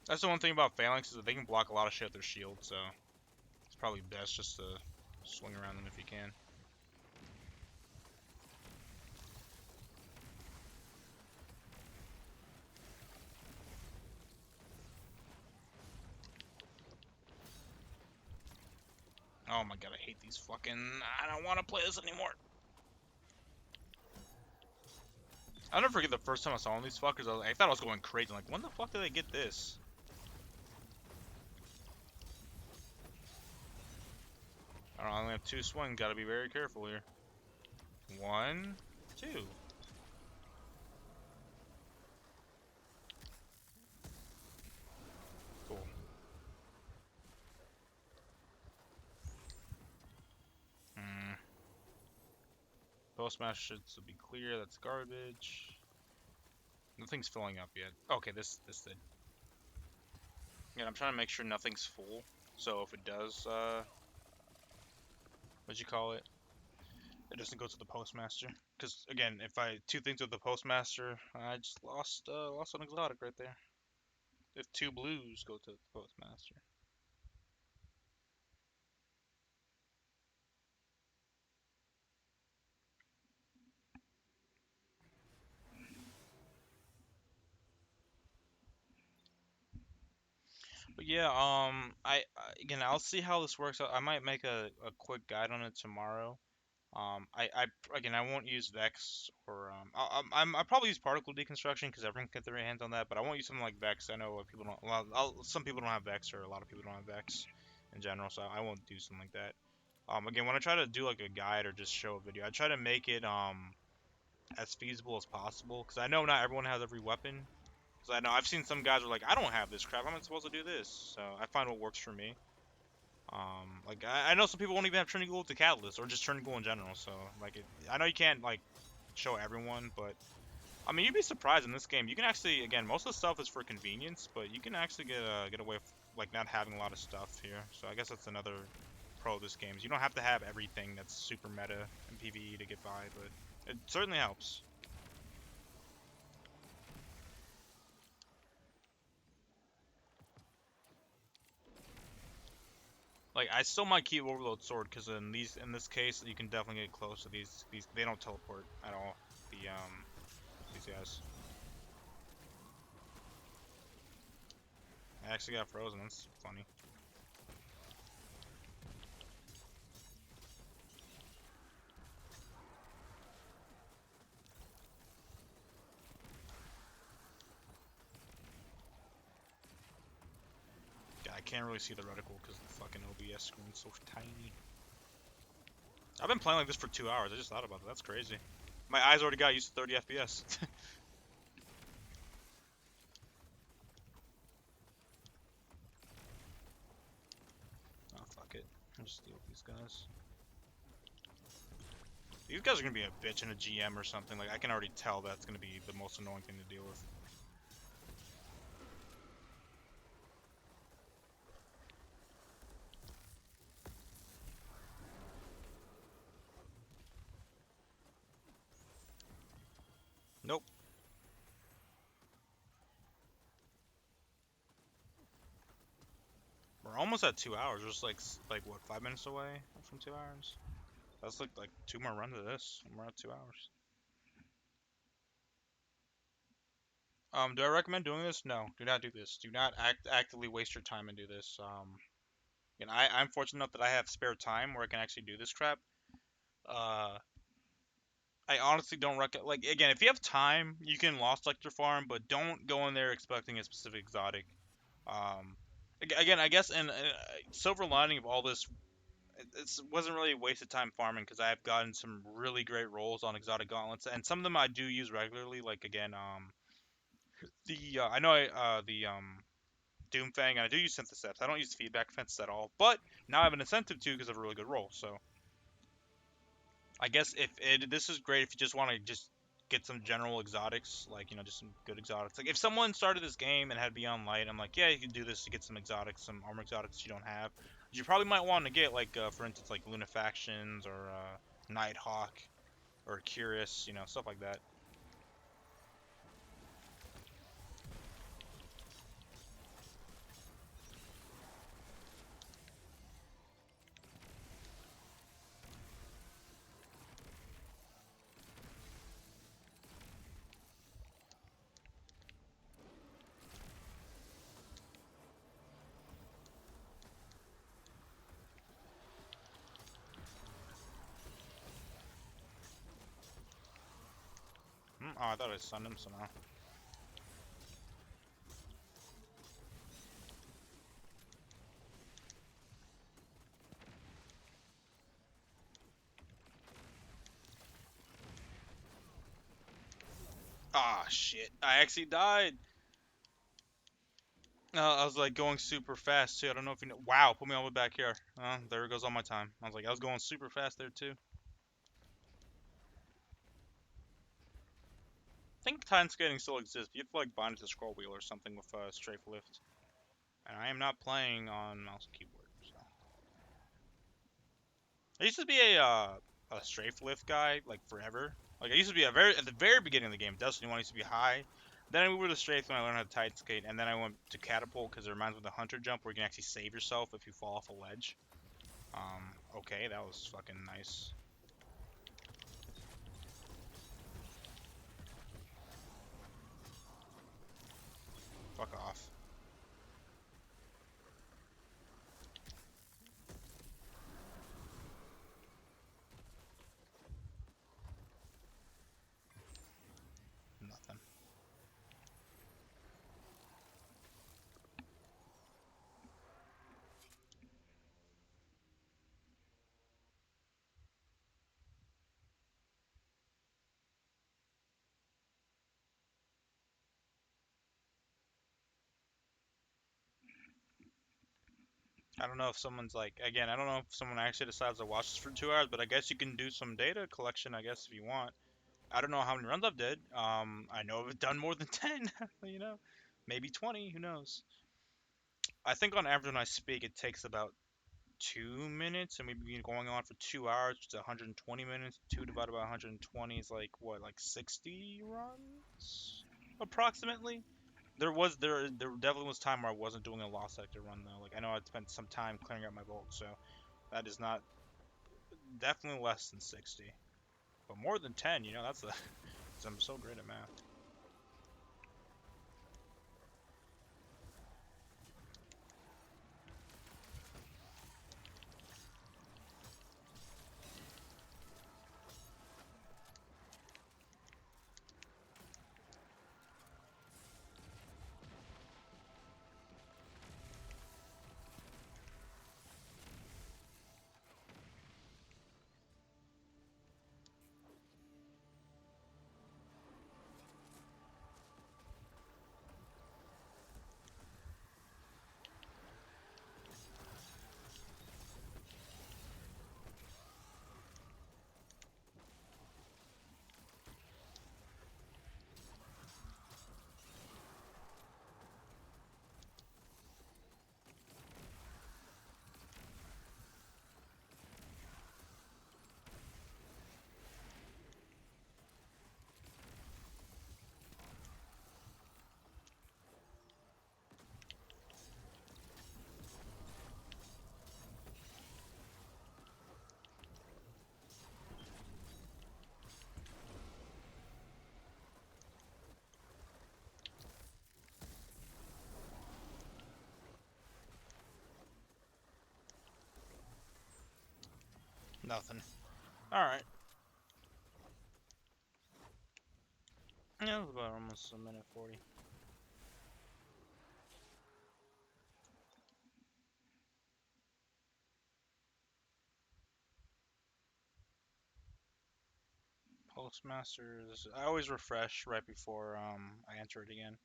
That's the one thing about phalanx is that they can block a lot of shit with their shield, so it's probably best just to swing around them if you can. Oh my god, I hate these fucking. I don't want to play this anymore. I'll never forget the first time I saw one of these fuckers. I thought I was going crazy. I'm like, when the fuck did I get this? I don't know, I only have 2 swings. Gotta be very careful here. 1, 2. Cool. Hmm. Postmaster should be clear. That's garbage. Nothing's filling up yet. Okay, this did. Yeah, I'm trying to make sure nothing's full. So if it does, what'd you call it? It doesn't go to the postmaster. Because again, if I 2 things with the postmaster, I just lost an exotic right there. If 2 blues go to the postmaster. But yeah, again, I'll see how this works out. I might make a quick guide on it tomorrow. I again, I won't use Vex or I'll probably use particle deconstruction because everyone can get their hands on that. But I won't use something like Vex. I know people don't. Well, some people don't have Vex, or a lot of people don't have Vex in general. So I won't do something like that. Again, when I try to do like a guide or just show a video, I try to make it as feasible as possible because I know not everyone has every weapon. Because I know I've seen some guys are like, I don't have this crap. How am I supposed to do this? So I find what works for me. Like I know some people won't even have Trinity Gold to Catalyst or just Trinity Gold in general. So like, I know you can't like show everyone, but I mean you'd be surprised in this game. You can actually, again, most of the stuff is for convenience, but you can actually get away with like not having a lot of stuff here. So I guess that's another pro of this game. Is you don't have to have everything that's super meta in PvE to get by, but it certainly helps. Like I still might keep Overload Sword because in this case you can definitely get close to these they don't teleport at all. These guys. I actually got frozen. That's funny. Yeah, I can't really see the reticle because the fucking OBS screen's so tiny. I've been playing like this for 2 hours. I just thought about that. That's crazy. My eyes already got used to 30 FPS. Oh fuck it. I'll just deal with these guys. These guys are gonna be a bitch in a GM or something. Like, I can already tell that's gonna be the most annoying thing to deal with. Nope. We're almost at 2 hours. We're just like what, 5 minutes away from 2 hours? That's like 2 more runs of this, and we're at 2 hours. Do I recommend doing this? No, do not do this. Do not actively waste your time and do this. I'm fortunate enough that I have spare time where I can actually do this crap. Uh, I honestly don't recommend. Like, again, if you have time, you can Lost Sector farm, but don't go in there expecting a specific exotic. Um, Again, I guess, and silver lining of all this, it wasn't really a waste of time farming because I have gotten some really great rolls on exotic gauntlets, and some of them I do use regularly. Like, again, the I know the Doomfang, and I do use Syntheseps. I don't use feedback fences at all, but now I have an incentive to because of a really good roll. So I guess this is great if you just want to just get some general exotics, like, just some good exotics. Like, if someone started this game and had Beyond Light, I'm like, yeah, you can do this to get some exotics, some armor exotics you don't have. You probably might want to get, like, for instance, like Lunafactions or Nighthawk or Curious, stuff like that. Oh, I thought I stunned him somehow. Ah, shit. I actually died. I was like going super fast too. I don't know if you know. Wow, put me all the way back here. There goes all my time. I was like, I was going super fast there too. I think time skating still exists. You have to like bind it to scroll wheel or something with strafe lift. And I am not playing on mouse and keyboard. So. I used to be a strafe lift guy like forever. Like, I used to be at the very beginning of the game. Destiny 1 used to be high. Then I moved to strafe when I learned how to tide skate, and then I went to catapult because it reminds me of the hunter jump where you can actually save yourself if you fall off a ledge. Okay, that was fucking nice. Fuck off. Nothing. I don't know if someone's like, again, I don't know if someone actually decides to watch this for 2 hours, but I guess you can do some data collection, I guess, if you want. I don't know how many runs I've did. I know I've done more than 10, maybe 20, who knows. I think on average when I speak, it takes about 2 minutes, and we've been going on for 2 hours, which is 120 minutes. 2 divided by 120 is like, what, like 60 runs? Approximately? There definitely was time where I wasn't doing a Lost Sector run though. Like, I know I'd spent some time clearing out my vault, so that is not definitely less than 60, but more than 10. That's a. I'm so great at math. Nothing. Alright. Yeah, it was about almost a minute 40. Postmasters. I always refresh right before I enter it again.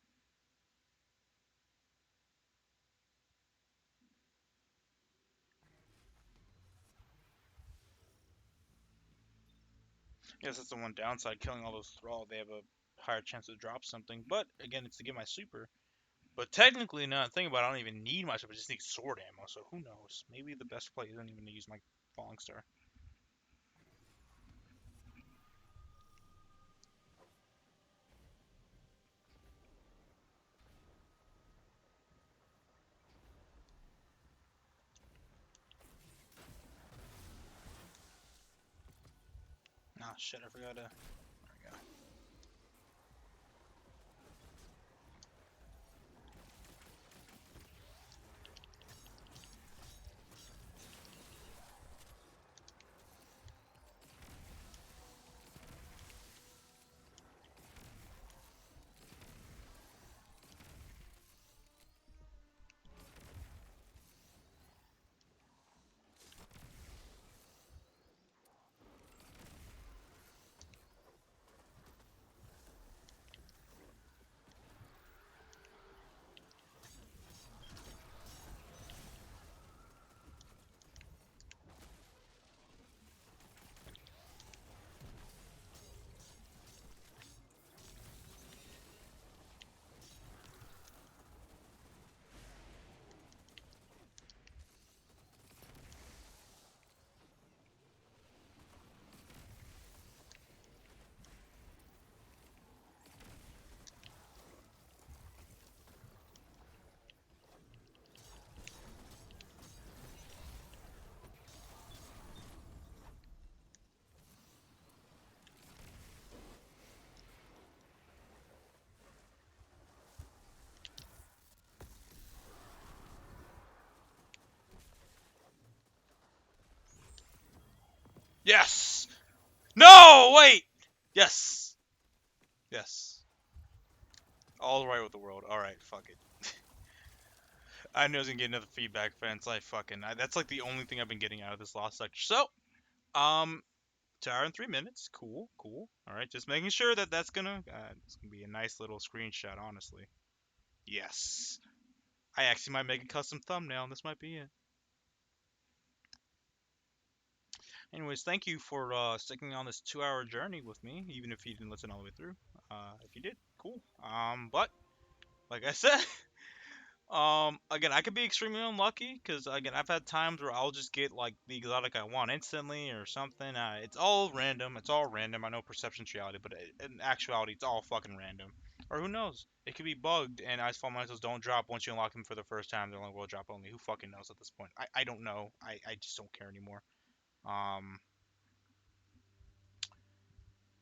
Yes, that's the one downside. Killing all those thrall, they have a higher chance to drop something. But again, it's to get my super. But technically, now think about it, I don't even need my super. I just need sword ammo. So who knows? Maybe the best play isn't even to use my falling star. Ah, shit! I forgot to. There we go. Yes. No. Wait. Yes. Yes. All right with the world. All right. Fuck it. I knew I was gonna get another feedback fence. That's like the only thing I've been getting out of this last sector. So, um, 2 hour and 3 minutes. Cool, cool. All right, just making sure that it's gonna be a nice little screenshot. Honestly, yes. I actually might make a custom thumbnail. And this might be it. Anyways, thank you for sticking on this 2 hour journey with me, even if you didn't listen all the way through. If you did, cool. But like I said, again, I could be extremely unlucky because again, I've had times where I'll just get like the exotic I want instantly or something. It's all random. It's all random. I know perception's reality, but in actuality, it's all fucking random. Or who knows? It could be bugged and Icefall mantles don't drop once you unlock them for the first time. They're only will drop only. Who fucking knows at this point? I don't know. I just don't care anymore. Um,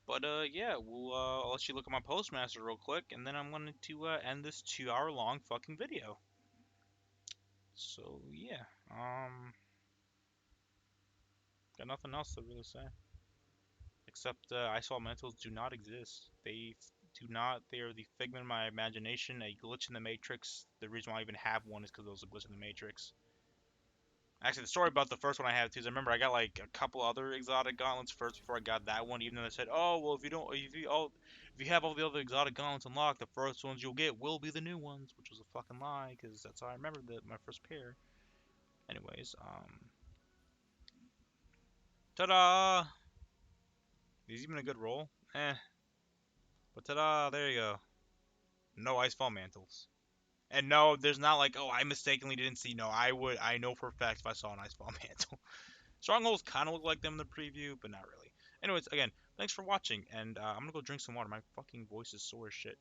but yeah, I'll let you look at my postmaster real quick, and then I'm going to end this 2 hour long fucking video. So yeah, got nothing else to really say. Except Icefall mantles do not exist. Do not. They are the figment of my imagination, a glitch in the matrix. The reason why I even have one is because it was a glitch in the matrix. Actually, the story about the first one I had too is I remember I got like a couple other exotic gauntlets first before I got that one. Even though they said, oh well, if you have all the other exotic gauntlets unlocked, the first ones you'll get will be the new ones, which was a fucking lie because that's how I remember my first pair. Anyways, ta-da! Is even a good roll? Eh. But ta-da! There you go. No Icefall mantles. And no, there's not like, oh, I mistakenly didn't see. No, I know for a fact if I saw an Icefall mantle. Strongholds kind of look like them in the preview, but not really. Anyways, again, thanks for watching, and I'm gonna go drink some water. My fucking voice is sore as shit.